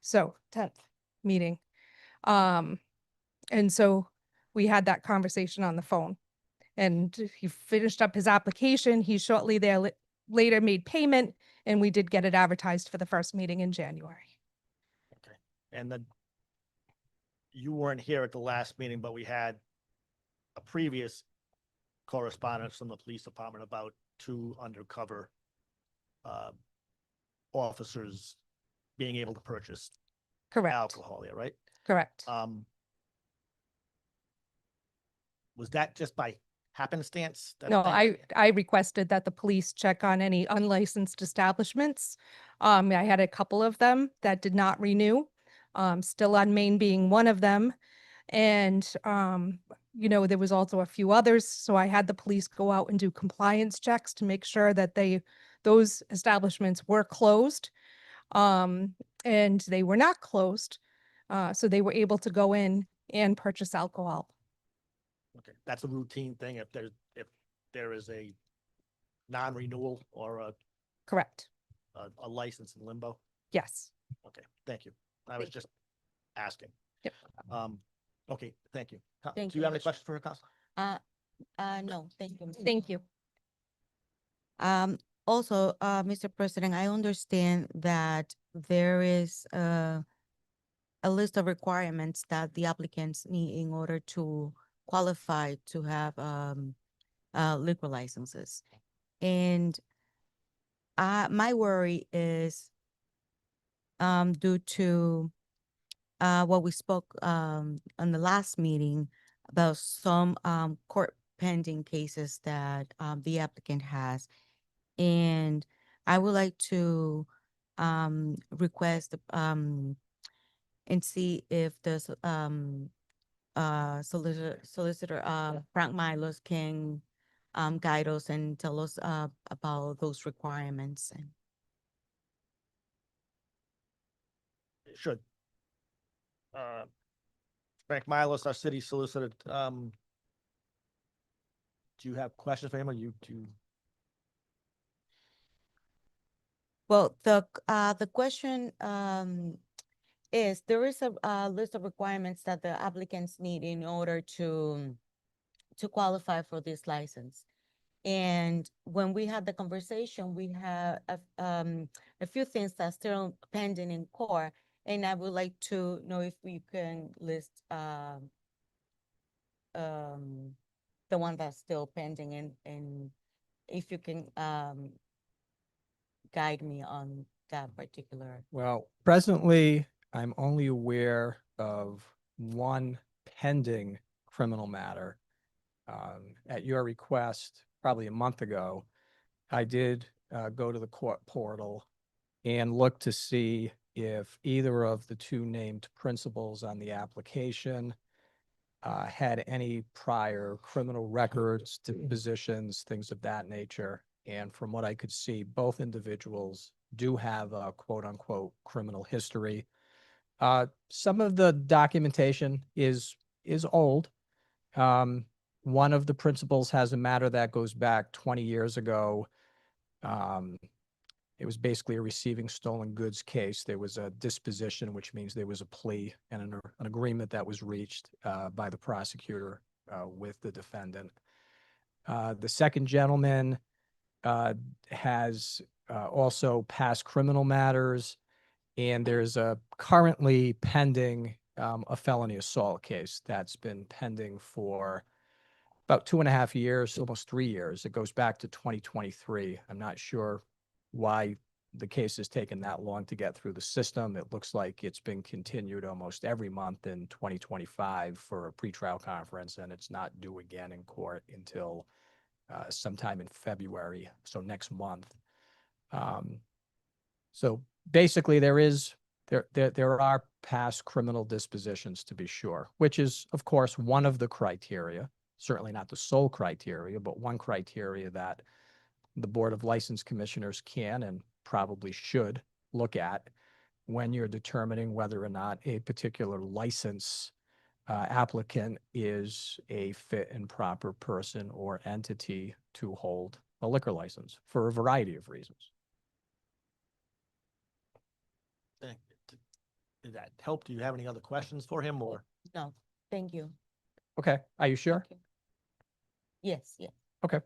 So 10th meeting. And so we had that conversation on the phone, and he finished up his application. He shortly later made payment, and we did get it advertised for the first meeting in January. Okay. And then you weren't here at the last meeting, but we had a previous correspondence from the police department about two undercover officers being able to purchase Correct. alcohol there, right? Correct. Was that just by happenstance? No, I requested that the police check on any unlicensed establishments. I had a couple of them that did not renew, still on Main being one of them. And, there was also a few others. So I had the police go out and do compliance checks to make sure that those establishments were closed. And they were not closed. So they were able to go in and purchase alcohol. Okay, that's a routine thing if there is a non-renewal or Correct. a license in limbo? Yes. Okay, thank you. I was just asking. Yep. Okay, thank you. Thank Do you have any questions for her, Counselor? No, thank you. Thank you. Also, Mr. President, I understand that there is a list of requirements that the applicants need in order to qualify to have liquor licenses. And my worry is due to what we spoke on the last meeting about some court pending cases that the applicant has. And I would like to request and see if the solicitor Frank Milos can guide us and tell us about those requirements. Should. Frank Milos, our city solicitor, do you have questions for him or do you? Well, the question is there is a list of requirements that the applicants need in order to qualify for this license. And when we had the conversation, we have a few things that's still pending in court. And I would like to know if we can list the one that's still pending and if you can guide me on that particular. Well, presently, I'm only aware of one pending criminal matter. At your request, probably a month ago, I did go to the court portal and look to see if either of the two named principals on the application had any prior criminal records, dispositions, things of that nature. And from what I could see, both individuals do have a quote unquote criminal history. Some of the documentation is old. One of the principals has a matter that goes back 20 years ago. It was basically a receiving stolen goods case. There was a disposition, which means there was a plea and an agreement that was reached by the prosecutor with the defendant. The second gentleman has also past criminal matters, and there's a currently pending a felony assault case that's been pending for about 2.5 years, almost 3 years. It goes back to 2023. I'm not sure why the case has taken that long to get through the system. It looks like it's been continued almost every month in 2025 for a pretrial conference, and it's not due again in court until sometime in February, so next month. So basically, there are past criminal dispositions, to be sure, which is, of course, one of the criteria, certainly not the sole criteria, but one criteria that the Board of License Commissioners can and probably should look at when you're determining whether or not a particular license applicant is a fit and proper person or entity to hold a liquor license for a variety of reasons. Did that help? Do you have any other questions for him or? No, thank you. Okay, are you sure? Yes, yes. Okay.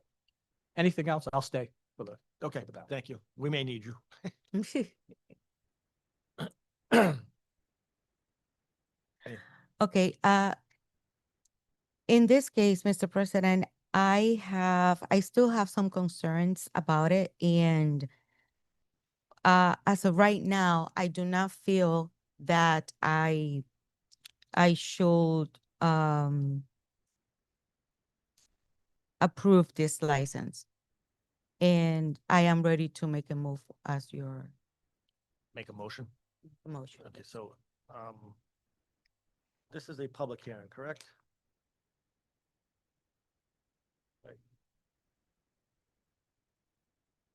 Anything else? I'll stay for the. Okay, thank you. We may need you. Okay, in this case, Mr. President, I still have some concerns about it. And as of right now, I do not feel that I should approve this license. And I am ready to make a move as your Make a motion. motion. Okay, so, this is a public hearing, correct? Right.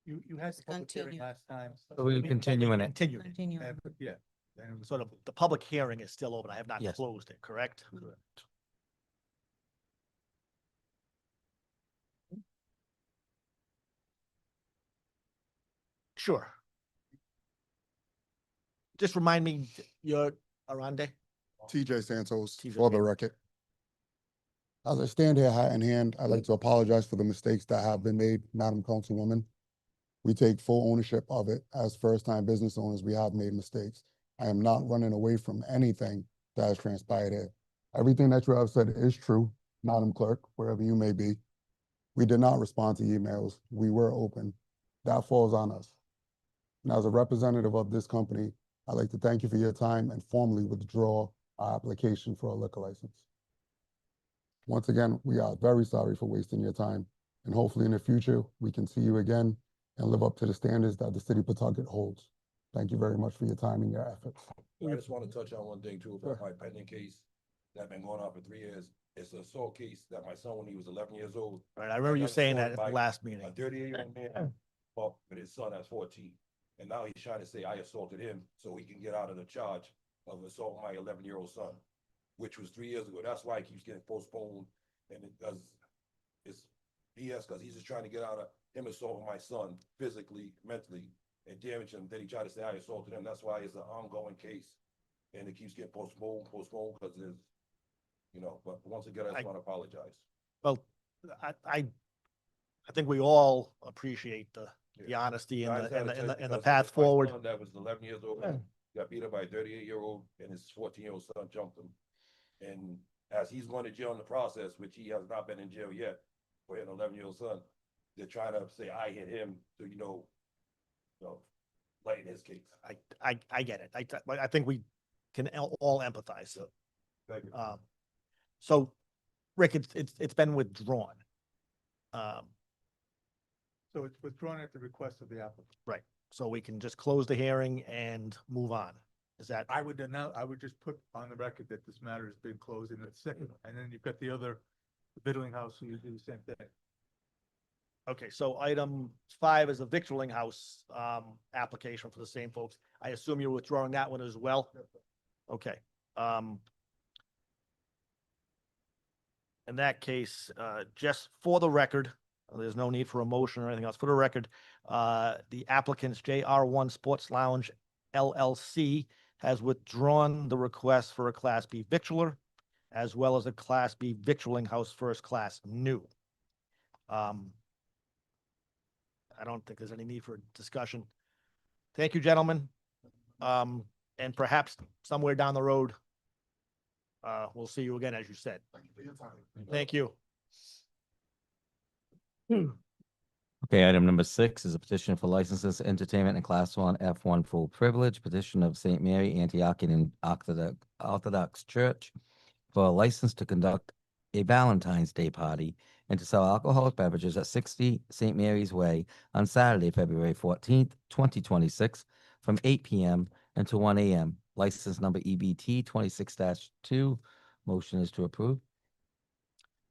You had the public hearing Continue. last time. So we're continuing it. Continue. Continue. Yeah. So the public hearing is still open. I have not Yes. closed it, correct? Correct. Sure. Just remind me, you're Arande? TJ Santos, TJ. for the record. As I stand here hat in hand, I'd like to apologize for the mistakes that have been made, Madam Councilwoman. We take full ownership of it. As first-time business owners, we have made mistakes. I am not running away from anything that has transpired here. Everything that you have said is true, Madam Clerk, wherever you may be. We did not respond to emails. We were open. That falls on us. And as a representative of this company, I'd like to thank you for your time and formally withdraw our application for a liquor license. Once again, we are very sorry for wasting your time, and hopefully in the future, we can see you again and live up to the standards that the city of Pawtucket holds. Thank you very much for your time and your efforts. I just want to touch on one thing too about my pending case that's been going on for 3 years. It's an assault case that my son, when he was 11 years old. Right, I remember you saying that at the last A meeting. 38-year-old man fought with his son that's 14. And now he's trying to say I assaulted him so he can get out of the charge of assaulting my 11-year-old son, which was 3 years ago. That's why it keeps getting postponed. And it's BS because he's just trying to get out of him assaulting my son physically, mentally, and damage him. Then he tried to say I assaulted him. That's why it's an ongoing case. And it keeps getting postponed because there's, but once again, I just want to apologize. Well, I I think we all appreciate the honesty I and just the, had and to the, tell and the, you and the because path my forward. son That was 11 years old, got beat up by a 38-year-old, and his 14-year-old son jumped him. And as he's going to jail in the process, which he has not been in jail yet, for an 11-year-old son, they're trying to say I hit him to, lighten his case. I get it. I think we can all empathize. So, Thank you. so Rick, it's been withdrawn. So it's withdrawn at the request of the applicant. Right. So we can just close the hearing and move on. Is that? I would just put on the record that this matter has been closed in a second, and then you've got the other, the Biddling House, who you do the same thing. Okay, so item 5 is a victualling house, application for the same folks. I assume you're withdrawing that one as well? Okay, in that case, just for the record, there's no need for a motion or anything else. For the record, the applicant's JR1 Sports Lounge LLC has withdrawn the request for a Class B victualler, as well as a Class B victualling house first class new. I don't think there's any need for discussion. Thank you, gentlemen. And perhaps somewhere down the road, we'll see you again, as you said. Thank you. Okay, item number 6 is a petition for licenses, entertainment, and Class 1 F1 full privilege. Petition of St. Mary Antiochian Orthodox Church for a license to conduct a Valentine's Day party and to sell alcoholic beverages at 60 St. Mary's Way on Saturday, February 14th, 2026, from 8 p.m. until 1 a.m. License number EBT 26-2. Motion is to approve.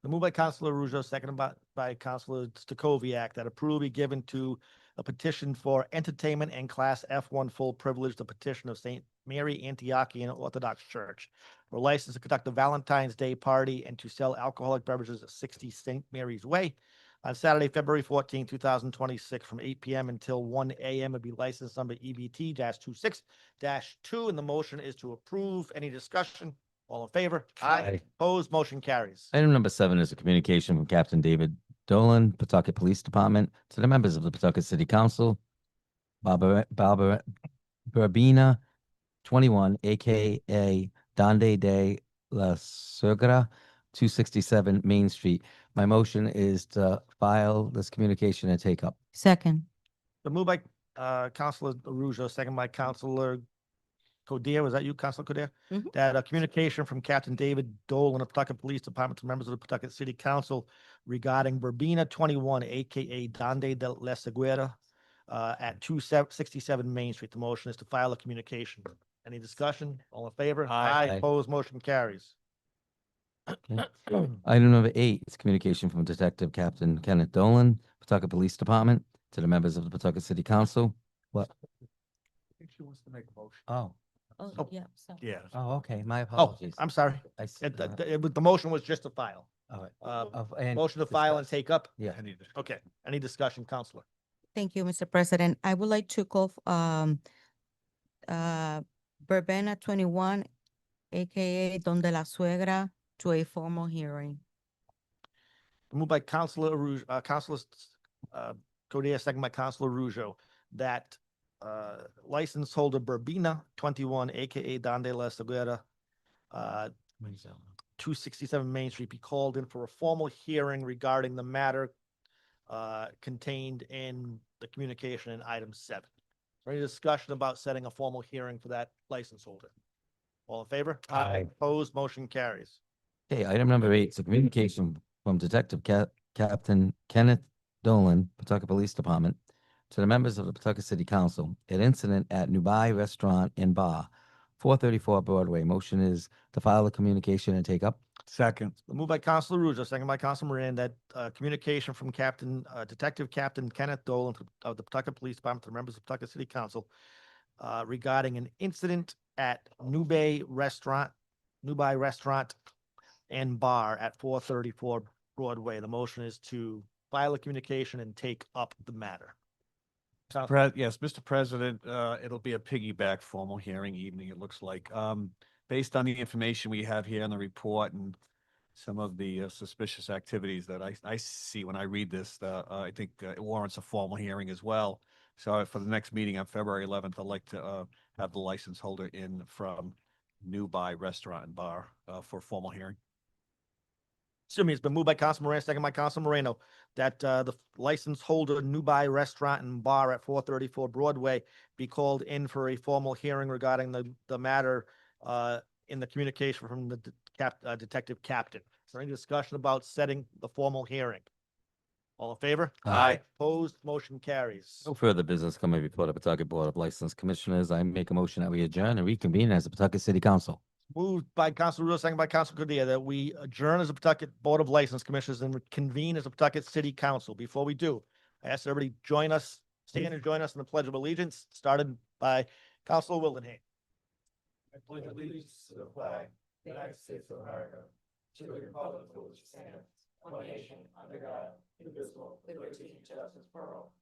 The move by Councilor Ruzo, seconded by Councilor Stacoviak, that approval be given to a petition for entertainment and Class F1 full privilege, the petition of St. Mary Antiochian Orthodox Church, for a license to conduct a Valentine's Day party and to sell alcoholic beverages at 60 St. Mary's Way on Saturday, February 14, 2026, from 8 p.m. until 1 a.m. Would be license number EBT-26-2, and the motion is to approve. Any discussion? All in favor? Aye. Opposed? Motion carries. Item number 7 is a communication from Captain David Dolan, Pawtucket Police Department, to the members of the Pawtucket City Council. Barbara Burbina, 21, aka Donde de la Sugra, 267 Main Street. My motion is to file this communication and take up. Second. The move by Councilor Arujo, second by Councilor Codere. Was that you, Councilor Codere? Mhm. That a communication from Captain David Dolan of Pawtucket Police Department to members of the Pawtucket City Council regarding Verbena 21, aka Donde de la Seguera, at 267 Main Street. The motion is to file a communication. Any discussion? All in favor? Aye. Opposed? Motion carries. Item number 8 is communication from Detective Captain Kenneth Dolan, Pawtucket Police Department, to the members of the Pawtucket City Council. What? I think she wants to make a motion. Oh, Oh, yeah. So. Yeah. oh, okay. My Oh, apologies. I'm sorry. I see. The motion was just to file. All right. And Motion to file and discuss. take up? Yeah. Okay. Any discussion, Counselor? Thank you, Mr. President. I would like to call Verbena 21, aka Donde la Suegra, to a formal hearing. Moved by Councilor Arujo, Councilor Codere, second by Councilor Arujo, that license holder Verbena 21, aka Donde la Seguera, 267 Main Street, be called in for a formal hearing regarding the matter contained in the communication in item 7. Is there any discussion about setting a formal hearing for that license holder? All in favor? Aye. Opposed? Motion carries. Okay, item number 8 is a communication from Detective Captain Kenneth Dolan, Pawtucket Police Department, to the members of the Pawtucket City Council. An incident at Nubai Restaurant and Bar, 434 Broadway. Motion is to file a communication and take up. Second. Moved by Councilor Ruzo, second by Councilor Moran, that communication from Detective Captain Kenneth Dolan of the Pawtucket Police Department to the members of Pawtucket City Council regarding an incident at Nubai Restaurant and Bar at 434 Broadway. The motion is to file a communication and take up the matter. Yes, Mr. President, it'll be a piggyback formal hearing evening, it looks like. Based on the information we have here in the report and some of the suspicious activities that I see when I read this. I think it warrants a formal hearing as well. So for the next meeting on February 11th, I'd like to have the license holder in from New By Restaurant and Bar for a formal hearing. Excuse me, it's been moved by Council Moran, second by Council Moreno, that the license holder New By Restaurant and Bar at 434 Broadway be called in for a formal hearing regarding the matter in the communication from the detective captain. Is there any discussion about setting the formal hearing? All in favor? Aye. Opposed, motion carries. No further business coming before the Pawtucket Board of License Commissioners. I make a motion that we adjourn and reconvene as the Pawtucket City Council. Moved by Council Russo, second by Council Codere, that we adjourn as a Pawtucket Board of License Commissioners and convene as a Pawtucket City Council. Before we do, I ask everybody join us, stand and join us in the Pledge of Allegiance, started by Councilor Wildenhain. I pledge allegiance to the flag, of the United States of America, to the republic for which it stands, one nation, under God, indivisible, with liberty and justice for all.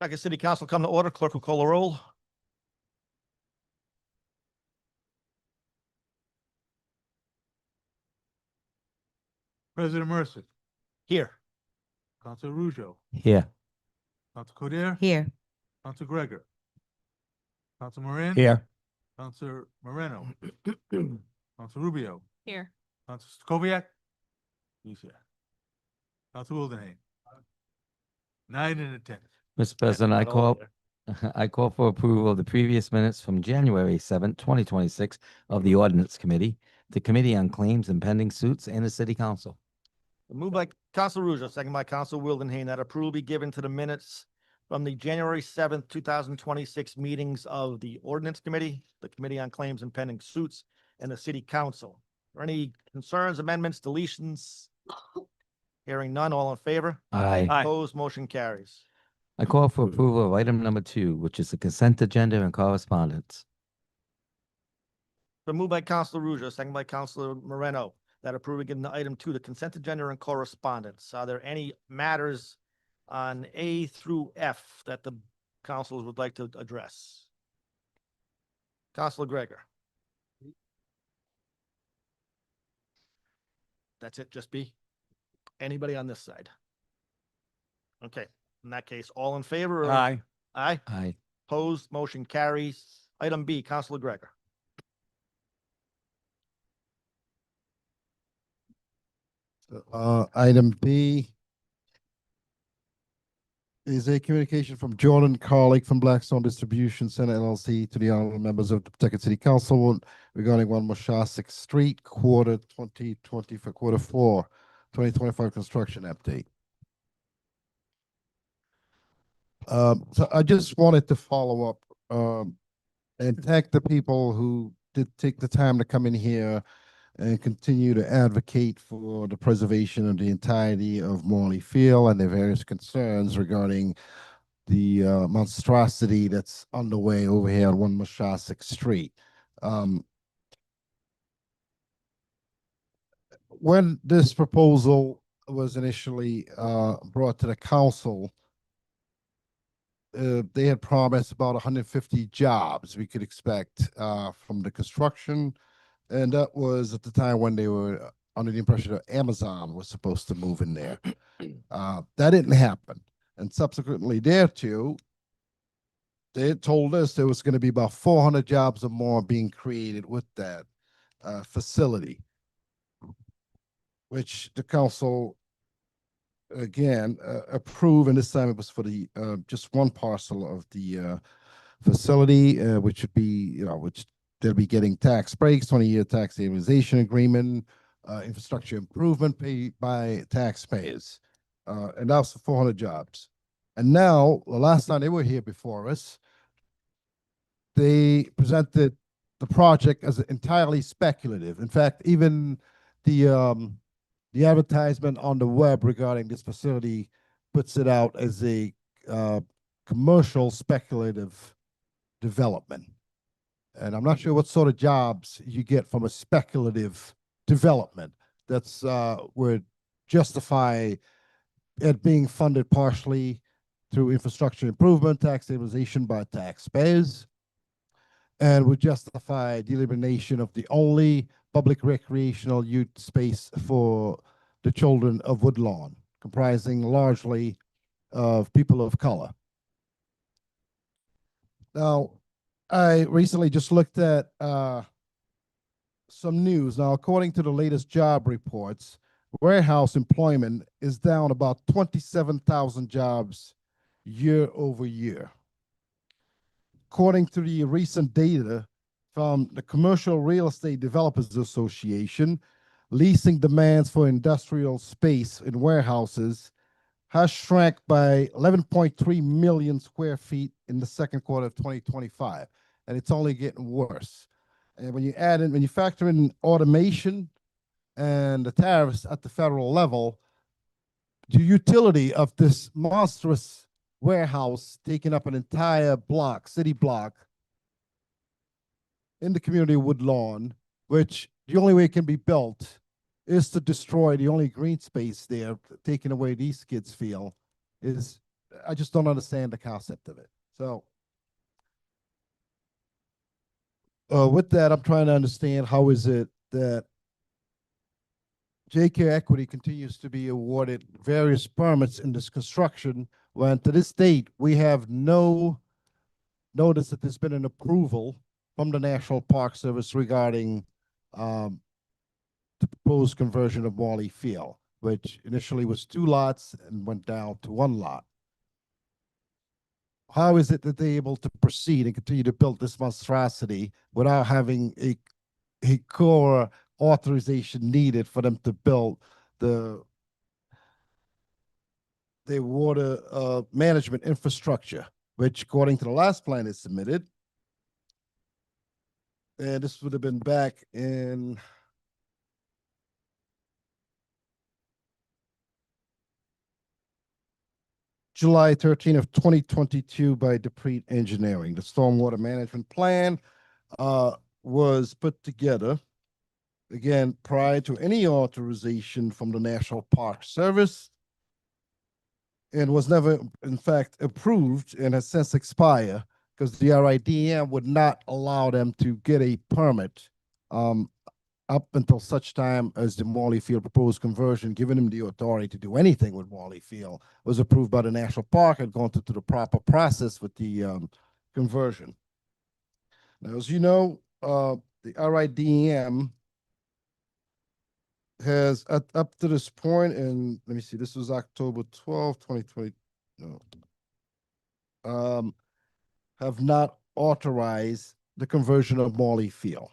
Pawtucket City Council come to order. Clerk will call the roll. President Mercer, Here. Council Ruzo, Here. Council Codere, Here. Council Gregor, Council Moran. Here. Council Moreno, Council Rubio, Here. Council Stokoviac. He's here. Council Wildenhain. 9 in attendance. Mr. President, I not all call, I call for approval of the previous minutes from January 7th, 2026 of the Ordinance Committee, the Committee on Claims and Pending Suits, and the City Council. Moved by Council Russo, second by Council Wildenhain, that approval be given to the minutes from the January 7th, 2026 meetings of the Ordinance Committee, the Committee on Claims and Pending Suits, and the City Council. Are there any concerns, amendments, deletions? Hearing none, all in favor? Aye. Opposed, motion carries. I call for approval of item number 2, which is the consent agenda and correspondence. Been moved by Councilor Russo, second by Councilor Moreno, that approving item 2, the consent agenda and correspondence. Are there any matters on A through F that the councils would like to address? Councilor Gregor. That's it, just B? Anybody on this side? Okay, in that case, all in favor? of- Aye. Aye? Aye. Opposed, motion carries. Item B, Councilor Gregor. Item B is a communication from Jordan Carlick from Blackstone Distribution Center LLC to the honorable members of the Pawtucket City Council regarding 1 Moshasik Street, quarter 2020 for quarter 4, 2025 construction update. So I just wanted to follow up and thank the people who did take the time to come in here and continue to advocate for the preservation of the entirety of Morley Field and the various concerns regarding the monstrosity that's underway over here on 1 Moshasik Street. When this proposal was initially brought to the council, they had promised about 150 jobs we could expect from the construction. And that was at the time when they were under the impression that Amazon was supposed to move in there. That didn't happen. And subsequently thereto, they had told us there was going to be about 400 jobs or more being created with that facility, which the council again approved. And this time it was for the just one parcel of the facility, which would be, which they'll be getting tax breaks, 20-year tax stabilization agreement, infrastructure improvement paid by taxpayers. And that was for 400 jobs. And now, the last time they were here before us, they presented the project as entirely speculative. In fact, even the advertisement on the web regarding this facility puts it out as a commercial speculative development. And I'm not sure what sort of jobs you get from a speculative development that's would justify it being funded partially through infrastructure improvement, tax stabilization by taxpayers, and would justify the elimination of the only public recreational youth space for the children of Woodlawn, comprising largely of people of color. Now, I recently just looked at some news. Now, according to the latest job reports, warehouse employment is down about 27,000 jobs year over year. According to the recent data from the Commercial Real Estate Developers Association, leasing demands for industrial space in warehouses has shrank by 11.3 million square feet in the second quarter of 2025, and it's only getting worse. And when you factor in automation and the tariffs at the federal level, the utility of this monstrous warehouse taking up an entire block, city block, in the community of Woodlawn, which the only way it can be built is to destroy the only green space there, taking away these kids' feel, is, I just don't understand the concept of it. So with that, I'm trying to understand how is it that JK Equity continues to be awarded various permits in this construction when to this date we have no notice that there's been an approval from the National Park Service regarding the proposed conversion of Morley Field, which initially was 2 lots and went down to 1 lot. How is it that they're able to proceed and continue to build this monstrosity without having a core authorization needed for them to build the water management infrastructure, which according to the last plan is submitted, and this would have been back in July 13 of 2022 by Dupree Engineering. The stormwater management plan was put together, again, prior to any authorization from the National Park Service, and was never, in fact, approved and has since expired because the RIDM would not allow them to get a permit up until such time as the Morley Field proposed conversion, giving them the authority to do anything with Morley Field, was approved by the National Park and gone through the proper process with the conversion. Now, as you know, the RIDM has up to this point, and let me see, this was October 12, 2020, no, have not authorized the conversion of Morley Field.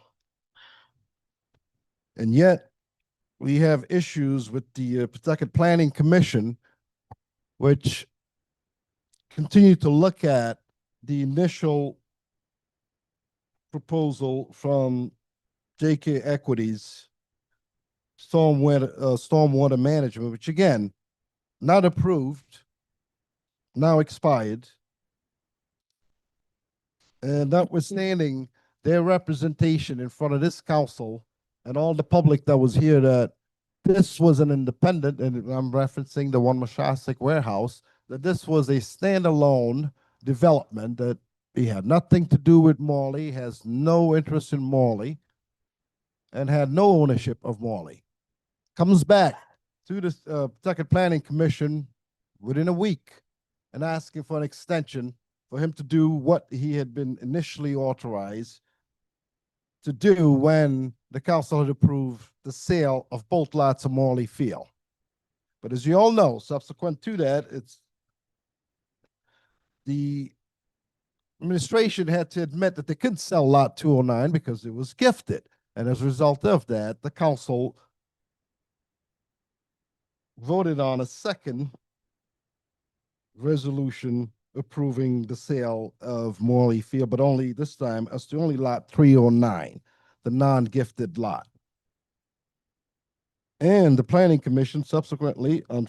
And yet, we have issues with the Pawtucket Planning Commission, which continue to look at the initial proposal from JK Equities stormwater management, which again, not approved, now expired. And notwithstanding their representation in front of this council and all the public that was here, that this was an independent, and I'm referencing the one Moshasek warehouse, that this was a standalone development that he had nothing to do with Morley, has no interest in Morley, and had no ownership of Morley. Comes back to the Pawtucket Planning Commission within a week and asking for an extension for him to do what he had been initially authorized to do when the council had approved the sale of both lots of Morley Field. But as you all know, subsequent to that, it's the administration had to admit that they couldn't sell lot 209 because it was gifted. And as a result of that, the council voted on a second resolution approving the sale of Morley Field, but only this time as to only lot 309, the non-gifted lot. And the Planning Commission subsequently on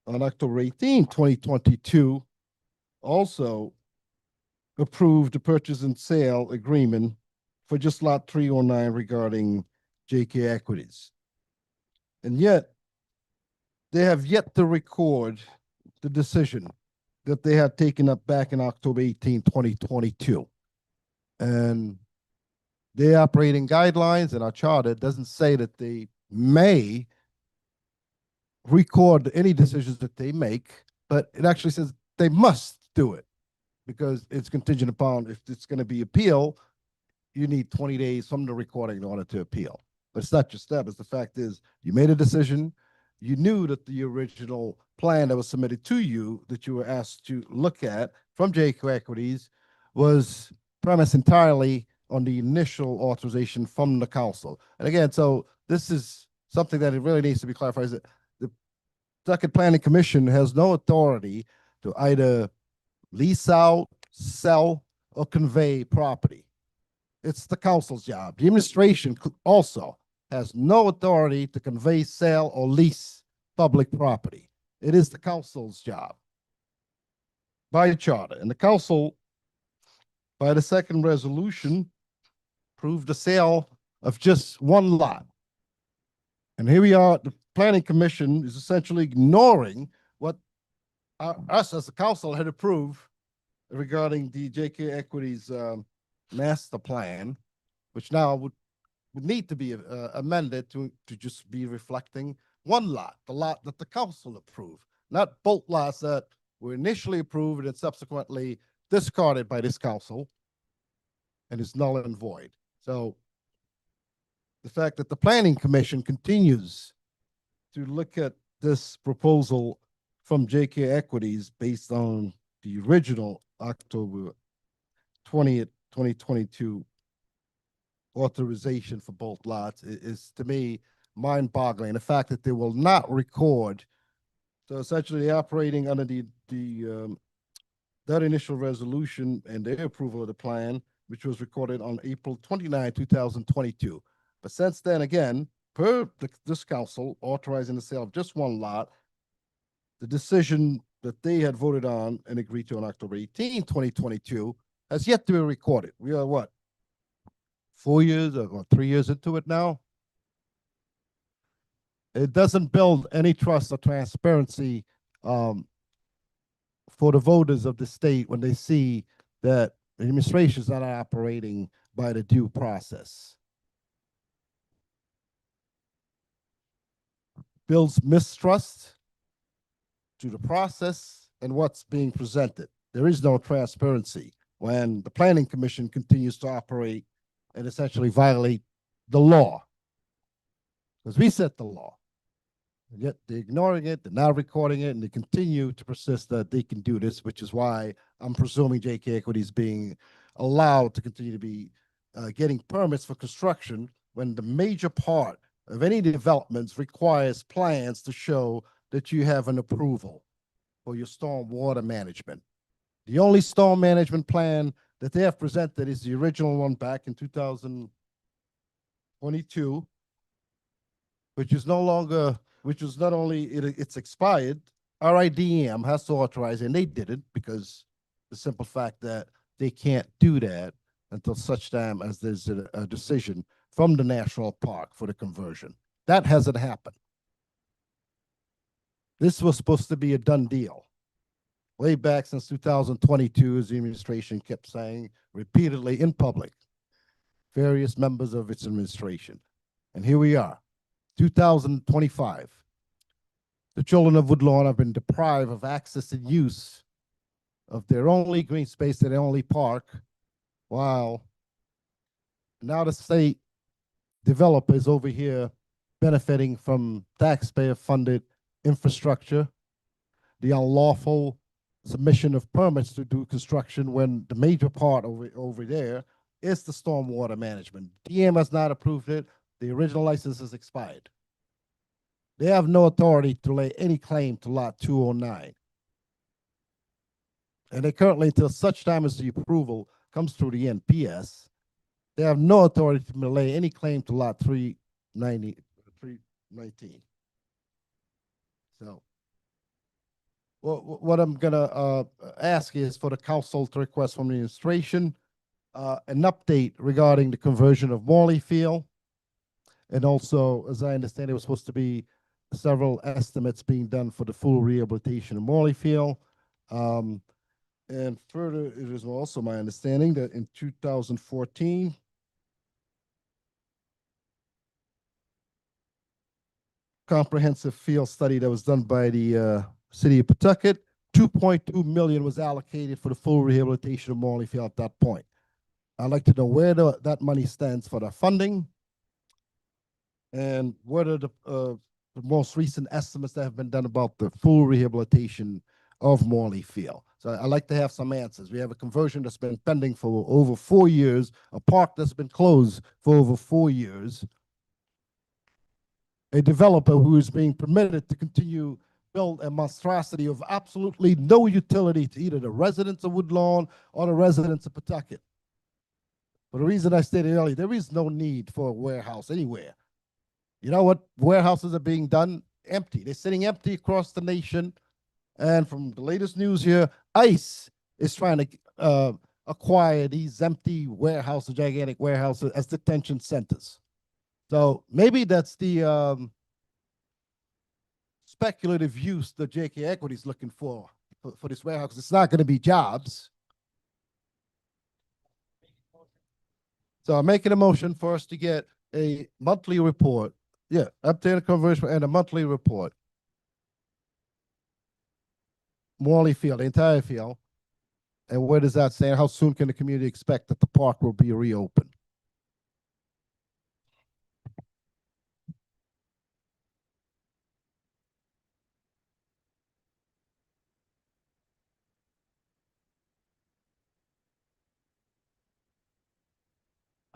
October 18, 2022, also approved the purchase and sale agreement for just lot 309 regarding JK Equities. And yet, they have yet to record the decision that they had taken up back in October 18, 2022. And their operating guidelines and our charter doesn't say that they may record any decisions that they make, but it actually says they must do it because it's contingent upon if it's going to be appeal, you need 20 days from the recording in order to appeal. But it's not just that, it's the fact is you made a decision, you knew that the original plan that was submitted to you that you were asked to look at from JQ Equities was premised entirely on the initial authorization from the council. And again, so this is something that it really needs to be clarified, is that the Pawtucket Planning Commission has no authority to either lease out, sell, or convey property. It's the council's job. The administration also has no authority to convey, sell, or lease public property. It is the council's job by charter. And the council, by the second resolution, approved the sale of just one lot. And here we are, the Planning Commission is essentially ignoring what us as the council had approved regarding the JK Equities master plan, which now would need to be amended to just be reflecting one lot, the lot that the council approved, not both lots that were initially approved and subsequently discarded by this council and is null and void. So the fact that the Planning Commission continues to look at this proposal from JK Equities based on the original October 20th, 2022 authorization for both lots is to me mind-boggling. The fact that they will not record, so essentially they're operating under that initial resolution and their approval of the plan, which was recorded on April 29, 2022. But since then, again, per this council authorizing the sale of just one lot, the decision that they had voted on and agreed to on October 18, 2022, has yet to be recorded. We are what, 4 years or 3 years into it now? It doesn't build any trust or transparency for the voters of the state when they see that the administration is not operating by the due process. Builds mistrust to the process and what's being presented. There is no transparency when the Planning Commission continues to operate and essentially violate the law. Because we set the law. And yet they're ignoring it, they're not recording it, and they continue to persist that they can do this, which is why I'm presuming JK Equity is being allowed to continue to be getting permits for construction when the major part of any developments requires plans to show that you have an approval for your storm water management. The only storm management plan that they have presented is the original one back in 2022, which is no longer, which is not only, it's expired, RIDM has to authorize it, and they did it because the simple fact that they can't do that until such time as there's a decision from the national park for the conversion. That hasn't happened. This was supposed to be a done deal. Way back since 2022, as the administration kept saying repeatedly in public, various members of its administration. And here we are, 2025. The children of Woodlawn have been deprived of access and use of their only green space, their only park, while now the state developers over here benefiting from taxpayer-funded infrastructure, the unlawful submission of permits to do construction when the major part over there is the stormwater management. DM has not approved it. The original license is expired. They have no authority to lay any claim to lot 209. And they currently, until such time as the approval comes through the NPS, they have no authority to lay any claim to lot 319. So what I'm gonna ask is for the council to request from the administration an update regarding the conversion of Morley Field. And also, as I understand, it was supposed to be several estimates being done for the full rehabilitation of Morley Field. And further, it is also my understanding that in 2014, comprehensive field study that was done by the city of Pawtucket, 2.2 million was allocated for the full rehabilitation of Morley Field at that point. I'd like to know where that money stands for the funding, and what are the most recent estimates that have been done about the full rehabilitation of Morley Field. So I'd like to have some answers. We have a conversion that's been pending for over 4 years, a park that's been closed for over 4 years, a developer who is being permitted to continue build a monstrosity of absolutely no utility to either the residents of Woodlawn or the residents of Pawtucket. For the reason I stated earlier, there is no need for a warehouse anywhere. You know what? Warehouses are being done empty. They're sitting empty across the nation. And from the latest news here, ICE is trying to acquire these empty warehouses, gigantic warehouses, as detention centers. So maybe that's the speculative use that JK Equity is looking for this warehouse. It's not going to be jobs. So I'm making a motion for us to get a monthly report. Yeah, updated conversion and a monthly report. Morley Field, the entire field. And where does that stand? How soon can the community expect that the park will be reopened?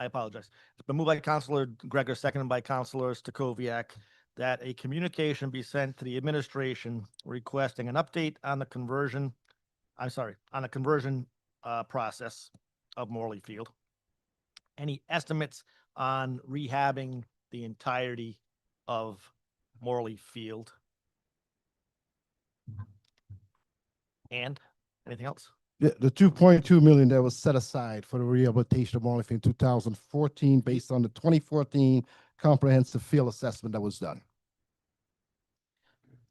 I apologize. It's been moved by Councilor Gregor, seconded by Councilor Stacoviak, that a communication be sent to the administration requesting an update on the conversion, on the conversion process of Morley Field. Any estimates on rehabbing the entirety of Morley Field? And anything else? Yeah, the 2.2 million that was set aside for the rehabilitation of Morley Field in 2014, based on the 2014 comprehensive field assessment that was done.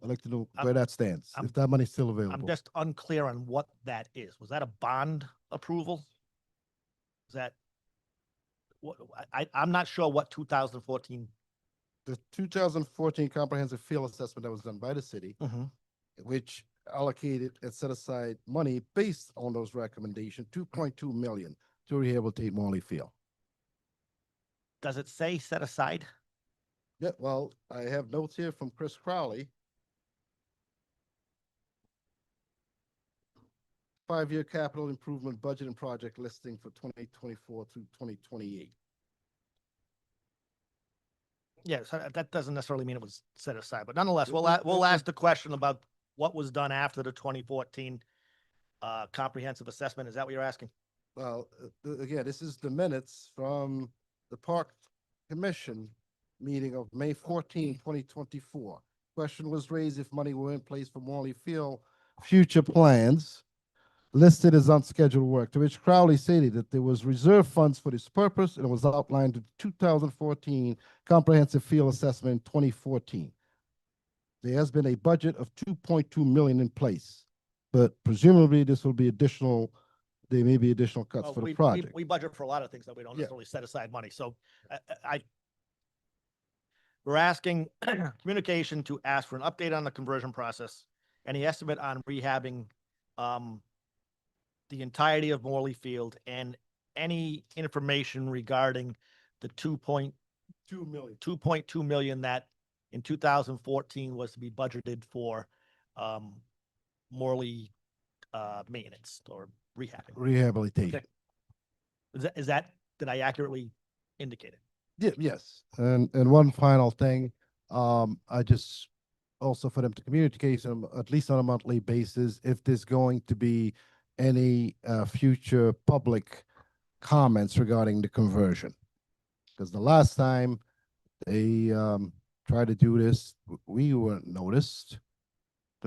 I'd like to know where that stands, if that money's still available. I'm just unclear on what that is. Was that a bond approval? Is that what I'm not sure what 2014. The 2014 comprehensive field assessment that was done by the city, which allocated and set aside money based on those recommendations, 2.2 million to rehabilitate Morley Field. Does it say set aside? Yeah, well, I have notes here from Chris Crowley. 5-year capital improvement budget and project listing for 2024 through 2028. Yeah, so that doesn't necessarily mean it was set aside, but nonetheless, we'll ask the question about what was done after the 2014 comprehensive assessment. Is that what you're asking? Well, again, this is the minutes from the Park Commission meeting of May 14, 2024. Question was raised if money were in place for Morley Field future plans listed as unscheduled work, to which Crowley stated that there was reserve funds for this purpose, and it was outlined in 2014 comprehensive field assessment in 2014. There has been a budget of 2.2 million in place, but presumably this will be additional. There may be additional cuts for the project. We budget for a lot of things that we don't necessarily set aside money. So we're asking communication to ask for an update on the conversion process, any estimate on rehabbing the entirety of Morley Field, and any information regarding the 2.2 million that in 2014 was to be budgeted for Morley maintenance or rehabbing. Rehabilitation. Okay. Is that did I accurately indicate it? Yeah, yes. And one final thing, I just also for them to communicate them at least on a monthly basis if there's going to be any future public comments regarding the conversion. Because the last time they tried to do this, we weren't noticed.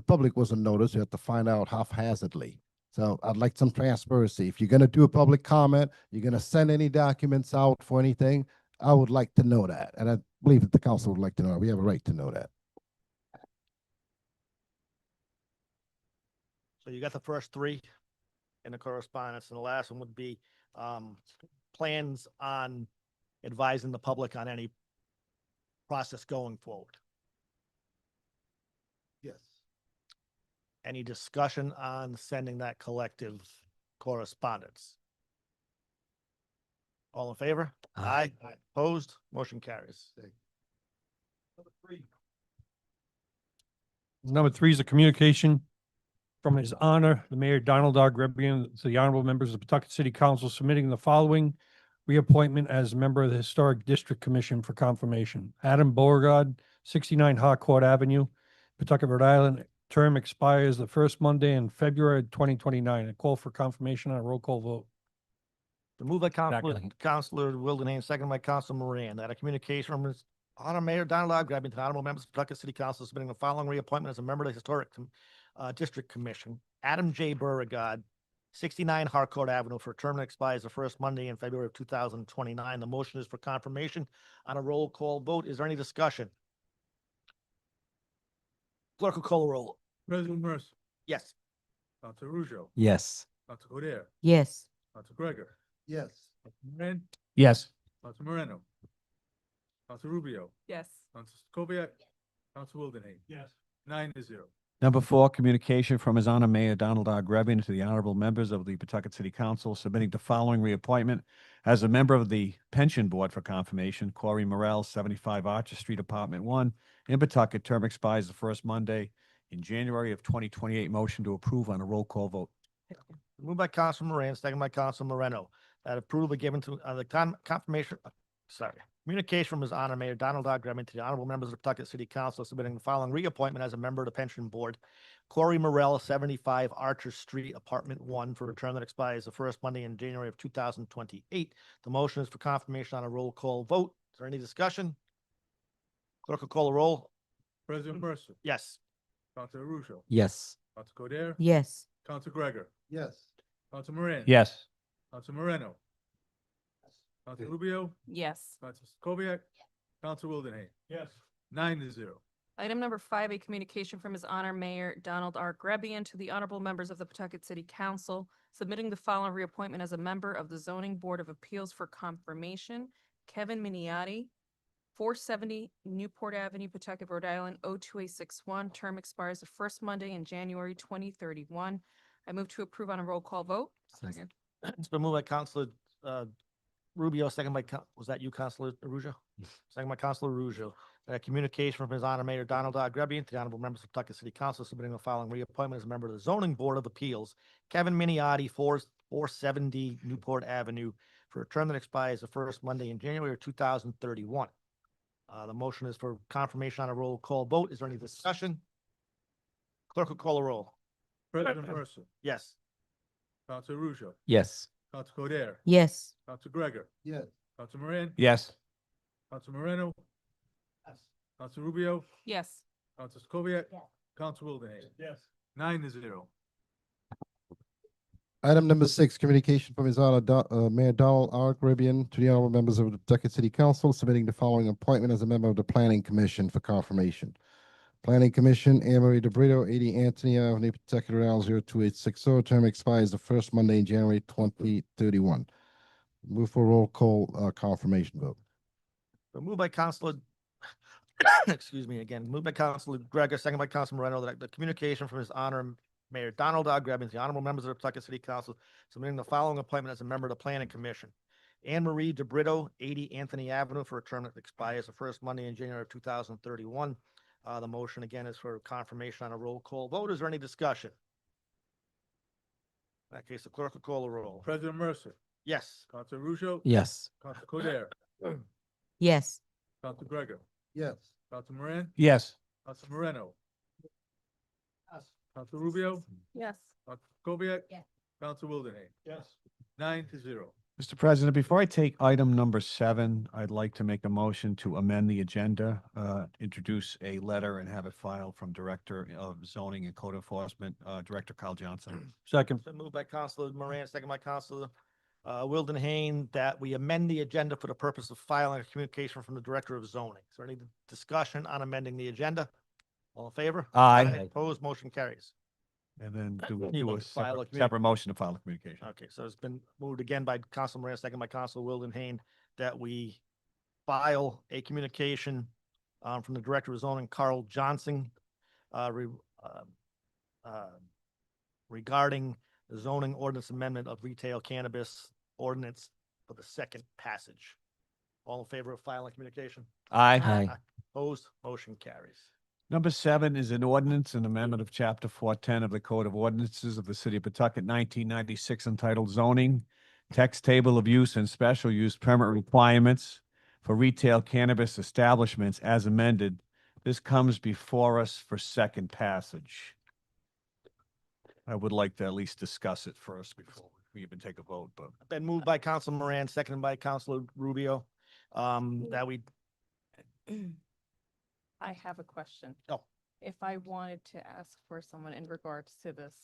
the public wasn't noticed. You have to find out haphazardly. So I'd like some transparency. If you're gonna do a public comment, you're gonna send any documents out for anything, I would like to know that. And I believe that the council would like to know. We have a right to know that. So you got the first three in the correspondence, and the last one would be plans on advising the public on any process going forward. Yes. Any discussion on sending that collective correspondence? All in favor? Aye. Opposed? Motion carries. Number three is a communication from His Honor, the Mayor Donald R. Grebian, to the honorable members of the Pawtucket City Council submitting the following reappointment as member of the Historic District Commission for confirmation. Adam Beauregard, 69 Harcourt Avenue, Pawtucket, Rhode Island. Term expires the first Monday in February 2029. A call for confirmation on a roll call vote. The move by Counselor Wildenhain, second by Counselor Moran, that a communication from His Honor Mayor Donald R. Grebian to the honorable members of Pawtucket City Council submitting the following reappointment as a member of the Historic District Commission. Adam J. Beauregard, 69 Harcourt Avenue, for a term that expires the first Monday in February of 2029. The motion is for confirmation on a roll call vote. Is there any discussion? Clerk will call the roll. President Mercer, Yes. Council Ruzo, Yes. Council Codere, Yes. Council Gregor, Yes. Council Moran, Yes. Council Moreno, Council Rubio, Yes. Council Kubiak, Council Wildenhain. Yes. 9-0. Number four, communication from His Honor Mayor Donald R. Grebian to the honorable members of the Pawtucket City Council submitting the following reappointment as a member of the Pension Board for confirmation. Corey Morrell, 75 Archer Street, Apartment 1 in Pawtucket. Term expires the first Monday in January of 2028. Motion to approve on a roll call vote. Moved by Council Moran, second by Council Moreno, that approval be given to the confirmation, communication from His Honor Mayor Donald R. Grebian to the honorable members of the Pawtucket City Council submitting the following reappointment as a member of the Pension Board. Corey Morrell, 75 Archer Street, Apartment 1, for a term that expires the first Monday in January of 2028. The motion is for confirmation on a roll call vote. Is there any discussion? Clerk will call the roll. President Mercer, Yes. Council Ruzo, Yes. Council Codere, Yes. Council Gregor, Yes. Council Moran. Yes. Council Moreno, Council Rubio, Yes. Council Kubiak, Council Wildenhain. Yes. 9-0. Item number 5, a communication from His Honor Mayor Donald R. Grebian to the honorable members of the Pawtucket City Council submitting the following reappointment as a member of the Zoning Board of Appeals for confirmation. Kevin Miniati, 470 Newport Avenue, Pawtucket, Rhode Island, 02861. Term expires the first Monday in January 2031. I move to approve on a roll call vote. Second. It's been moved by Councilor Rubio, second by, was that you, Councilor Arujo? Second by Councilor Arujo. That communication from His Honor Mayor Donald R. Grebian to the honorable members of Pawtucket City Council submitting the following reappointment as a member of the Zoning Board of Appeals. Kevin Miniati, 470 Newport Avenue, for a term that expires the first Monday in January of 2031. The motion is for confirmation on a roll call vote. Is there any discussion? Clerk will call the roll. President Mercer, Yes. Council Ruzo, Yes. Council Codere, Yes. Council Gregor, Yes. Council Moran, Yes. Council Moreno, Council Rubio, Yes. Council Kubiak, Yes. Council Wildenhain. Yes. 9-0. Item number 6, communication from His Honor Mayor Donald R. Grebian to the honorable members of the Pawtucket City Council submitting the following appointment as a member of the Planning Commission for confirmation. Planning Commission, Anne Marie DeBrito, 80 Anthony Avenue, Pawtucket, Rhode Island, 02860. Term expires the first Monday in January 2031. Move for roll call confirmation vote. Moved by Councilor, excuse me again, moved by Councilor Gregor, second by Councilor Moreno, that the communication from His Honor Mayor Donald R. Grebian to the honorable members of the Pawtucket City Council submitting the following appointment as a member of the Planning Commission. Anne Marie DeBrito, 80 Anthony Avenue, for a term that expires the first Monday in January of 2031. The motion again is for confirmation on a roll call vote. Is there any discussion? In that case, the clerk will call the roll. President Mercer, Yes. Council Ruzo, Yes. Council Codere, Yes. Council Gregor, Yes. Council Moran, Yes. Council Moreno, Council Rubio, Yes. Council Kubiak, Yes. Council Wildenhain. Yes. 9-0. Mr. President, before I take item number 7, I'd like to make a motion to amend the agenda, introduce a letter and have it filed from Director of Zoning and Code Enforcement, Director Kyle Johnson. Second. It's been moved by Counselor Moran, second by Counselor Wildenhain, that we amend the agenda for the purpose of filing a communication from the Director of Zoning. Is there any discussion on amending the agenda? All in favor? Aye. Opposed, motion carries. And then do You do want a to file a separate, communi- separate motion to file a communication. Okay, so it's been moved again by Counselor Moran, second by Counselor Wildenhain, that we file a communication from the Director of Zoning, Carl Johnson, regarding the zoning ordinance amendment of retail cannabis ordinance for the second passage. All in favor of filing communication? Aye. Opposed, motion carries. Number 7 is an ordinance and amendment of Chapter 410 of the Code of Ordinances of the City of Pawtucket, 1996, entitled Zoning, Text Table of Use and Special Use Permit Requirements for Retail Cannabis Establishments as amended. This comes before us for second passage. I would like to at least discuss it first before we even take a vote, but. Been moved by Counselor Moran, seconded by Counselor Rubio, that we, I have a question. Oh. If I wanted to ask for someone in regards to this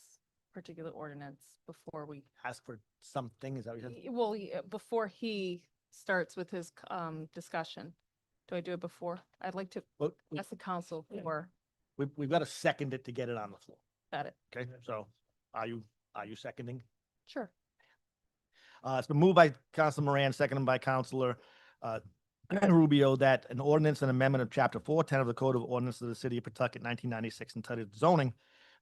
particular ordinance before we, ask for something, is that what you said? well, before he starts with his discussion, do I do it before? I'd like to Well, ask the council for, we've got to second it to get it on the floor. got it. Okay, so are you seconding? Sure. It's been moved by Counselor Moran, seconded by Counselor Rubio, that an ordinance and amendment of Chapter 410 of the Code of Ordinances of the City of Pawtucket, 1996, entitled Zoning,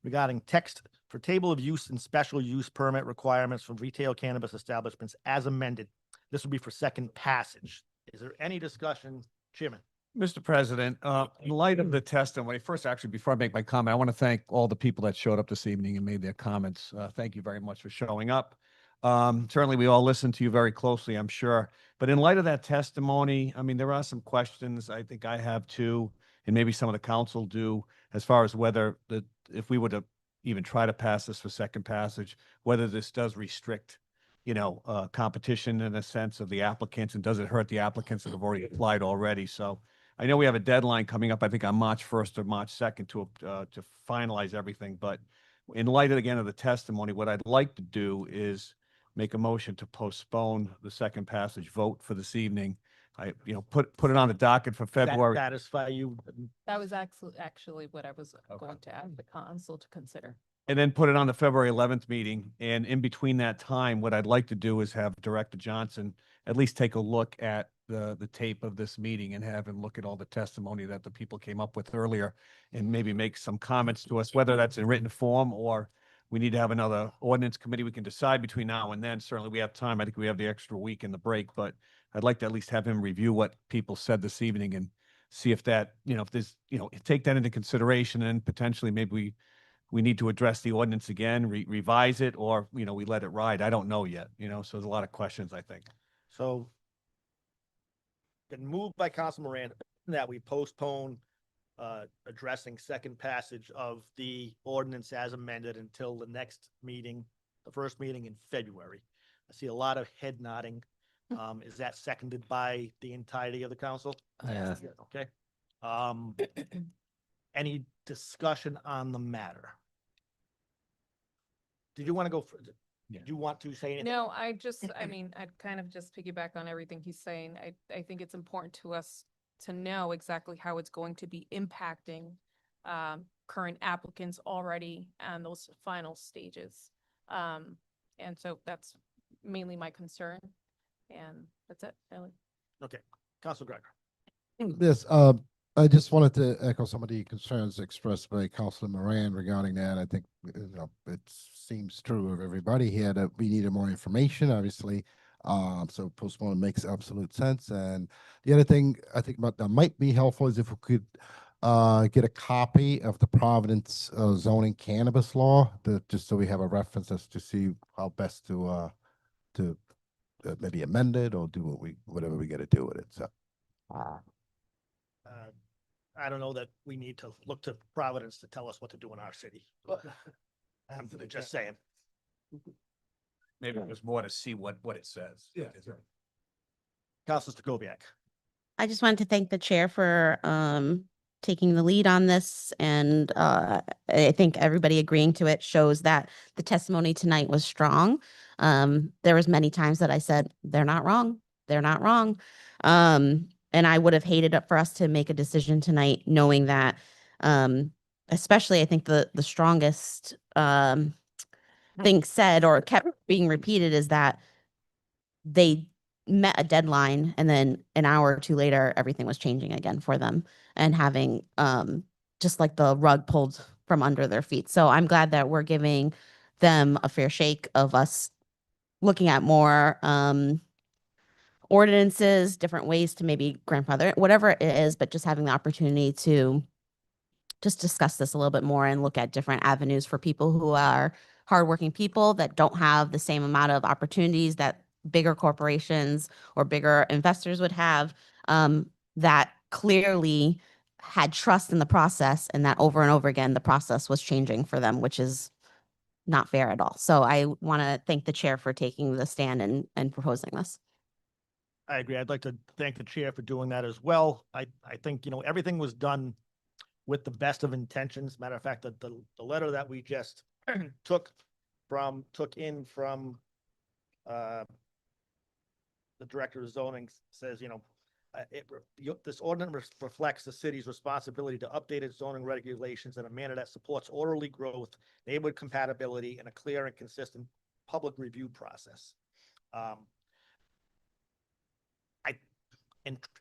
regarding text for table of use and special use permit requirements for retail cannabis establishments as amended. This will be for second passage. Is there any discussion, Chairman? Mr. President, in light of the testimony, first, actually, before I make my comment, I want to thank all the people that showed up this evening and made their comments. Thank you very much for showing up. Certainly, we all listened to you very closely, I'm sure. But in light of that testimony, I mean, there are some questions I think I have too, and maybe some of the council do, as far as whether if we were to even try to pass this for second passage, whether this does restrict, competition in a sense of the applicants, and does it hurt the applicants that have already applied already? So I know we have a deadline coming up, I think on March 1st or March 2nd to finalize everything. But in light of, again, of the testimony, what I'd like to do is make a motion to postpone the second passage vote for this evening. Put it on the docket for Does that February. satisfy you? That was actually what I was going to ask the council to consider. And then put it on the February 11th meeting. And in between that time, what I'd like to do is have Director Johnson at least take a look at the tape of this meeting and have him look at all the testimony that the people came up with earlier and maybe make some comments to us, whether that's in written form or we need to have another ordinance committee. We can decide between now and then. Certainly we have time. I think we have the extra week in the break, but I'd like to at least have him review what people said this evening and see if that, if there's, take that into consideration, and potentially maybe we need to address the ordinance again, revise it, or, we let it ride. I don't know yet, so there's a lot of questions, I think. So been moved by Council Miranda that we postpone addressing second passage of the ordinance as amended until the next meeting, the first meeting in February. I see a lot of head nodding. Is that seconded by the entirety of the council? Yeah. Okay. Any discussion on the matter? Did you want to go further? Did you want to say anything? No, I mean, I'd kind of just piggyback on everything he's saying. I think it's important to us to know exactly how it's going to be impacting current applicants already on those final stages. And so that's mainly my concern. And that's it, Ellie. Okay, Council Gregor. Yes, I just wanted to echo some of the concerns expressed by Councilor Moran regarding that. I think, it seems true of everybody here that we needed more information, obviously. So postponement makes absolute sense. And the other thing I think about that might be helpful is if we could get a copy of the Providence zoning cannabis law, just so we have a reference as to see how best to maybe amend it or do whatever we got to do with it. So. I don't know that we need to look to Providence to tell us what to do in our city. I'm just saying. maybe it was more to see what it says. Yeah. Councilor Stacoviak. I just wanted to thank the chair for taking the lead on this. And I think everybody agreeing to it shows that the testimony tonight was strong. There was many times that I said, they're not wrong. They're not wrong. And I would have hated it for us to make a decision tonight, knowing that, especially I think the strongest thing said or kept being repeated is that they met a deadline and then an hour or two later everything was changing again for them and having just like the rug pulled from under their feet. So I'm glad that we're giving them a fair shake of us looking at more ordinances, different ways to maybe grandfather it, whatever it is, but just having the opportunity to just discuss this a little bit more and look at different avenues for people who are hardworking people that don't have the same amount of opportunities that bigger corporations or bigger investors would have, that clearly had trust in the process and that over and over again, the process was changing for them, which is not fair at all. So I want to thank the chair for taking the stand and proposing this. I agree. I'd like to thank the chair for doing that as well. I think, everything was done with the best of intentions. Matter of fact, the letter that we just took in from the director of zoning says, this ordinance reflects the city's responsibility to update its zoning regulations in a manner that supports orderly growth, neighborhood compatibility, and a clear and consistent public review process.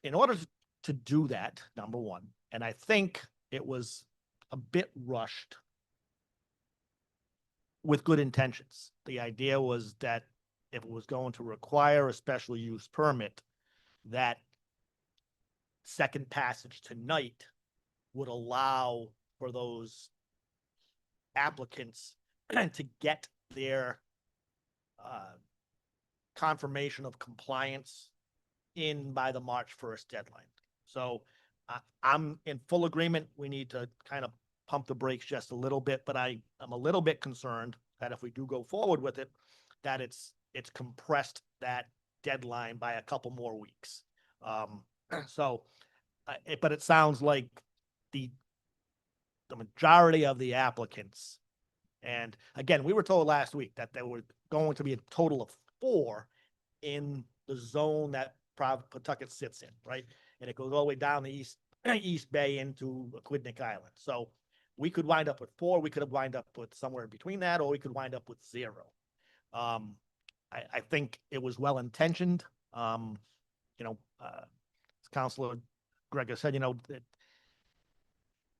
In order to do that, number one, and I think it was a bit rushed with good intentions. The idea was that if it was going to require a special use permit, that second passage tonight would allow for those applicants to get their confirmation of compliance in by the March 1st deadline. So I'm in full agreement. We need to kind of pump the brakes just a little bit, but I'm a little bit concerned that if we do go forward with it, that it's compressed that deadline by a couple more weeks. But it sounds like the majority of the applicants, and again, we were told last week that there were going to be a total of 4 in the zone that Pawtucket sits in, right? And it goes all the way down the East Bay into Aquidneck Island. So we could wind up with 4, we could have wind up with somewhere in between that, or we could wind up with 0. I think it was well intentioned. As Councilor Gregor said,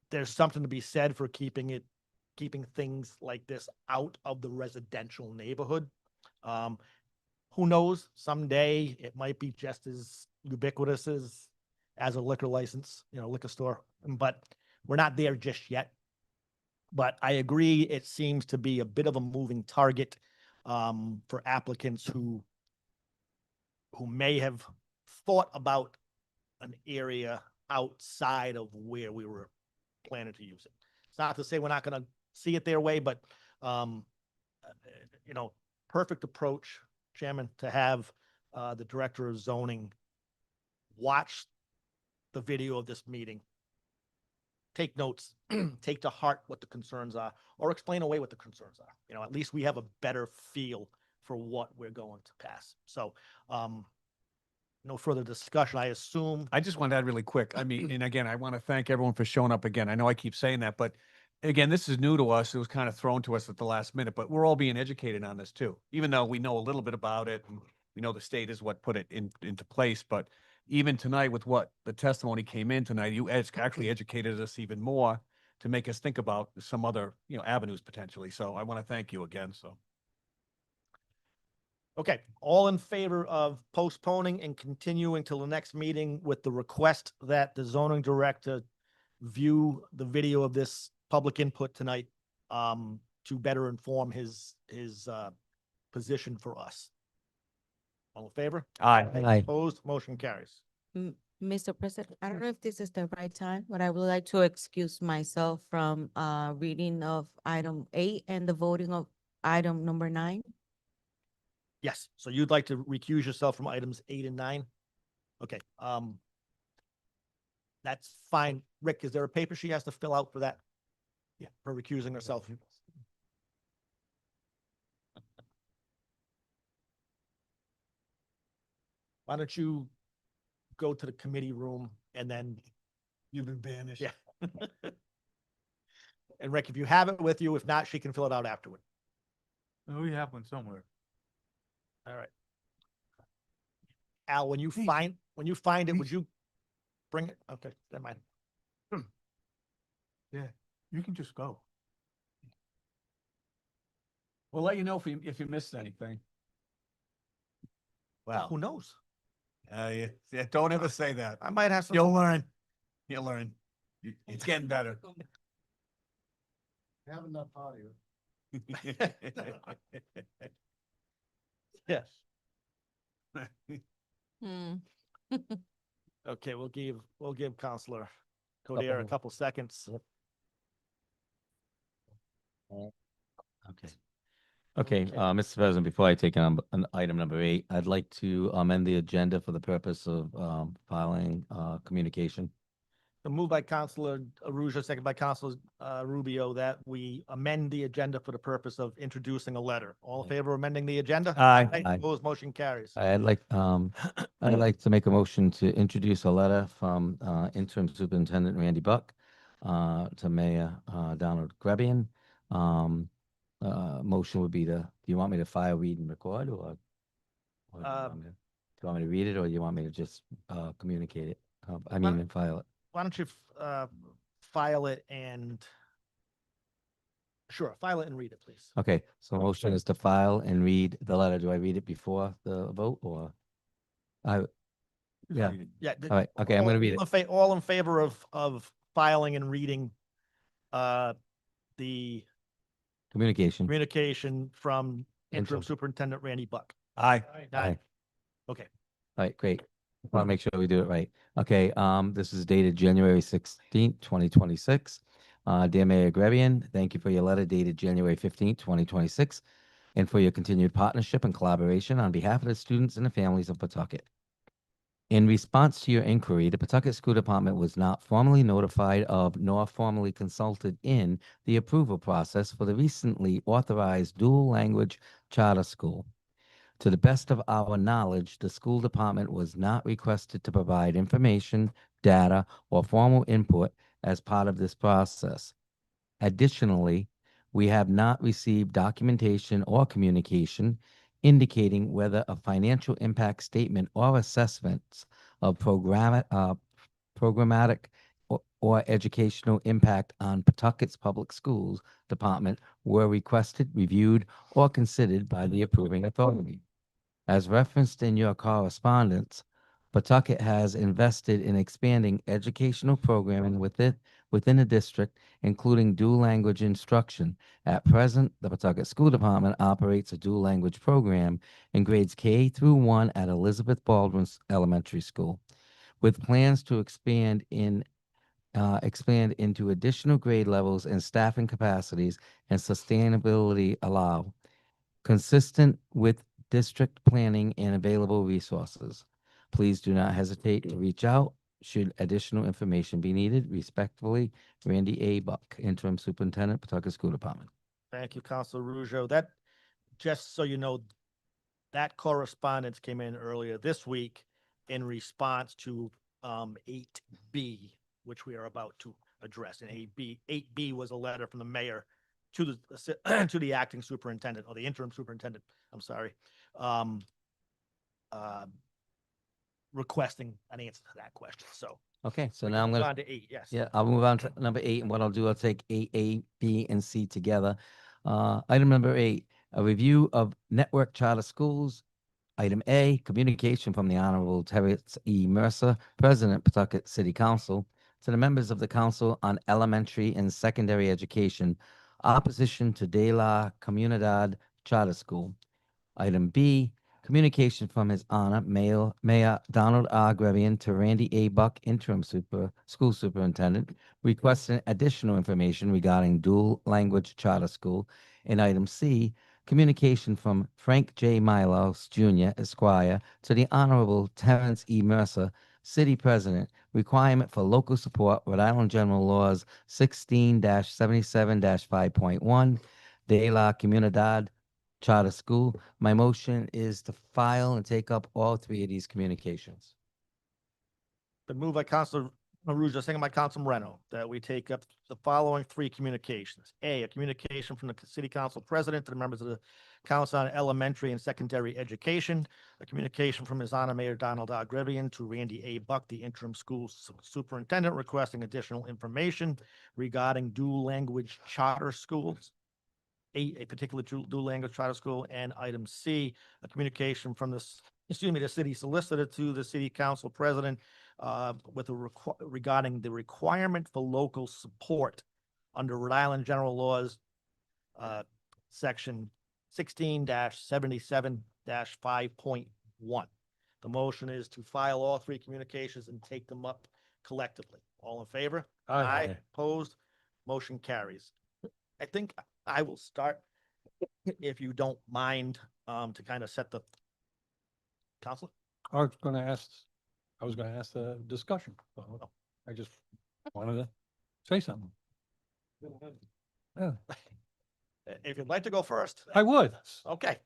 there's something to be said for keeping things like this out of the residential neighborhood. Who knows? Someday it might be just as ubiquitous as a liquor license, liquor store, but we're not there just yet. But I agree, it seems to be a bit of a moving target for applicants who may have thought about an area outside of where we were planning to use it. It's not to say we're not going to see it their way, but perfect approach, Chairman, to have the director of zoning watch the video of this meeting, take notes, take to heart what the concerns are, or explain away what the concerns are. At least we have a better feel for what we're going to pass. So, no further discussion, I assume. I just want to add really quick. I mean, and again, I want to thank everyone for showing up again. I know I keep saying that, but again, this is new to us. It was kind of thrown to us at the last minute, but we're all being educated on this too, even though we know a little bit about it and we know the state is what put it into place. But even tonight with what the testimony came in tonight, you actually educated us even more to make us think about some other, avenues potentially. So I want to thank you again. So. Okay, all in favor of postponing and continuing till the next meeting with the request that the zoning director view the video of this public input tonight to better inform his position for us. All in favor? Aye. Aye. Opposed? Motion carries. Mr. President, I don't know if this is the right time, but I would like to excuse myself from reading of item 8 and the voting of item number 9. Yes, so you'd like to recuse yourself from items 8 and 9? Okay, that's fine. Rick, is there a paper she has to fill out for that? Yeah, for recusing herself. Why don't you go to the committee room and then, You've been banished. yeah. And Rick, if you have it with you, if not, she can fill it out afterward. Oh, we have one somewhere. All right. Al, when you find it, would you bring it? Okay, never mind. Yeah, you can just go. We'll let you know if you missed anything. Well, who knows? Yeah, don't ever say that. I might have some. You'll learn. You'll learn. It's getting better. Have enough audio. Yes. Hmm. Okay, we'll give Counselor Codere a couple seconds. Okay. Okay, Mr. President, before I take on item number 8, I'd like to amend the agenda for the purpose of filing communication. So moved by Counselor Arujo, second by Counselor Rubio, that we amend the agenda for the purpose of introducing a letter. All in favor of amending the agenda? Aye. Aye. Opposed, motion carries. I'd like to make a motion to introduce a letter from interim superintendent Randy Buck to Mayor Donald Grebian. Motion would be do you want me to file, read, and record, or do you want me to read it, or you want me to just communicate it? And file it. Why don't you file it and, sure, file it and read it, please. Okay, so motion is to file and read the letter. Do I read it before the vote, or? Yeah. Yeah. All right, okay, I'm gonna read it. All in favor of filing and reading the communication from interim superintendent Randy Buck. Aye. Aye. Okay. All right, great. Want to make sure we do it right. Okay, this is dated January 16th, 2026. Dear Mayor Grebian, thank you for your letter dated January 15th, 2026, and for your continued partnership and collaboration on behalf of the students and the families of Pawtucket. In response to your inquiry, the Pawtucket School Department was not formally notified of nor formally consulted in the approval process for the recently authorized dual language charter school. To the best of our knowledge, the school department was not requested to provide information, data, or formal input as part of this process. Additionally, we have not received documentation or communication indicating whether a financial impact statement or assessments of programmatic or educational impact on Pawtucket's public schools department were requested, reviewed, or considered by the approving authority. As referenced in your correspondence, Pawtucket has invested in expanding educational programming within the district, including dual language instruction. At present, the Pawtucket School Department operates a dual language program in grades K through 1 at Elizabeth Baldwin Elementary School, with plans to expand into additional grade levels and staffing capacities and sustainability allow, consistent with district planning and available resources. Please do not hesitate to reach out should additional information be needed. Respectfully, Randy A. Buck, Interim Superintendent, Pawtucket School Department. Thank you, Counselor Rujo. That, just so you know, that correspondence came in earlier this week in response to 8B, which we are about to address. And 8B was a letter from the mayor to the to the acting superintendent, or the interim superintendent, I'm sorry, requesting an answer to that question. So Okay, so we now can I'm move gonna. on to 8, yes. Yeah, I'll move on to number 8, and what I'll do, I'll take 8A, B, and C together. Item number 8, a review of network charter schools. Item A, communication from the Honorable Terrence E. Mercer, President, Pawtucket City Council, to the members of the Council on Elementary and Secondary Education, opposition to De La Comunidad Charter School. Item B, communication from His Honor Mayor Donald R. Grebian to Randy A. Buck, Interim School Superintendent, requesting additional information regarding dual language charter school. And item C, communication from Frank J. Milos Jr. Esquire to the Honorable Terrence E. Mercer, City President, requirement for local support, Rhode Island General Laws 16-77-5.1, De La Comunidad Charter School. My motion is to file and take up all three of these communications. Been moved by Councilor Arujo, second by Councilor Moreno, that we take up the following three communications. A communication from the City Council President to the members of the Council on Elementary and Secondary Education. A communication from His Honor Mayor Donald R. Grevian to Randy A. Buck, the interim school superintendent, requesting additional information regarding dual language charter schools. A particular dual language charter school. And item C, a communication from the city solicitor to the City Council President with regarding the requirement for local support under Rhode Island General Laws, section 16-77-5.1. The motion is to file all three communications and take them up collectively. All in favor? Aye. Opposed? Motion carries. I think I will start, if you don't mind, to kind of set the council. I was gonna ask the discussion. So I just wanted to say something. Yeah, If you'd like to go first. I would. Okay.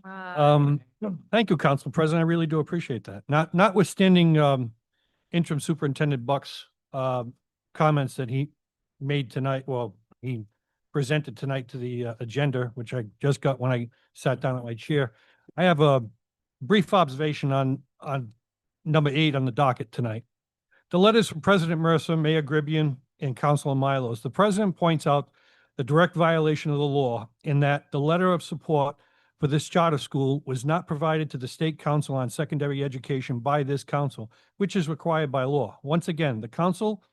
Thank you, Council President. I really do appreciate that. Notwithstanding, interim superintendent Buck's, comments that he made tonight, well, he presented tonight to the agenda, which I just got when I sat down at my chair. I have a brief observation on number 8 on the docket tonight. The letters from President Mercer, Mayor Gribian, and Councilor Milos. The president points out the direct violation of the law in that the letter of support for this charter school was not provided to the State Council on Secondary Education by this council, which is required by law. Once again, the council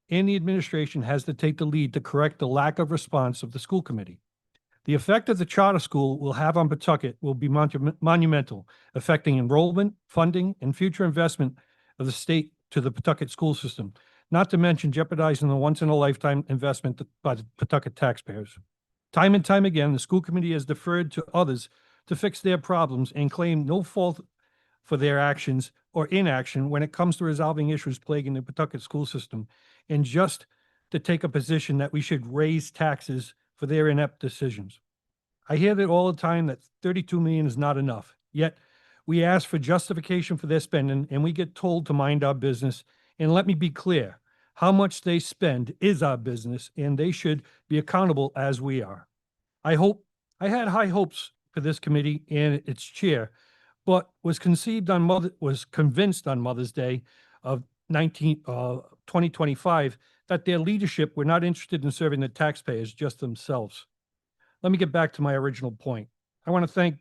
and the administration has to take the lead to correct the lack of response of the school committee. The effect of the charter school will have on Pawtucket will be monumental, affecting enrollment, funding, and future investment of the state to the Pawtucket school system, not to mention jeopardizing the once-in-a-lifetime investment by the Pawtucket taxpayers. Time and time again, the school committee has deferred to others to fix their problems and claim no fault for their actions or inaction when it comes to resolving issues plaguing the Pawtucket school system, and just to take a position that we should raise taxes for their inept decisions. I hear that all the time that 32 million is not enough, yet we ask for justification for their spending and we get told to mind our business. And let me be clear, how much they spend is our business and they should be accountable as we are. I had high hopes for this committee and its chair, but was convinced on Mother's Day of 2025 that their leadership were not interested in serving the taxpayers, just themselves. Let me get back to my original point. I want to thank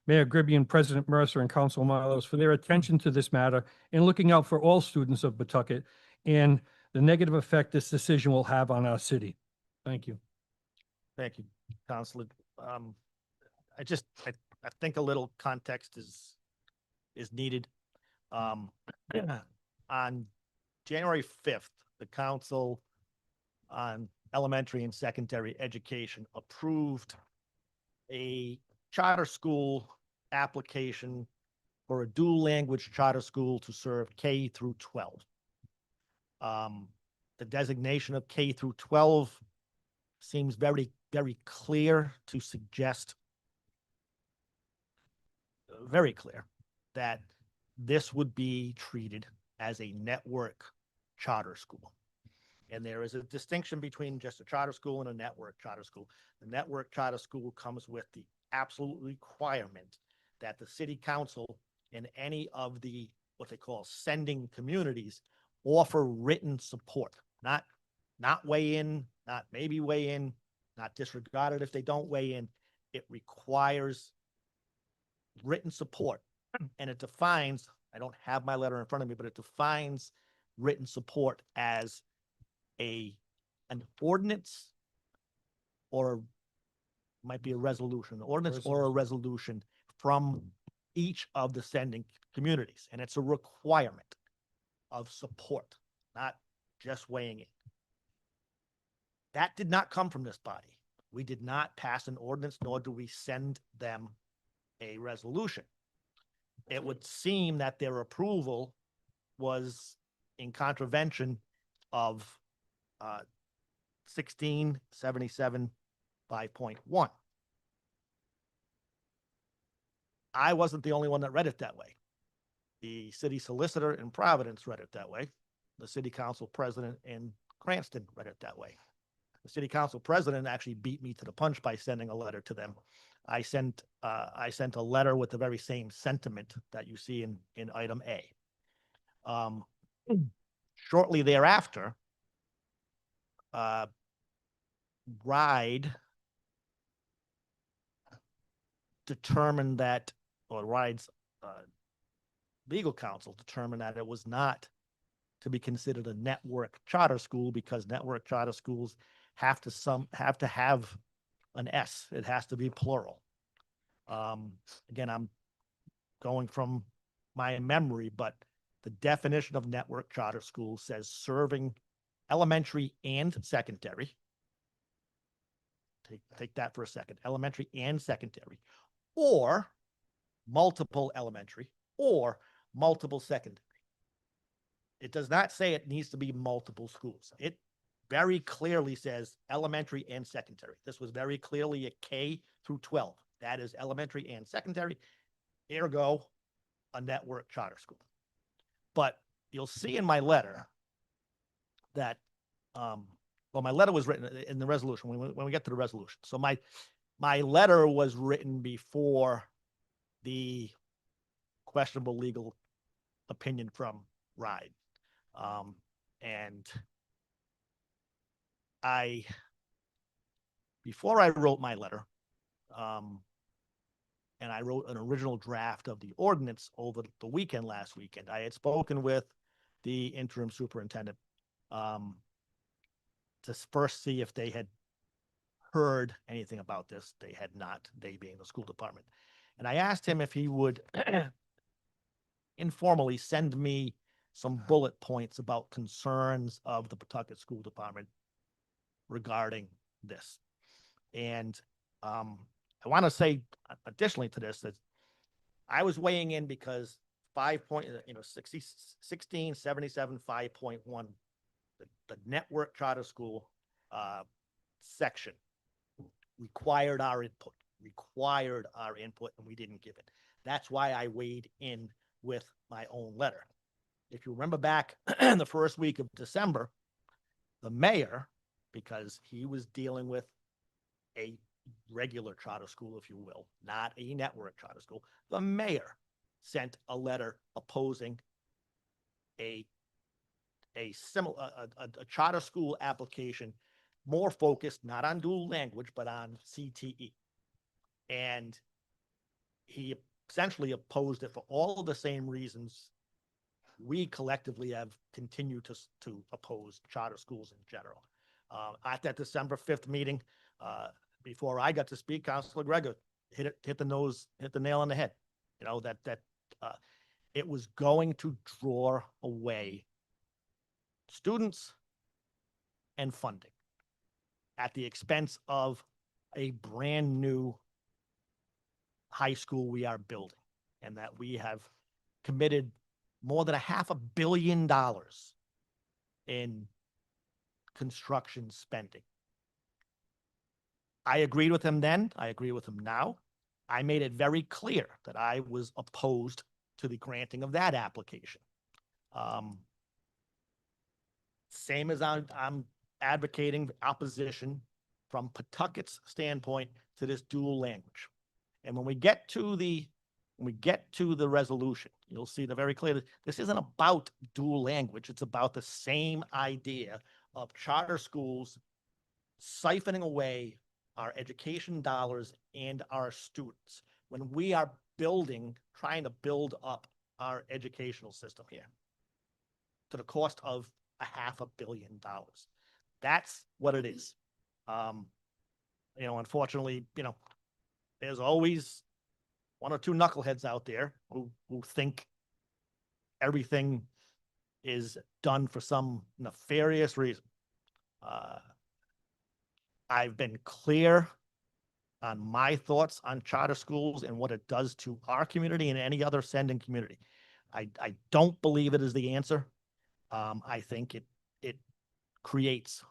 Mayor Gribian, President Mercer, and Councilor Milos for their attention to this matter and looking out for all students of Pawtucket and the negative effect this decision will have on our city. Thank you. Thank you, Councilor. I think a little context is needed. On January 5th, the Council on Elementary and Secondary Education approved a charter school application for a dual language charter school to serve K through 12. The designation of K through 12 seems very, very clear to suggest, very clear, that this would be treated as a network charter school. And there is a distinction between just a charter school and a network charter school. The network charter school comes with the absolute requirement that the city council and any of the, what they call sending communities, offer written support, not weigh in, not maybe weigh in, not disregard it if they don't weigh in. It requires written support. And it defines, I don't have my letter in front of me, but it defines written support as an ordinance, or might be a resolution, an ordinance or a resolution from each of the sending communities. And it's a requirement of support, not just weighing in. That did not come from this body. We did not pass an ordinance, nor do we send them a resolution. It would seem that their approval was in contravention of 1677 5.1. I wasn't the only one that read it that way. The city solicitor in Providence read it that way. The city council president in Cranston read it that way. The city council president actually beat me to the punch by sending a letter to them. I sent a letter with the very same sentiment that you see in item A. Shortly thereafter, RIDE determined that, or RIDE's legal counsel determined that it was not to be considered a network charter school because network charter schools have to have an S. It has to be plural. Again, I'm going from my memory, but the definition of network charter school says serving elementary and secondary. Take that for a second. Elementary and secondary, or multiple elementary, or multiple secondary. It does not say it needs to be multiple schools. It very clearly says elementary and secondary. This was very clearly a K through 12. That is elementary and secondary, ergo a network charter school. But you'll see in my letter that, well, my letter was written in the resolution when we get to the resolution. So my letter was written before the questionable legal opinion from RIDE. And before I wrote my letter, and I wrote an original draft of the ordinance over the weekend, last weekend, I had spoken with the interim superintendent to first see if they had heard anything about this. They had not, they being the school department. And I asked him if he would informally send me some bullet points about concerns of the Pawtucket School Department regarding this. And I want to say additionally to this that I was weighing in because 1677 5.1, the network charter school section required our input, and we didn't give it. That's why I weighed in with my own letter. If you remember back in the first week of December, the mayor, because he was dealing with a regular charter school, if you will, not a network charter school, the mayor sent a letter opposing a charter school application more focused not on dual language but on CTE. And he essentially opposed it for all of the same reasons we collectively have continued to oppose charter schools in general. At that December 5th meeting, before I got to speak, Councilor Gregor hit the nail on the head. You know, that it was going to draw away students and funding at the expense of a brand new high school we are building, and that we have committed more than $500 million in construction spending. I agreed with him then. I agree with him now. I made it very clear that I was opposed to the granting of that application. Same as I'm advocating opposition from Pawtucket's standpoint to this dual language. And when we get to the resolution, you'll see that very clearly. This isn't about dual language. It's about the same idea of charter schools siphoning away our education dollars and our students when we are trying to build up our educational system here to the cost of $500 million. That's what it is. Unfortunately, there's always one or two knuckleheads out there who think everything is done for some nefarious reason. I've been clear on my thoughts on charter schools and what it does to our community and any other sending community. I don't believe it is the answer. I think it creates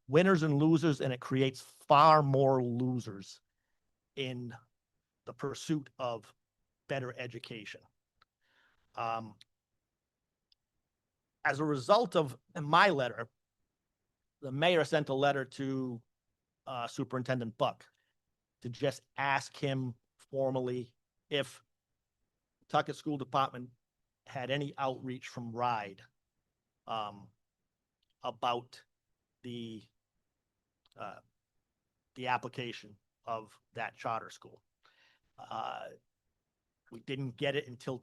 winners and losers, and it creates far more losers in the pursuit of better education. As a result of my letter, the mayor sent a letter to Superintendent Buck to just ask him formally if Pawtucket School Department had any outreach from RIDE about the application of that charter school. We didn't get it until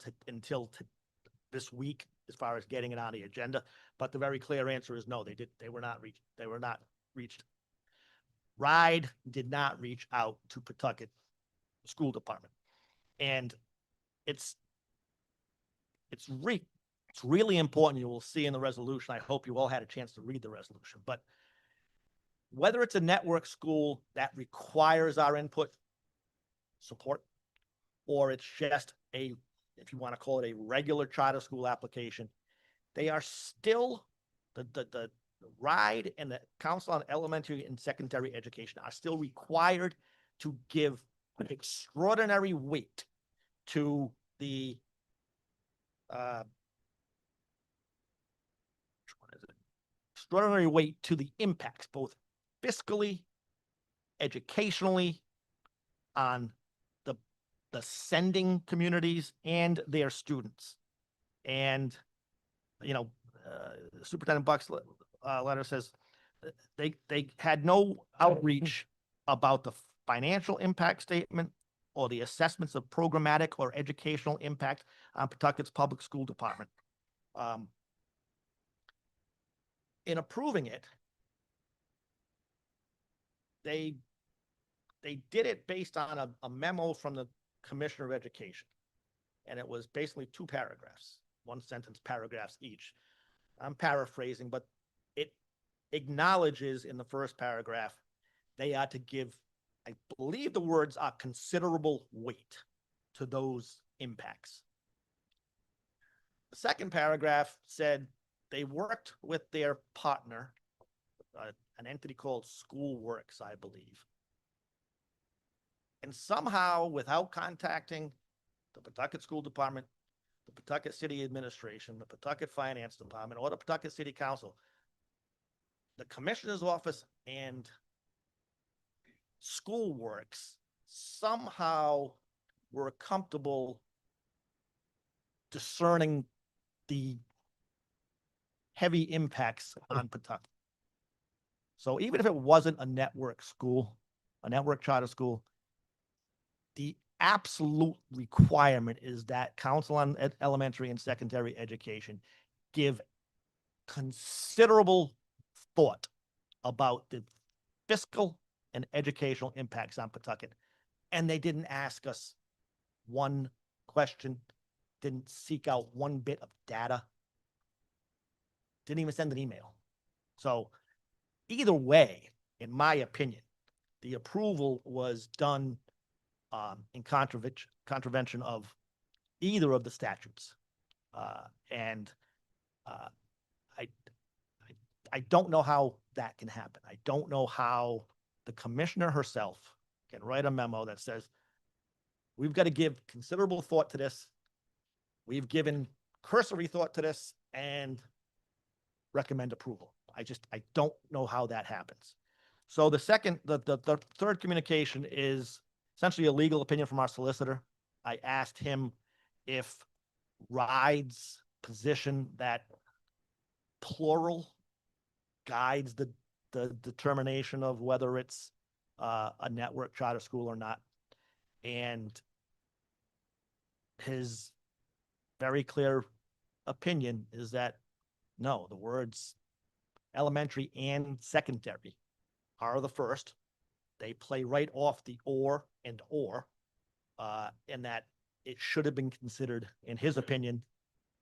this week as far as getting it on the agenda, but the very clear answer is no, they were not reached. RIDE did not reach out to Pawtucket School Department. And it's really important. You will see in the resolution. I hope you all had a chance to read the resolution, but whether it's a network school that requires our input, support, or it's just if you want to call it a regular charter school application, they are still, the RIDE and the Council on Elementary and Secondary Education are still required to give extraordinary weight to the extraordinary weight to the impacts, both fiscally, educationally, on the sending communities and their students. And, Superintendent Buck's letter says they had no outreach about the financial impact statement or the assessments of programmatic or educational impact on Pawtucket's public school department. In approving it, they did it based on a memo from the Commissioner of Education. And it was basically 2 paragraphs, 1-sentence paragraphs each. I'm paraphrasing, but it acknowledges in the first paragraph, they are to give, I believe the words are considerable weight to those impacts. The second paragraph said they worked with their partner, an entity called Schoolworks, I believe. And somehow, without contacting the Pawtucket School Department, the Pawtucket City Administration, the Pawtucket Finance Department, or the Pawtucket City Council, the Commissioner's Office and Schoolworks somehow were comfortable discerning the heavy impacts on Pawtucket. So even if it wasn't a network school, a network charter school, the absolute requirement is that Council on Elementary and Secondary Education give considerable thought about the fiscal and educational impacts on Pawtucket. And they didn't ask us one question, didn't seek out one bit of data, didn't even send an email. So either way, in my opinion, the approval was done in contravention of either of the statutes. I don't know how that can happen. I don't know how the commissioner herself can write a memo that says, we've got to give considerable thought to this. We've given cursory thought to this and recommend approval. I don't know how that happens. So the third communication is essentially a legal opinion from our solicitor. I asked him if RIDE's position that plural guides the determination of whether it's a network charter school or not. And his very clear opinion is that no, the words elementary and secondary are the first. They play right off the or and that it should have been considered, in his opinion,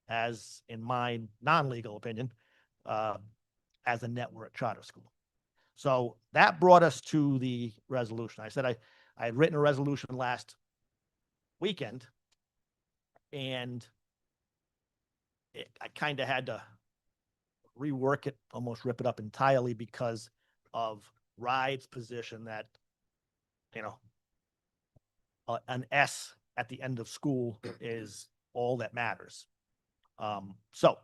as in my non-legal opinion, as a network charter school. So that brought us to the resolution. I said I had written a resolution last weekend, and I kind of had to rework it, almost rip it up entirely because of Ride's position that, you know, an S at the end of school is all that matters. So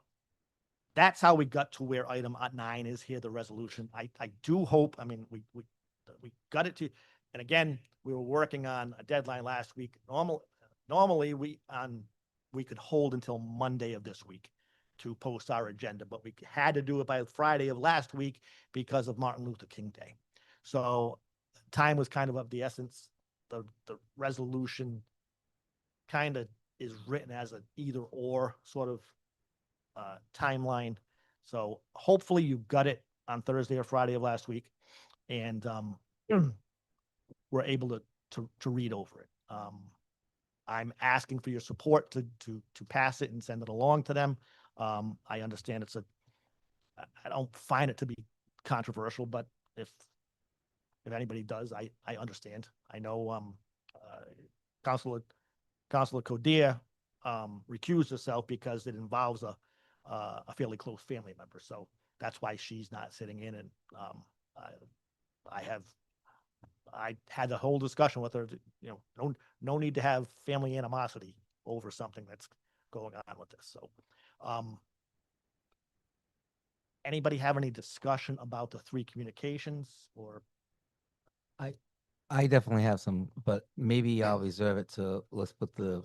that's how we got to where item 9 is here, the resolution. I do hope, I mean, we got it to, and again, we were working on a deadline last week. Normally we could hold until Monday of this week to post our agenda, but we had to do it by Friday of last week because of Martin Luther King Day. So time was kind of the essence. The resolution kind of is written as an either or sort of timeline. So hopefully you got it on Thursday or Friday of last week, and we're able to read over it. I'm asking for your support to pass it and send it along to them. I understand I don't find it to be controversial, but if anybody does, I understand. I know Councilor Codere recused herself because it involves a fairly close family member. So that's why she's not sitting in. And I had a whole discussion with her. No need to have family animosity over something that's going on with this. So, anybody have any discussion about the 3 communications or? I definitely have some, but maybe I'll reserve it to, let's put the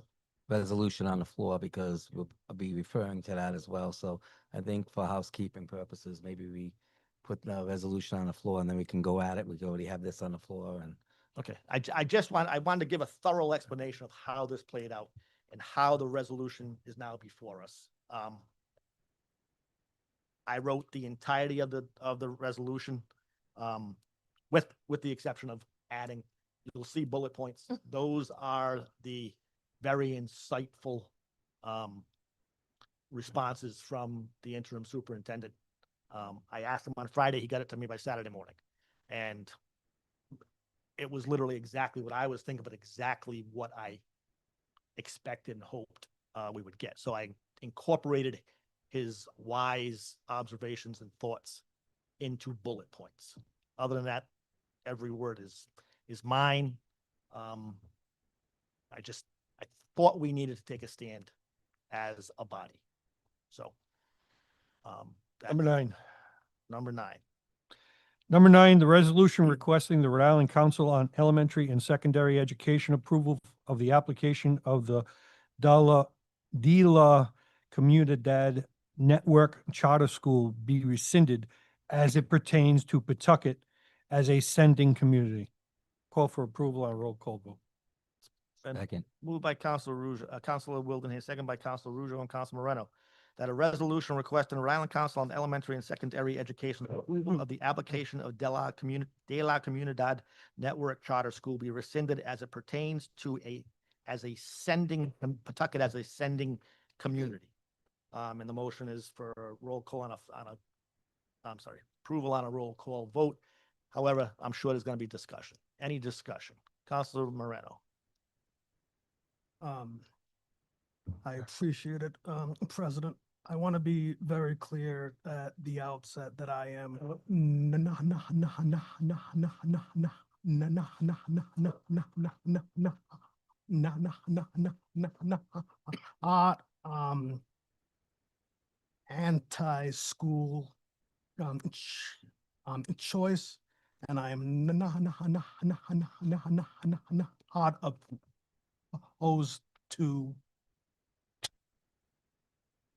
resolution on the floor because I'll be referring to that as well. So I think for housekeeping purposes, maybe we put the resolution on the floor and then we can go at it. We already have this on the floor and. Okay, I wanted to give a thorough explanation of how this played out and how the resolution is now before us. I wrote the entirety of the resolution, with the exception of adding, you'll see bullet points. Those are the very insightful responses from the interim superintendent. I asked him on Friday, he got it to me by Saturday morning. And it was literally exactly what I was thinking, but exactly what I expected and hoped we would get. So I incorporated his wise observations and thoughts into bullet points. Other than that, every word is mine. I thought we needed to take a stand as a body. So, Number 9. Number 9. Number 9, the resolution requesting the Rhode Island Council on Elementary and Secondary Education approval of the application of the De La Comunidad Network Charter School be rescinded as it pertains to Pawtucket as a sending community. Call for approval on a roll call vote. Second. Moved by Councilor Wildenhain, second by Councilor Rougeau and Councilor Moreno, that a resolution requesting the Rhode Island Council on Elementary and Secondary Education approval of the application of De La Comunidad Network Charter School be rescinded as it pertains to Pawtucket as a sending community. And the motion is for roll call approval on a roll call vote. However, I'm sure there's going to be discussion. Any discussion? Councilor Moreno. I appreciate it, President. I want to be very clear at the outset that I am not anti-school choice, and I am not opposed to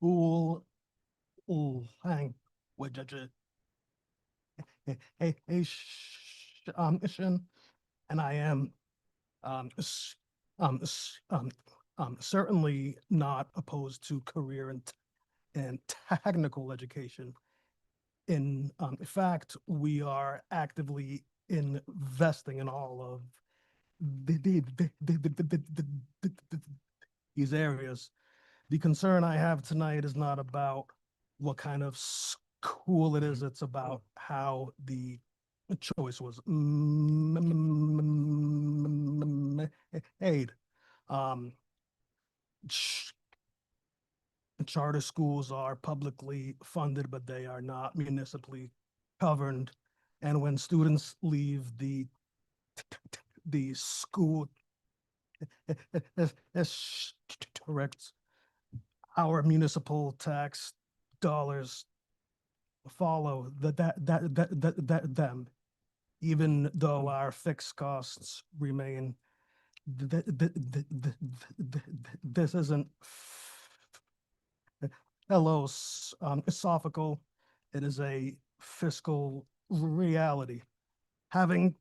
school language and I am certainly not opposed to career and technical education. In fact, we are actively investing in all of these areas. The concern I have tonight is not about what kind of school it is. It's about how the choice was made. Ch- Charter schools are publicly funded, but they are not municipally governed. And when students leave the school correct, our municipal tax dollars follow them, even though our fixed costs remain. This isn't philosophical. It is a fiscal reality. Having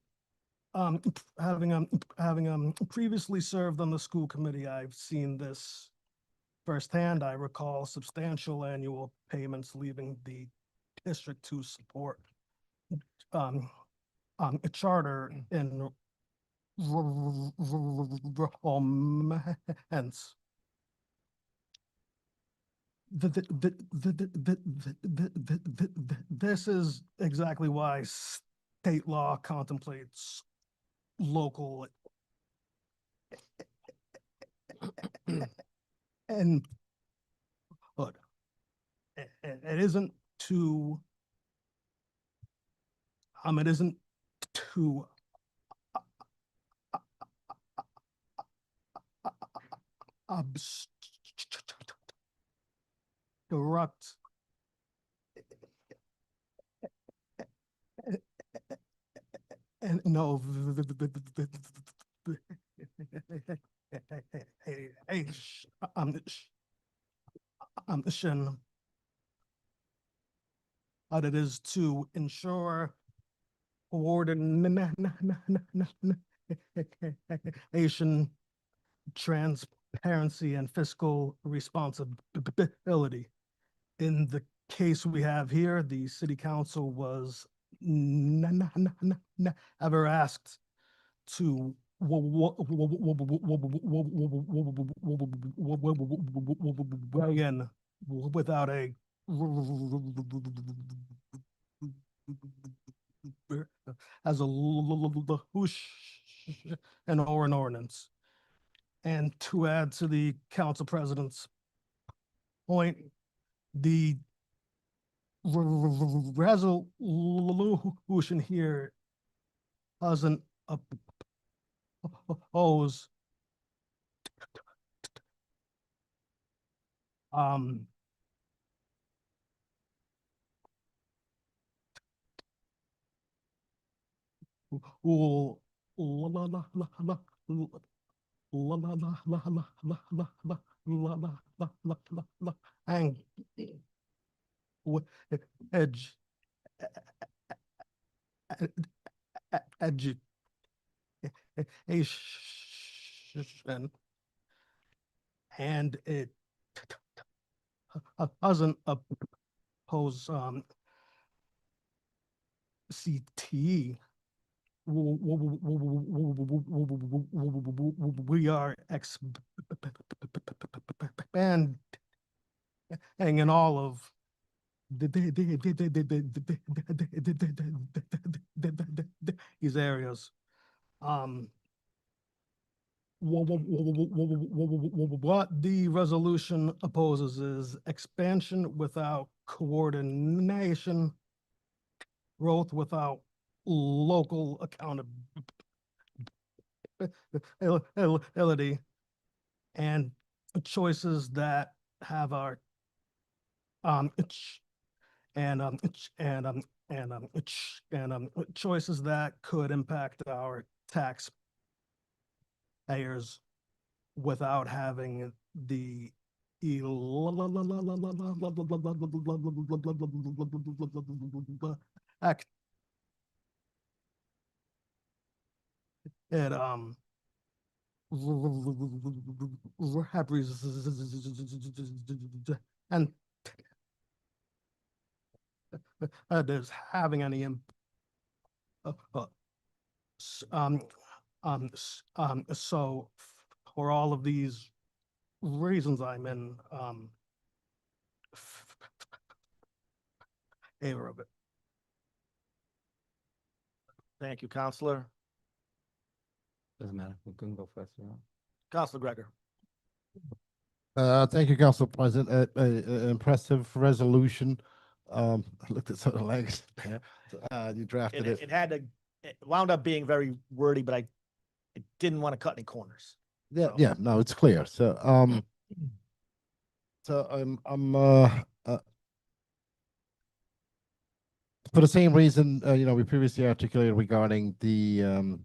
previously served on the school committee, I've seen this firsthand. I recall substantial annual payments leaving the district to support a charter in hence this is exactly why state law contemplates local and but it isn't to it isn't to obstruct and no shin, but it is to ensure coordination, transparency, and fiscal responsibility. In the case we have here, the city council was never asked to weigh in without a as a whoosh and or an ordinance. And to add to the council president's point, the resolution here doesn't oppose will and edge education, and it doesn't oppose CTE. We are expanding in all of these areas. What the resolution opposes is expansion without coordination, growth without local accountability, and choices that have our choices that could impact our taxpayers without having the act it and is having any so for all of these reasons I'm in favor of it. Thank you, Counselor. Doesn't matter. We couldn't go first. Counselor Gregor. Thank you, Council President. Impressive resolution. I looked at some of the language. You drafted It, it. it had to, it wound up being very wordy, but I didn't want to cut any corners. Yeah, So- yeah, no, it's clear. So, for the same reason, we previously articulated regarding the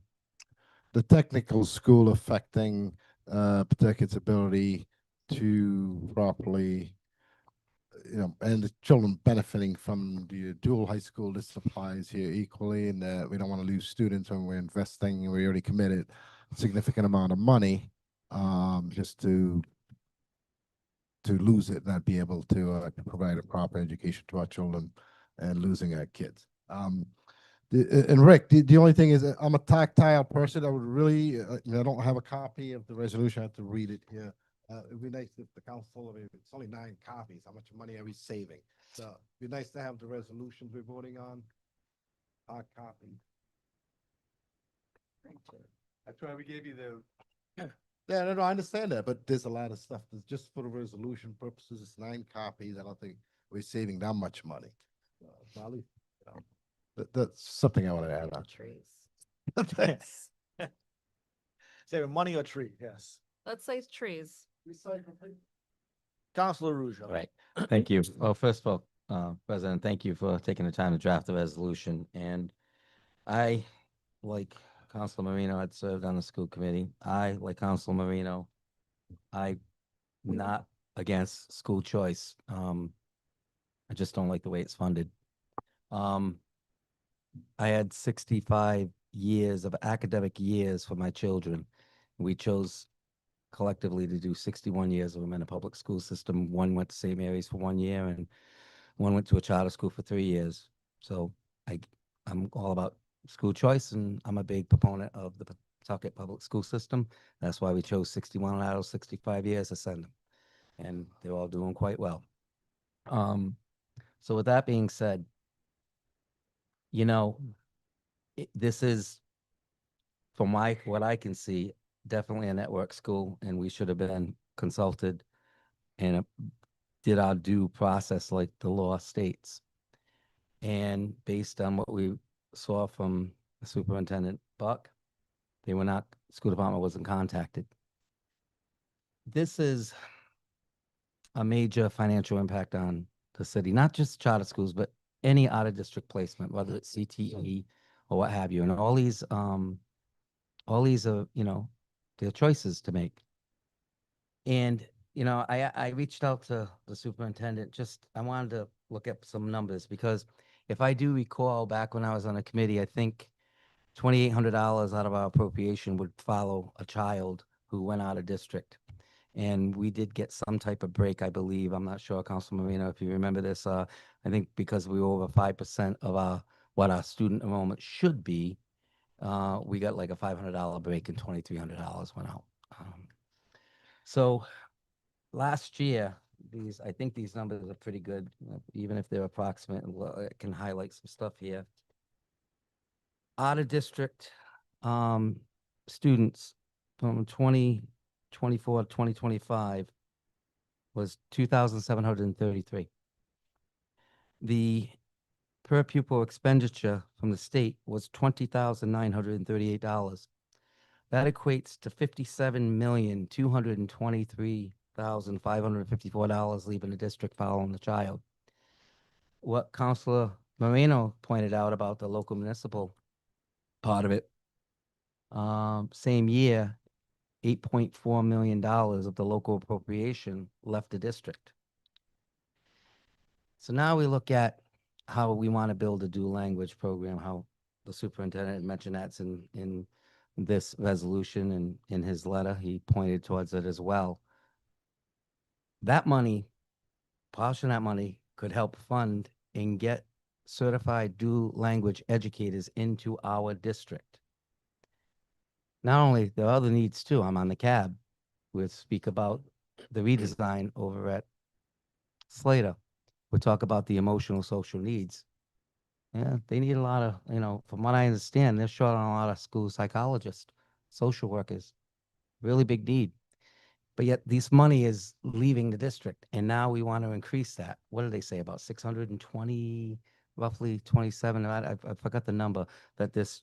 technical school affecting Pawtucket's ability to properly, and the children benefiting from the dual high school. This applies here equally, and we don't want to lose students when we're investing. We already committed a significant amount of money, just to lose it, not be able to provide a proper education to our children and losing our kids. And Rick, the only thing is that I'm a tactile person. I would really, I don't have a copy of the resolution. I have to read it here. It'd be nice if the council, it's only 9 copies. How much money are we saving? So it'd be nice to have the resolutions we're voting on, hard copy. That's why we gave you the. Yeah, no, I understand that, but there's a lot of stuff that's just for the resolution purposes. It's 9 copies. I don't think we're saving that much money. Molly, that's something I want to add on. Thanks. Saving money or tree, yes. Let's say trees. Counselor Rougeau. Right. Thank you. Well, first of all, President, thank you for taking the time to draft the resolution. And I, like Councilor Marino, had served on the school committee. I, like Councilor Marino, I'm not against school choice. I just don't like the way it's funded. I had 65 years of academic years for my children. We chose collectively to do 61 years of them in a public school system. One went to St. Mary's for 1 year and one went to a charter school for 3 years. So I'm all about school choice, and I'm a big proponent of the Pawtucket public school system. That's why we chose 61 out of 65 years to send them. And they're all doing quite well. So with that being said, this is, from what I can see, definitely a network school, and we should have been consulted and did our due process like the law states. And based on what we saw from the Superintendent Buck, school department wasn't contacted. This is a major financial impact on the city, not just charter schools, but any out of district placement, whether it's CTE or what have you. And all these are, their choices to make. And, I reached out to the superintendent, I wanted to look at some numbers, because if I do recall back when I was on a committee, I think $2,800 out of our appropriation would follow a child who went out of district. And we did get some type of break, I believe. I'm not sure, Councilman Marino, if you remember this. I think because we were over 5% of what our student enrollment should be, we got like a $500 break and $2,300 went out. So last year, I think these numbers are pretty good, even if they're approximate. I can highlight some stuff here. Out of district students from 2024 to 2025 was 2,733. The per pupil expenditure from the state was $20,938. That equates to $57,223,554 leaving the district following the child. What Councilor Moreno pointed out about the local municipal part of it, same year, $8.4 million of the local appropriation left the district. So now we look at how we want to build a dual language program, how the superintendent mentioned that's in this resolution, and in his letter, he pointed towards it as well. That money, portion of that money, could help fund and get certified dual language educators into our district. Not only, there are other needs too. I'm on the CAB. We'll speak about the redesign over at Slater. We'll talk about the emotional social needs. Yeah, they need a lot of, from what I understand, they're short on a lot of school psychologists, social workers, really big need. But yet this money is leaving the district and now we want to increase that. What do they say about 620, roughly 27? I forgot the number that this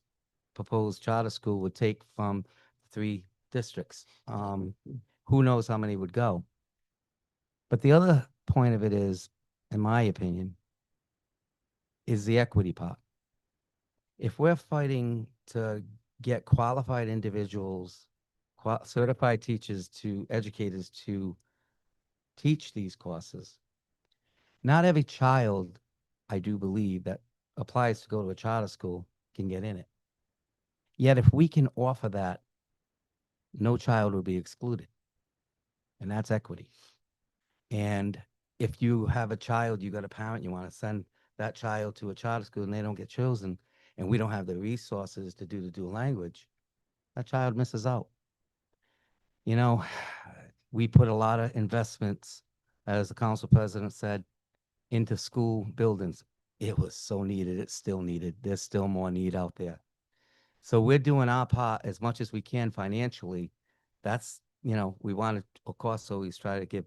proposed charter school would take from 3 districts. Who knows how many would go? But the other point of it is, in my opinion, is the equity part. If we're fighting to get qualified individuals, certified teachers to educators to teach these courses, not every child, I do believe, that applies to go to a charter school can get in it. Yet if we can offer that, no child will be excluded. And that's equity. And if you have a child, you got a parent, you want to send that child to a charter school and they don't get chosen, and we don't have the resources to do the dual language, that child misses out. You know, we put a lot of investments, as the council president said, into school buildings. It was so needed. It's still needed. There's still more need out there. So we're doing our part as much as we can financially. That's, we want to, of course, always try to give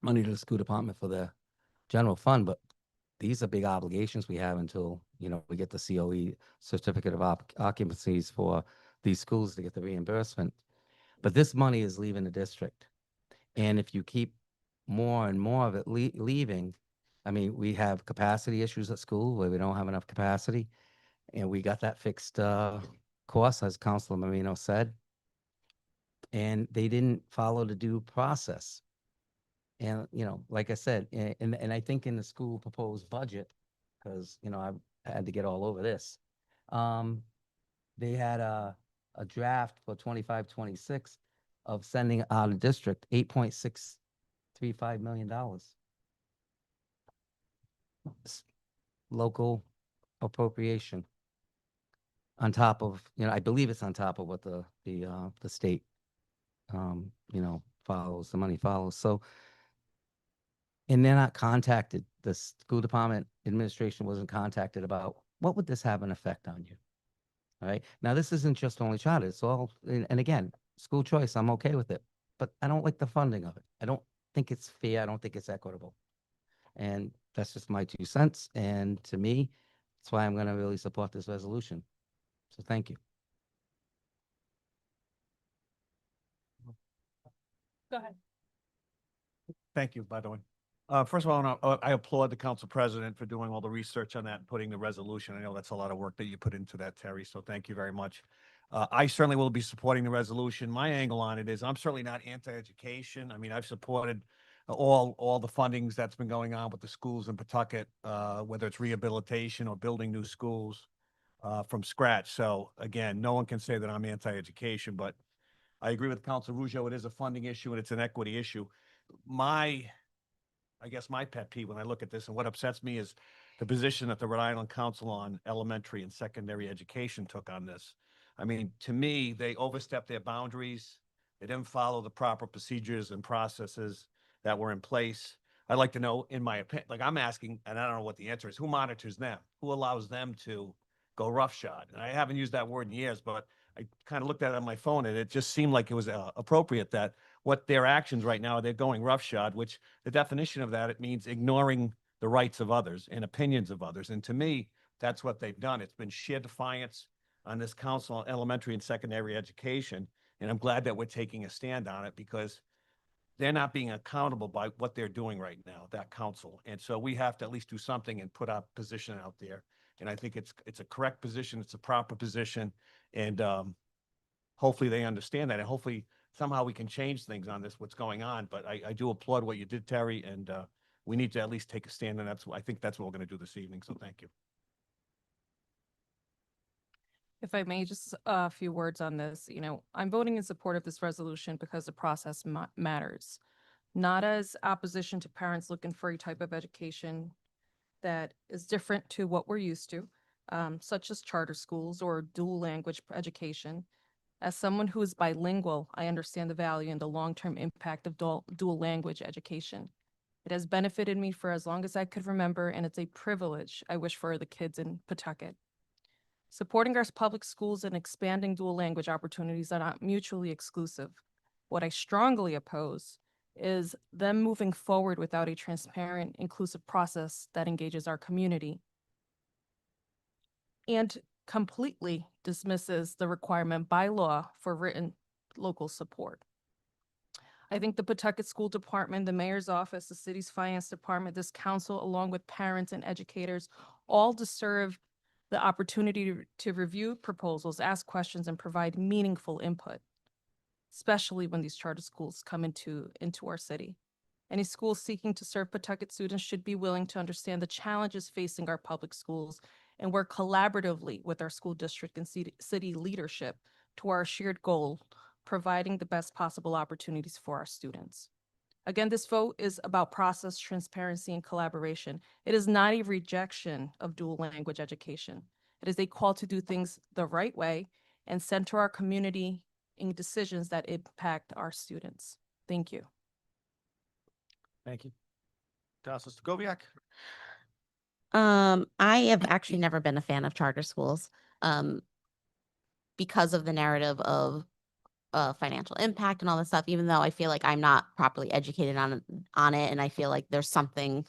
money to the school department for the general fund, but these are big obligations we have until, we get the COE, certificate of occupancies for these schools to get the reimbursement. But this money is leaving the district. And if you keep more and more of it leaving, I mean, we have capacity issues at school where we don't have enough capacity. And we got that fixed course, as Councilor Marino said. And they didn't follow the due process. And, like I said, and I think in the school proposed budget, because, I had to get all over this, they had a draft for 25-26 of sending out of district $8.635 million. Local appropriation on top of, I believe it's on top of what the state, follows, the money follows. So, and they're not contacted. The school department administration wasn't contacted about what would this have an effect on you. All right. Now, this isn't just only charter. It's all, and again, school choice, I'm okay with it, but I don't like the funding of it. I don't think it's fair. I don't think it's equitable. And that's just my 2 cents. And to me, that's why I'm going to really support this resolution. So thank you. Go ahead. Thank you, by the way. First of all, I applaud the council president for doing all the research on that and putting the resolution. I know that's a lot of work that you put into that, Terry, so thank you very much. I certainly will be supporting the resolution. My angle on it is I'm certainly not anti-education. I mean, I've supported all the fundings that's been going on with the schools in Pawtucket, whether it's rehabilitation or building new schools from scratch. So again, no one can say that I'm anti-education, but I agree with Council Ruggio. It is a funding issue and it's an equity issue. I guess my pet peeve when I look at this and what upsets me is the position that the Rhode Island Council on Elementary and Secondary Education took on this. I mean, to me, they overstepped their boundaries. They didn't follow the proper procedures and processes that were in place. I'd like to know, in my opinion, like I'm asking, and I don't know what the answer is, who monitors them? Who allows them to go roughshod? And I haven't used that word in years, but I kind of looked at it on my phone and it just seemed like it was appropriate that what their actions right now, they're going roughshod, which the definition of that, it means ignoring the rights of others and opinions of others. And to me, that's what they've done. It's been sheer defiance on this council on elementary and secondary education. And I'm glad that we're taking a stand on it because they're not being accountable by what they're doing right now, that council. And so we have to at least do something and put our position out there. And I think it's a correct position. It's a proper position. And hopefully they understand that. And hopefully somehow we can change things on this, what's going on. But I do applaud what you did, Terry. And we need to at least take a stand. And I think that's what we're going to do this evening. So thank you. If I may, just a few words on this. I'm voting in support of this resolution because the process matters, not as opposition to parents looking for a type of education that is different to what we're used to, such as charter schools or dual language education. As someone who is bilingual, I understand the value and the long-term impact of dual language education. It has benefited me for as long as I could remember, and it's a privilege I wish for the kids in Pawtucket. Supporting our public schools and expanding dual language opportunities are not mutually exclusive. What I strongly oppose is them moving forward without a transparent, inclusive process that engages our community and completely dismisses the requirement by law for written local support. I think the Pawtucket School Department, the mayor's office, the city's finance department, this council, along with parents and educators, all deserve the opportunity to review proposals, ask questions, and provide meaningful input, especially when these charter schools come into our city. Any school seeking to serve Pawtucket students should be willing to understand the challenges facing our public schools and work collaboratively with our school district and city leadership to our shared goal, providing the best possible opportunities for our students. Again, this vote is about process, transparency, and collaboration. It is not a rejection of dual language education. It is a call to do things the right way and center our community in decisions that impact our students. Thank you. Thank you. Councilor Stacoviak? I have actually never been a fan of charter schools, because of the narrative of financial impact and all this stuff, even though I feel like I'm not properly educated on it. And I feel like there's something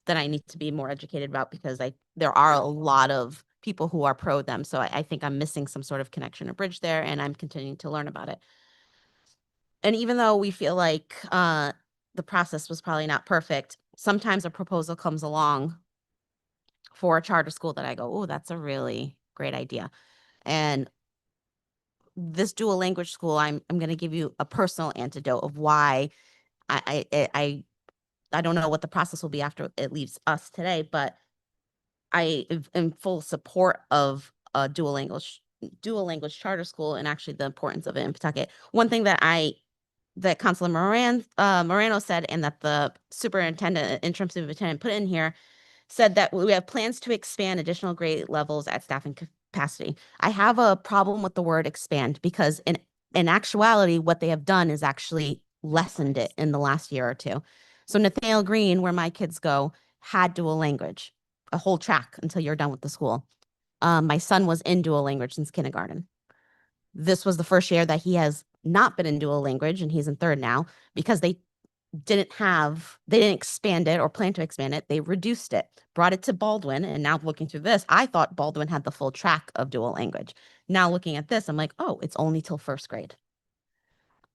that I need to be more educated about because there are a lot of people who are pro them. So I think I'm missing some sort of connection or bridge there, and I'm continuing to learn about it. And even though we feel like the process was probably not perfect, sometimes a proposal comes along for a charter school that I go, oh, that's a really great idea. And this dual language school, I'm going to give you a personal antidote of why I don't know what the process will be after it leaves us today, but I am in full support of a dual language charter school and actually the importance of it in Pawtucket. One thing that Councilor Moreno said, and that the interim superintendent put in here, said that we have plans to expand additional grade levels at staffing capacity. I have a problem with the word expand because in actuality, what they have done is actually lessened it in the last year or two. So Nathaniel Green, where my kids go, had dual language, a whole track until you're done with the school. My son was in dual language since kindergarten. This was the first year that he has not been in dual language, and he's in third now because they didn't expand it or plan to expand it. They reduced it, brought it to Baldwin. And now looking through this, I thought Baldwin had the full track of dual language. Now looking at this, I'm like, oh, it's only till first grade.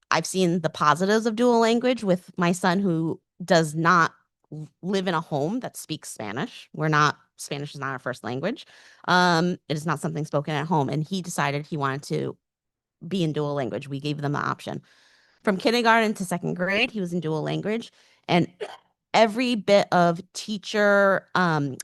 I've seen the positives of dual language with my son who does not live in a home that speaks Spanish. Spanish is not our first language. It is not something spoken at home. And he decided he wanted to be in dual language. We gave them the option. From kindergarten to second grade, he was in dual language. And every bit of teacher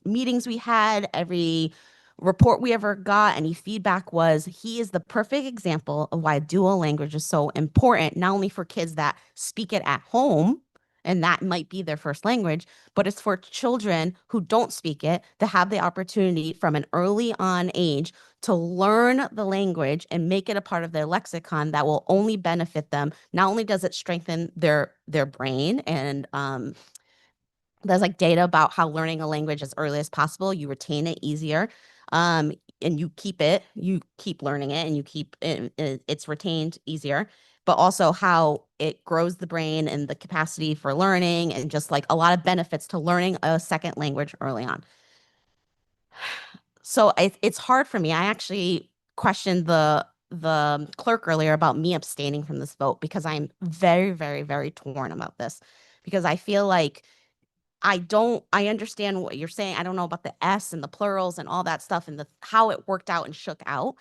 meetings we had, every report we ever got, any feedback was he is the perfect example of why dual language is so important, not only for kids that speak it at home, and that might be their first language, but it's for children who don't speak it to have the opportunity from an early on age to learn the language and make it a part of their lexicon that will only benefit them. Not only does it strengthen their brain, and there's like data about how learning a language as early as possible, you retain it easier, and you keep learning it, and it's retained easier, but also how it grows the brain and the capacity for learning, and just like a lot of benefits to learning a second language early on. So it's hard for me. I actually questioned the clerk earlier about me abstaining from this vote because I'm very, very, very torn about this, because I feel like I understand what you're saying. I don't know about the S and the plurals and all that stuff and how it worked out and shook out.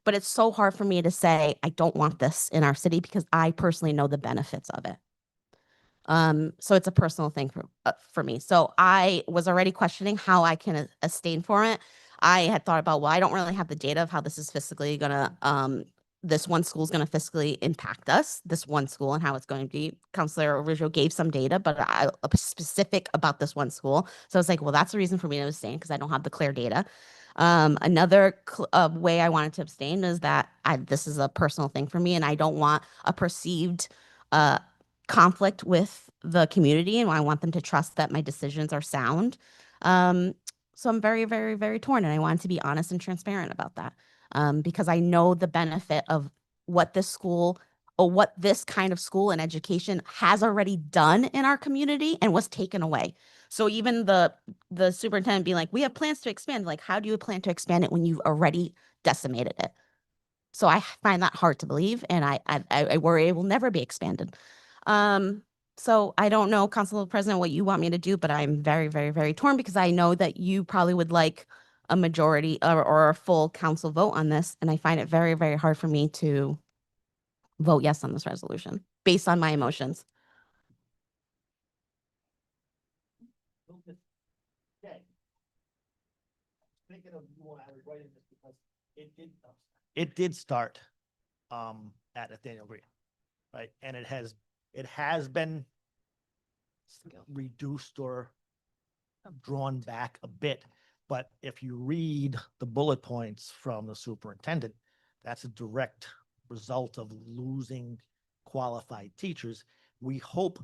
But it's so hard for me to say I don't want this in our city because I personally know the benefits of it. So it's a personal thing for me. So I was already questioning how I can abstain for it. I had thought about, well, I don't really have the data of how this is fiscally gonna this one school is going to fiscally impact us, this one school, and how it's going to be. Councilor Rizzo gave some data, but specific about this one school. So I was like, well, that's the reason for me to abstain because I don't have the clear data. Another way I wanted to abstain is that this is a personal thing for me, and I don't want a perceived conflict with the community and I want them to trust that my decisions are sound. So I'm very, very, very torn, and I want to be honest and transparent about that, because I know the benefit of what this school or what this kind of school and education has already done in our community and was taken away. So even the superintendent being like, we have plans to expand, like, how do you plan to expand it when you've already decimated it? So I find that hard to believe, and I worry it will never be expanded. So I don't know, Council President, what you want me to do, but I'm very, very, very torn because I know that you probably would like a majority or a full council vote on this, and I find it very, very hard for me to vote yes on this resolution based on my emotions. Thinking of you when I was writing this because it did start at Nathaniel Green, right? And it has been reduced or drawn back a bit. But if you read the bullet points from the superintendent, that's a direct result of losing qualified teachers. We hope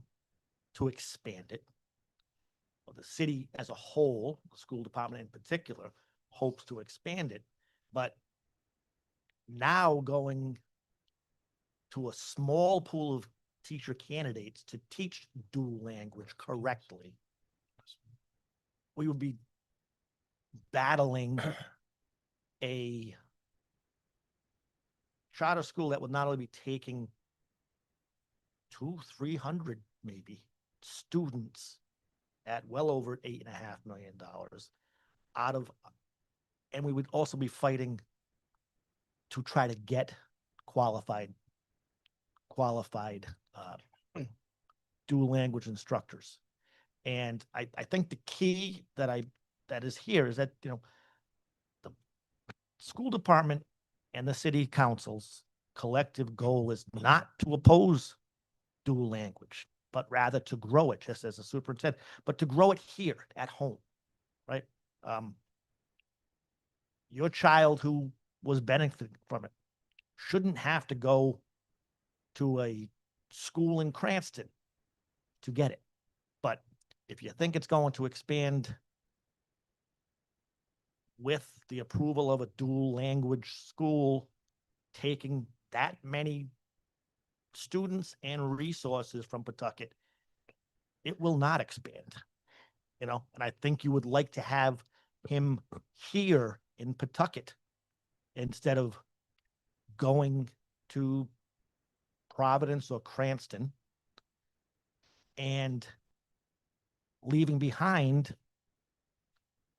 to expand it. Well, the city as a whole, the school department in particular, hopes to expand it. But now going to a small pool of teacher candidates to teach dual language correctly, we would be battling a charter school that would not only be taking 200-300 maybe students at well over $8.5 million out of, and we would also be fighting to try to get qualified dual language instructors. And I think the key that is here is that, you know, the school department and the city council's collective goal is not to oppose dual language, but rather to grow it, just as the superintendent, but to grow it here at home, right? Your child who was benefiting from it shouldn't have to go to a school in Cranston to get it. But if you think it's going to expand with the approval of a dual language school, taking that many students and resources from Pawtucket, it will not expand, you know, and I think you would like to have him here in Pawtucket instead of going to Providence or Cranston and leaving behind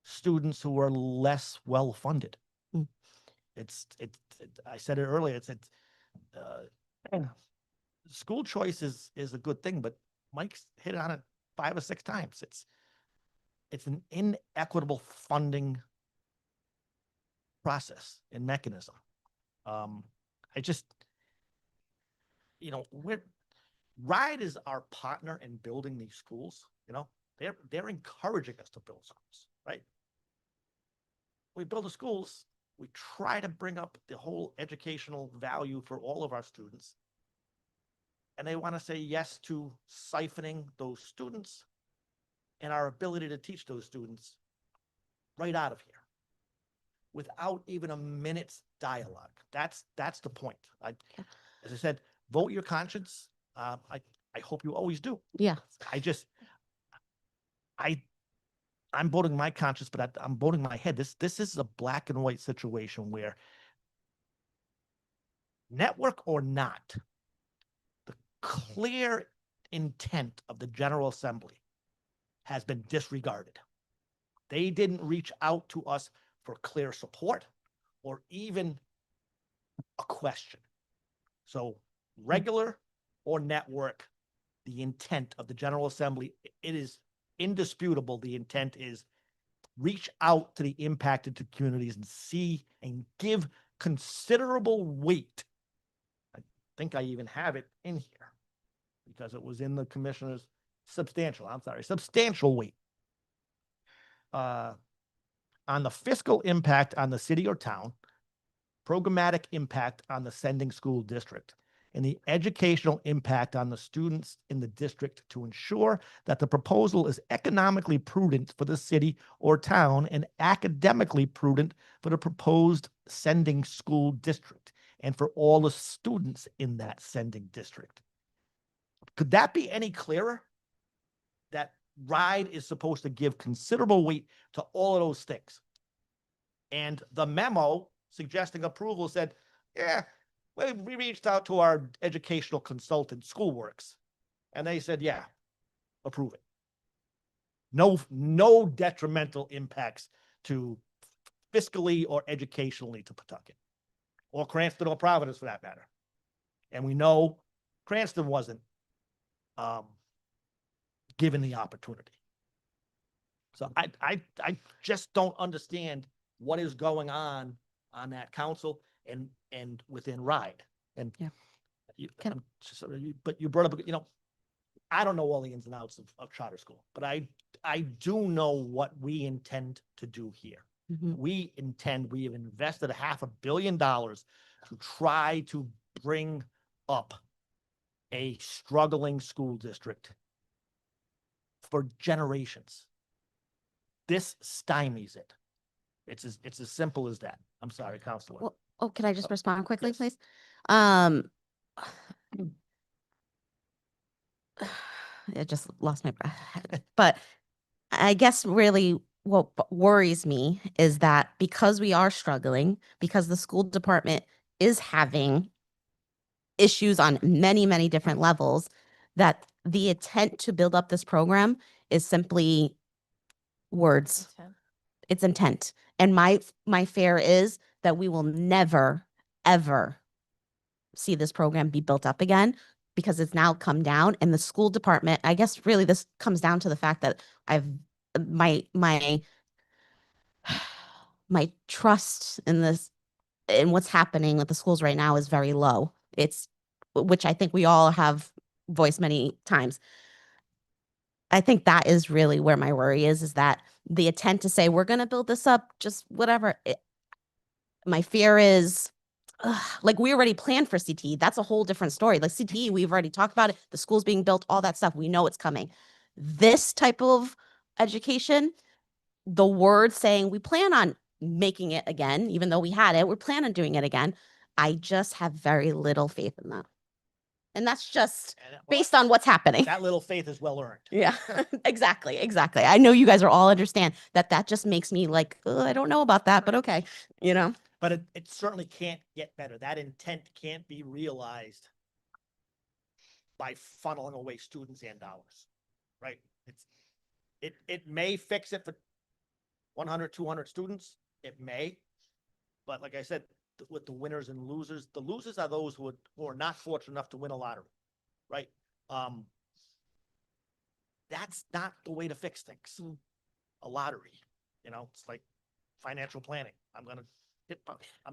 students who are less well-funded. I said it earlier, school choice is a good thing, but Mike's hit on it 5 or 6 times. It's an inequitable funding process and mechanism. I just, you know, RIDE is our partner in building these schools. You know, they're encouraging us to build schools, right? We build the schools, we try to bring up the whole educational value for all of our students. And they want to say yes to siphoning those students and our ability to teach those students right out of here without even a minute's dialogue. That's the point. As I said, vote your conscience. I hope you always do. Yeah. I'm voting my conscience, but I'm voting my head. This is a black and white situation where, network or not, the clear intent of the General Assembly has been disregarded. They didn't reach out to us for clear support or even a question. So regular or network, the intent of the General Assembly, it is indisputable. The intent is reach out to the impacted communities and see and give considerable weight. I think I even have it in here because it was in the commissioner's substantial weight on the fiscal impact on the city or town, programmatic impact on the sending school district, and the educational impact on the students in the district to ensure that the proposal is economically prudent for the city or town and academically prudent for the proposed sending school district and for all the students in that sending district. Could that be any clearer? That RIDE is supposed to give considerable weight to all of those things. And the memo suggesting approval said, yeah, we reached out to our educational consultant, Schoolworks, and they said, yeah, approve it. No detrimental impacts to fiscally or educationally to Pawtucket or Cranston or Providence for that matter. And we know Cranston wasn't given the opportunity. So I just don't understand what is going on that council and within RIDE. And Yeah. but you brought up, I don't know all the ins and outs of charter school, but I do know what we intend to do here. Mhm. We have invested $500 million to try to bring up a struggling school district for generations. This stymies it. It's as simple as that. I'm sorry, Counselor. Well, oh, can I just respond quickly, yes. please? I just lost my breath. But I guess really what worries me is that because we are struggling, because the school department is having issues on many, many different levels, that the intent to build up this program is simply words. It's intent. And my fear is that we will never, ever see this program be built up again because it's now come down. And the school department, I guess really this comes down to the fact that my trust in this, in what's happening with the schools right now is very low. Which I think we all have voiced many times. I think that is really where my worry is that the intent to say, we're going to build this up, just whatever. My fear is, like we already planned for CTE. That's a whole different story. Like CTE, we've already talked about it. The school's being built, all that stuff. We know it's coming. This type of education, the word saying we plan on making it again, even though we had it, we're planning on doing it again. I just have very little faith in that. And that's just based on what's happening. That little faith is well earned. Yeah, exactly. I know you guys are all understand that just makes me like, I don't know about that, but okay, But it certainly can't get better. That intent can't be realized by funneling away students and dollars, right? It may fix it for 100, 200 students. It may, but like I said, with the winners and losers, the losers are those who are not fortunate enough to win a lottery, right? That's not the way to fix things. A lottery, it's like financial planning. I'm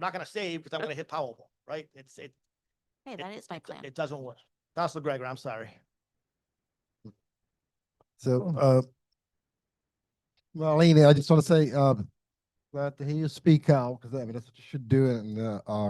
not gonna save because I'm gonna hit Powerball, right? Hey, that is my plan. It doesn't work. Councilor Gregor, I'm sorry. So, Marlene, I just want to say, glad to hear you speak out, because I mean, that's what you should do, and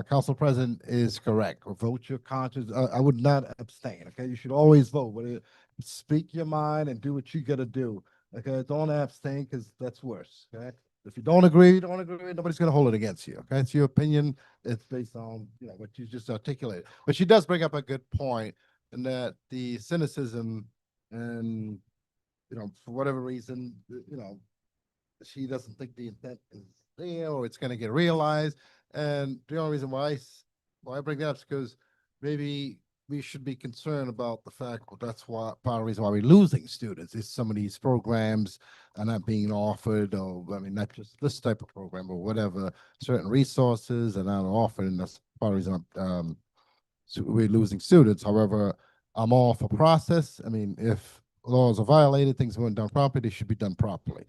council president is correct. Vote your conscience. I would not abstain, okay? You should always vote, but speak your mind and do what you gotta do, okay? Don't abstain, because that's worse, okay? If you don't agree, nobody's gonna hold it against you, okay? It's your opinion. It's based on, what you just articulated. But she does bring up a good point, in that the cynicism and, for whatever reason, she doesn't think the intent is there or it's going to get realized. And the only reason why I bring that up is because maybe we should be concerned about the fact, well, that's why part of the reason why we're losing students is some of these programs are not being offered, or I mean, not just this type of program or whatever, certain resources are not offered, and that's part of the reason so we're losing students. However, I'm all for process. I mean, if laws are violated, things weren't done properly, they should be done properly.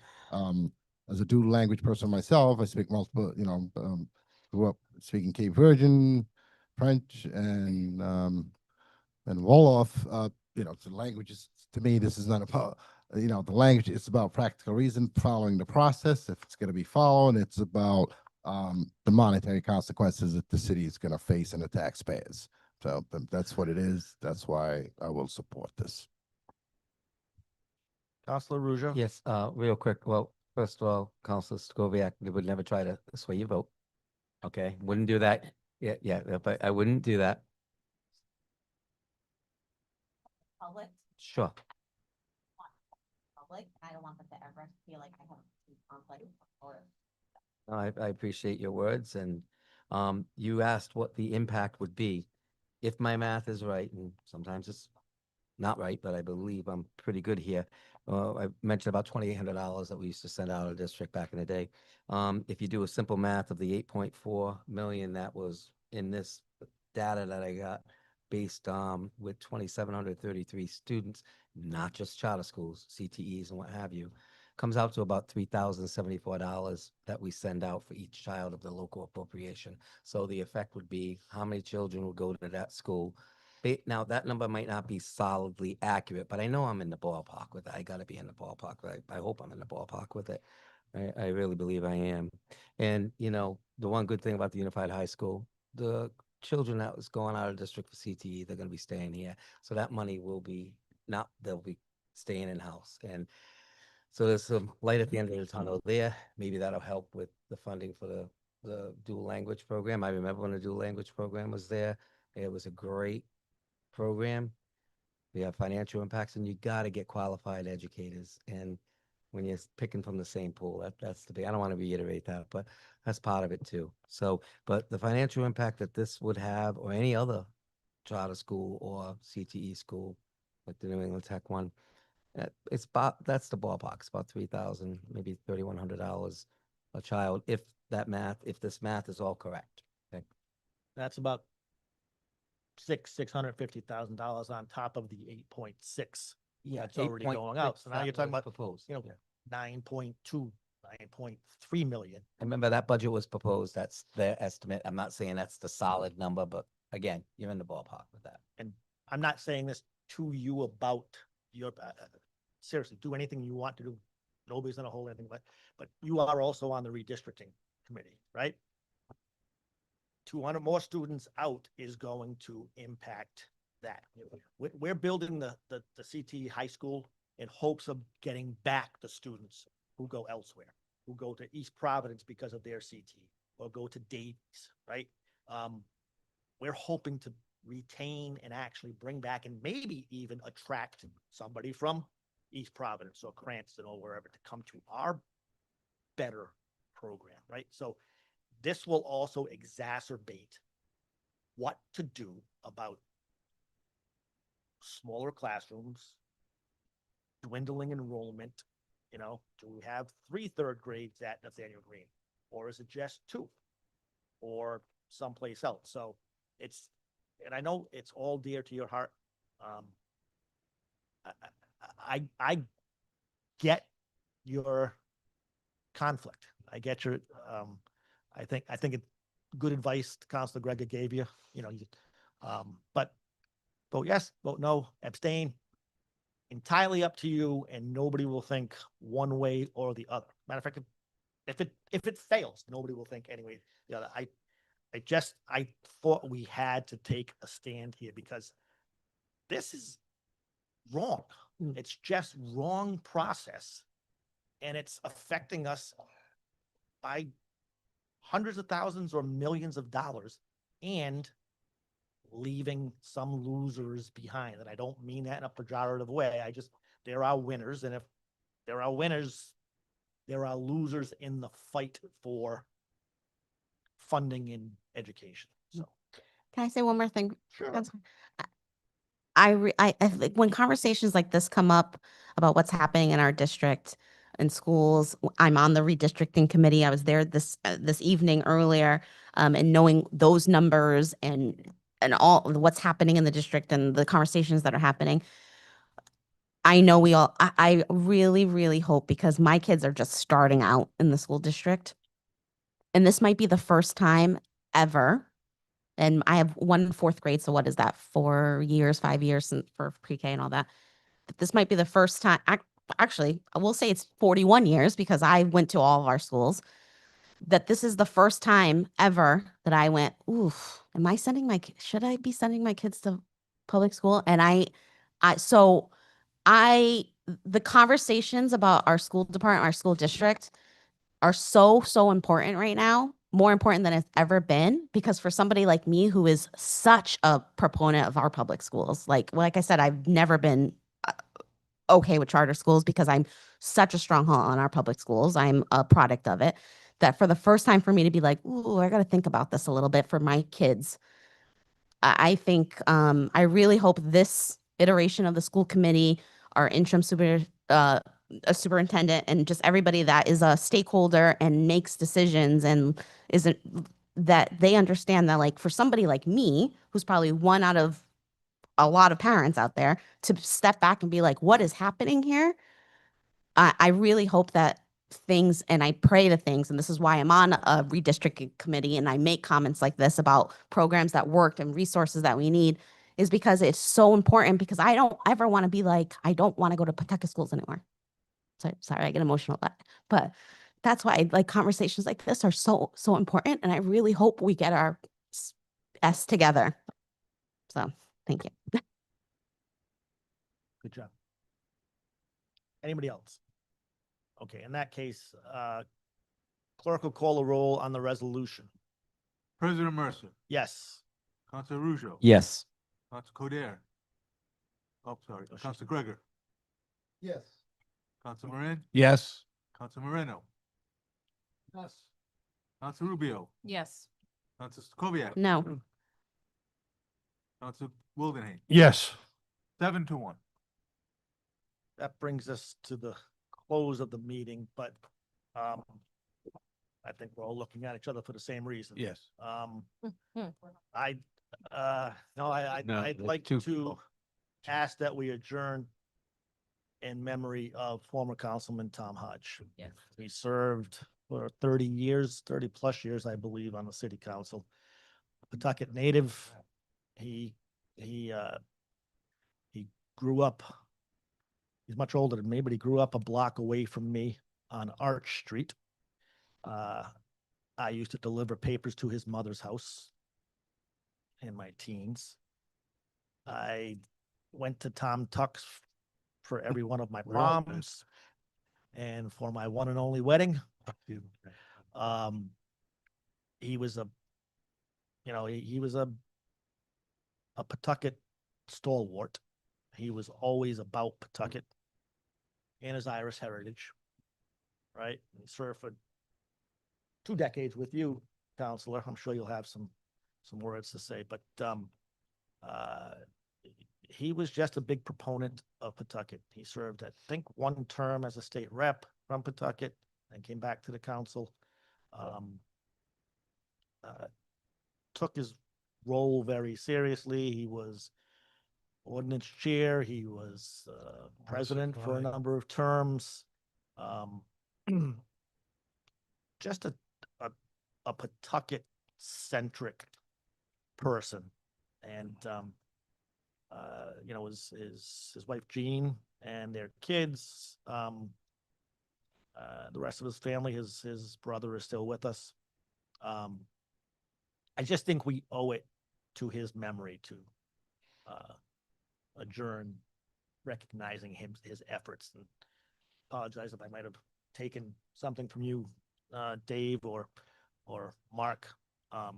As a dual language person myself, I speak multiple, grew up speaking Cape Verdean, French, and Wolof. The languages, to me, this is not about, the language, it's about practical reason, following the process. If it's going to be followed, it's about the monetary consequences that the city is going to face and the taxpayers. So that's what it is. That's why I will support this. Counselor Ruja? Yes, real quick. Well, first of all, Councilor Stokoviac, we would never try to sway your vote. Okay, wouldn't do that. Yeah, but I wouldn't do that. Public, Sure. public, I don't want them to ever feel like I have a conflict or. No, I appreciate your words, and you asked what the impact would be. If my math is right, and sometimes it's not right, but I believe I'm pretty good here. I mentioned about $2,800 that we used to send out of the district back in the day. If you do a simple math of the 8.4 million that was in this data that I got based with 2,733 students, not just charter schools, CTEs and what have you, comes out to about $3,074 that we send out for each child of the local appropriation. So the effect would be how many children would go to that school. Now, that number might not be solidly accurate, but I know I'm in the ballpark with it. I got to be in the ballpark. I hope I'm in the ballpark with it. I really believe I am. And, you know, the one good thing about the Unified High School, the children that was going out of district for CTE, they're going to be staying here. So that money will be not, they'll be staying in-house. And so there's some light at the end of the tunnel there. Maybe that'll help with the funding for the dual language program. I remember when the dual language program was there. It was a great program. We have financial impacts, and you got to get qualified educators. And when you're picking from the same pool, that's the big. I don't want to reiterate that, but that's part of it too. So, but the financial impact that this would have, or any other charter school or CTE school, like the New England Tech one, it's about, that's the ballpark. It's about $3,000, maybe $3,100 a child, if this math is all correct. Okay. That's about $650,000 on top of the 8.6. Yeah, That's already going out. So now you're talking about, proposed. you know, 9.2, 9.3 million. I remember that budget was proposed. That's their estimate. I'm not saying that's the solid number, but again, you're in the ballpark with that. And I'm not saying this to you about your, seriously, do anything you want to do. Nobody's gonna hold anything, but you are also on the redistricting committee, right? 200 more students out is going to impact that. We're building the CTE high school in hopes of getting back the students who go elsewhere, who go to East Providence because of their CTE, or go to Davies, right? We're hoping to retain and actually bring back and maybe even attract somebody from East Providence or Cranston or wherever to come to our better program, right? So this will also exacerbate what to do about smaller classrooms, dwindling enrollment. You know, do we have 3 third grades at Nathaniel Green, or is it just 2, or someplace else? So it's, and I know it's all dear to your heart. I get your conflict. I get your, I think it's good advice Councilor Gregor gave you, you know, but vote yes, vote no, abstain. Entirely up to you, and nobody will think one way or the other. Matter of fact, if it fails, nobody will think anyway the other. I thought we had to take a stand here because this is wrong. It's just wrong process, and it's affecting us by hundreds of thousands or millions of dollars, and leaving some losers behind. And I don't mean that in a pejorative way. There are winners, and if there are winners, there are losers in the fight for funding in education. So, Can I say one more thing? Sure. I think when conversations like this come up about what's happening in our district and schools, I'm on the redistricting committee. I was there this evening earlier, and knowing those numbers and all what's happening in the district and the conversations that are happening. I know I really, really hope, because my kids are just starting out in the school district, and this might be the first time ever. And I have one in 4th grade. So what is that? 4 years, 5 years for pre-K and all that. But this might be the first time. Actually, I will say it's 41 years because I went to all of our schools. that this is the first time ever that I went, oof, am I sending should I be sending my kids to public school? And the conversations about our school department, our school district are so important right now, more important than it's ever been, because for somebody like me who is such a proponent of our public schools, like I said, I've never been okay with charter schools because I'm such a stronghold on our public schools. I'm a product of it. That for the first time for me to be like, ooh, I got to think about this a little bit for my kids. I think I really hope this iteration of the school committee, our interim a superintendent, and just everybody that is a stakeholder and makes decisions and isn't, that they understand that, like, for somebody like me, who's probably one out of a lot of parents out there, to step back and be like, what is happening here? I really hope that things, and I pray to things, and this is why I'm on a redistricting committee and I make comments like this about programs that worked and resources that we need, is because it's so important, because I don't ever want to be like, I don't want to go to Pawtucket schools anymore. Sorry, I get emotional about it. But that's why like conversations like this are so important, and I really hope we get our S together. So thank you. Good job. Anybody else? Okay, in that case, clerk will call a roll on the resolution. President Mercer, Yes. Council Ruzo. Yes. Council Codere. Oh, sorry, Council Gregor, Yes. Council Moran, Yes. Council Moreno, Yes. Council Rubio, Yes. Council Kubiak. No. Council Wildenhain, Yes. 7-1. That brings us to the close of the meeting, but I think we're all looking at each other for the same reason. Yes. No, I'd No, like there's two to people. ask that we adjourn in memory of former Councilman Tom Hodge. Yes. He served for 30 years, 30 plus years, I believe, on the city council. Pawtucket native. He grew up, he's much older than me, but he grew up a block away from me on Arch Street. I used to deliver papers to his mother's house in my teens. I went to Tom Tuck's for every one of my proms and for my one and only wedding. He was he was a Pawtucket stalwart. He was always about Pawtucket and his Irish heritage, right? He served for 2 decades with you, Counselor. I'm sure you'll have some words to say, but he was just a big proponent of Pawtucket. He served, I think, 1 term as a state rep from Pawtucket and came back to the council. Took his role very seriously. He was ordinance chair. He was president for a number of terms. Just a Pawtucket centric person. And his wife Jean and their kids, the rest of his family, his brother is still with us. I just think we owe it to his memory to adjourn recognizing his efforts, and apologize if I might have taken something from you, Dave or Mark. The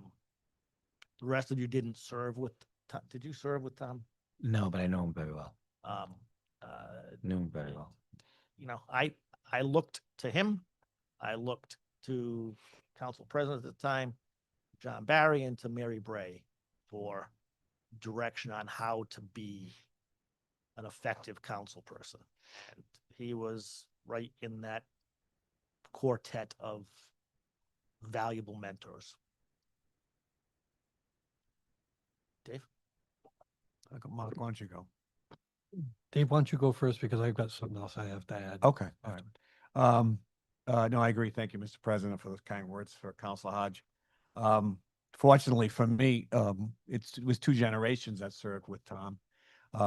rest of you didn't serve with Tom. Did you serve with Tom? No, but I know him very well. Knew him very well. I looked to him. I looked to council president at the time, John Barry, and to Mary Bray for direction on how to be an effective council person. And he was right in that quartet of valuable mentors. Dave? Mark, why don't you go? Dave, why don't you go first, because I've got something else I have to add. Okay, all right. No, I agree. Thank you, Mr. President, for those kind words for Councilor Hodge. Fortunately for me, it was 2 generations that served with Tom.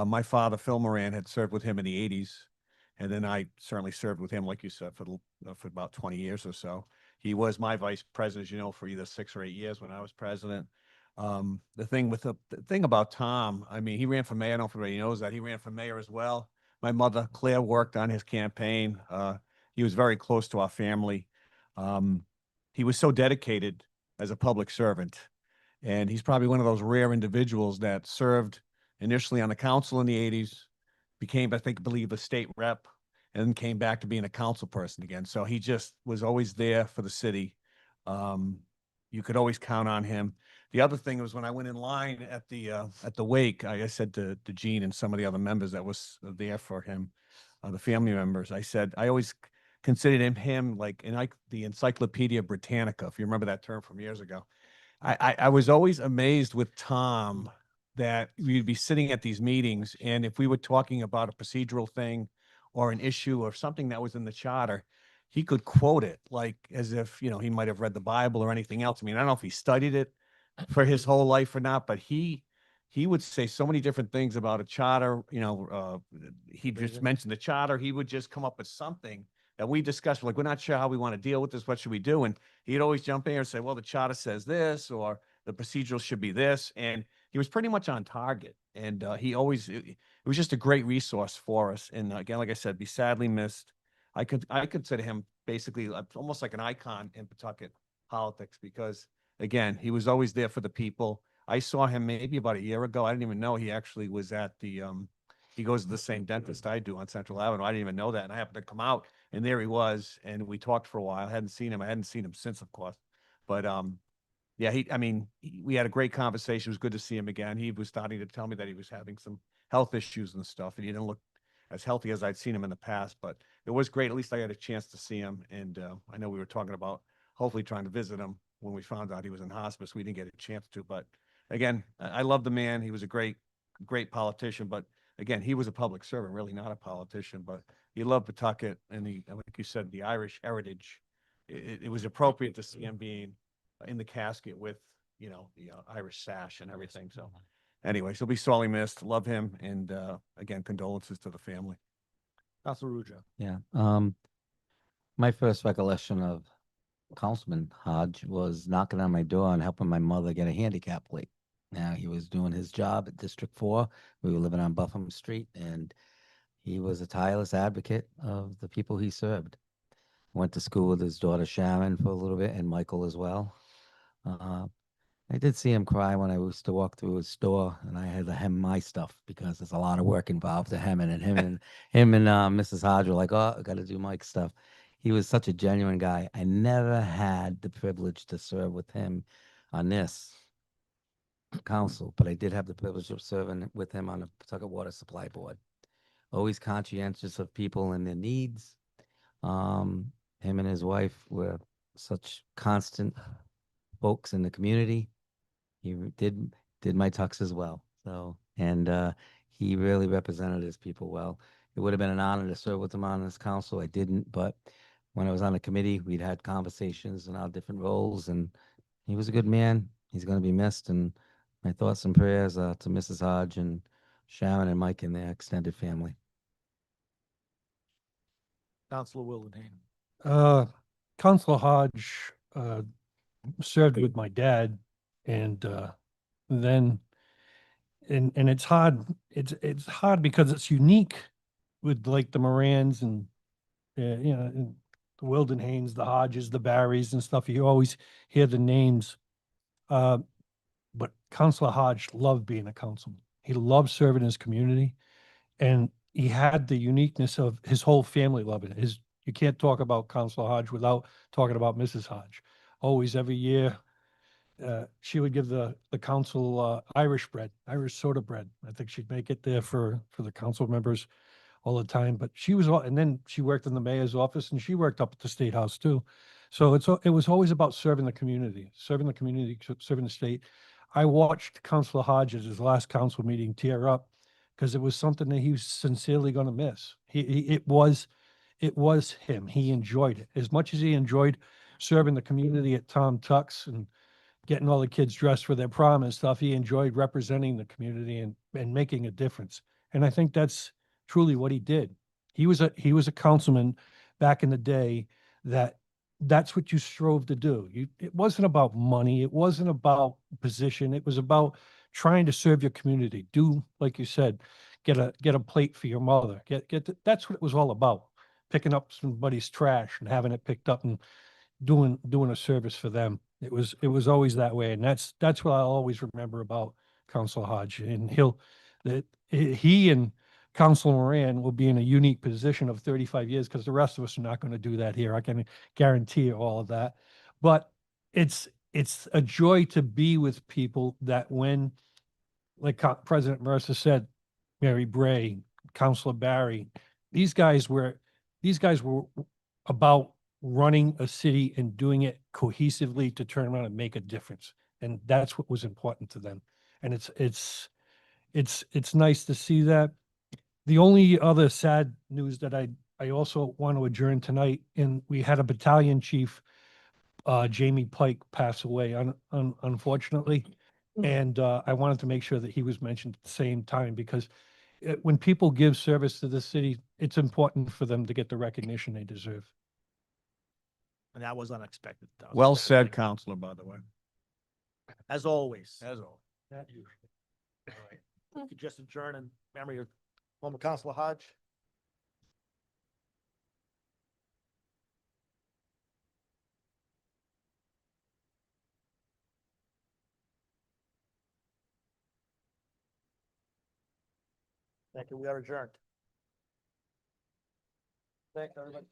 My father, Phil Moran, had served with him in the 80s. And then I certainly served with him, like you said, for about 20 years or so. He was my vice president, as you know, for either 6 or 8 years when I was president. The thing about Tom, I mean, he ran for mayor. I don't know if everybody knows that. He ran for mayor as well. My mother, Claire, worked on his campaign. He was very close to our family. He was so dedicated as a public servant. And he's probably one of those rare individuals that served initially on the council in the 80s, became, I believe, a state rep, and then came back to being a council person again. So he just was always there for the city. You could always count on him. The other thing was when I went in line at the wake, I said to Gene and some of the other members that was there for him, the family members, I said, I always considered him like the Encyclopedia Britannica, if you remember that term from years ago. I was always amazed with Tom that we'd be sitting at these meetings, and if we were talking about a procedural thing or an issue or something that was in the charter, he could quote it like as if, you know, he might have read the Bible or anything else. I mean, I don't know if he studied it for his whole life or not, but he would say so many different things about a charter. You know, he just mentioned the charter. He would just come up with something that we discussed. Like, we're not sure how we want to deal with this. What should we do? And he'd always jump in and say, well, the charter says this, or the procedural should be this. And he was pretty much on target. And he always, it was just a great resource for us. And again, like I said, be sadly missed. I consider him basically almost like an icon in Pawtucket politics, because again, he was always there for the people. I saw him maybe about a year ago. I didn't even know he actually was at the, he goes to the same dentist I do on Central Avenue. I didn't even know that. And I happened to come out, and there he was, and we talked for a while. I hadn't seen him. I hadn't seen him since, of course. But yeah, we had a great conversation. It was good to see him again. He was starting to tell me that he was having some health issues and stuff, and he didn't look as healthy as I'd seen him in the past. But it was great. At least I had a chance to see him. And I know we were talking about hopefully trying to visit him when we found out he was in hospice. We didn't get a chance to. But again, I love the man. He was a great politician. But again, he was a public servant, really not a politician. But he loved Pawtucket, and like you said, the Irish heritage. It was appropriate to see him being in the casket with, you know, the Irish sash and everything. So anyways, he'll be sorely missed. Love him. And again, condolences to the family. Councilor Rujo. Yeah. My first recollection of Councilman Hodge was knocking on my door and helping my mother get a handicap plate. Now, he was doing his job at District 4. We were living on Buffalo Street, and he was a tireless advocate of the people he served. Went to school with his daughter Sharon for a little bit, and Michael as well. I did see him cry when I used to walk through his store, and I had to hem my stuff because there's a lot of work involved to hemming, and him and Mrs. Hodge were like, oh, I got to do Mike's stuff. He was such a genuine guy. I never had the privilege to serve with him on this council, but I did have the privilege of serving with him on the Pawtucket Water Supply Board. Always conscientious of people and their needs. Him and his wife were such constant folks in the community. He did my tux as well. So, and he really represented his people well. It would have been an honor to serve with him on this council. I didn't, but when I was on the committee, we'd had conversations in our different roles, and he was a good man. He's going to be missed, and my thoughts and prayers to Mrs. Hodge and Sharon and Mike and their extended family. Councilor Wildenhain. Councilor Hodge served with my dad, and then and it's hard. It's hard because it's unique with like the Morans and you know, and the Wildenhains, the Hodges, the Barrys and stuff. You always hear the names. But Councilor Hodge loved being a councilman. He loved serving his community, and he had the uniqueness of his whole family loving it. You can't talk about Councilor Hodge without talking about Mrs. Hodge. Always, every year, she would give the council Irish bread, Irish soda bread. I think she'd make it there for the council members all the time. But she was, and then she worked in the mayor's office, and she worked up at the State House too. So it was always about serving the community, serving the state. I watched Councilor Hodge at his last council meeting tear up because it was something that he was sincerely going to miss. It was him. He enjoyed it as much as he enjoyed serving the community at Tom Tuck's and getting all the kids dressed for their prom and stuff. He enjoyed representing the community and making a difference. And I think that's truly what he did. He was a councilman back in the day that that's what you strove to do. It wasn't about money. It wasn't about position. It was about trying to serve your community. Do, like you said, get a plate for your mother. That's what it was all about. Picking up somebody's trash and having it picked up and doing a service for them. It was always that way. And that's what I'll always remember about Council Hodge. And he and Council Moran will be in a unique position of 35 years because the rest of us are not going to do that here. I can guarantee you all of that. But it's a joy to be with people that when, like President Mercer said, Mary Bray, Councilor Barry, these guys were about running a city and doing it cohesively to turn around and make a difference. And that's what was important to them. And it's nice to see that. The only other sad news that I also want to adjourn tonight, and we had a battalion chief, Jamie Pike, pass away unfortunately. And I wanted to make sure that he was mentioned at the same time because when people give service to the city, it's important for them to get the recognition they deserve. And that was unexpected. That was Well very said, good. Counselor, by the way. As always. As always. That usually. All right. We could just adjourn in memory of former Councilor Hodge. Thank you. We are adjourned. Thanks, everybody.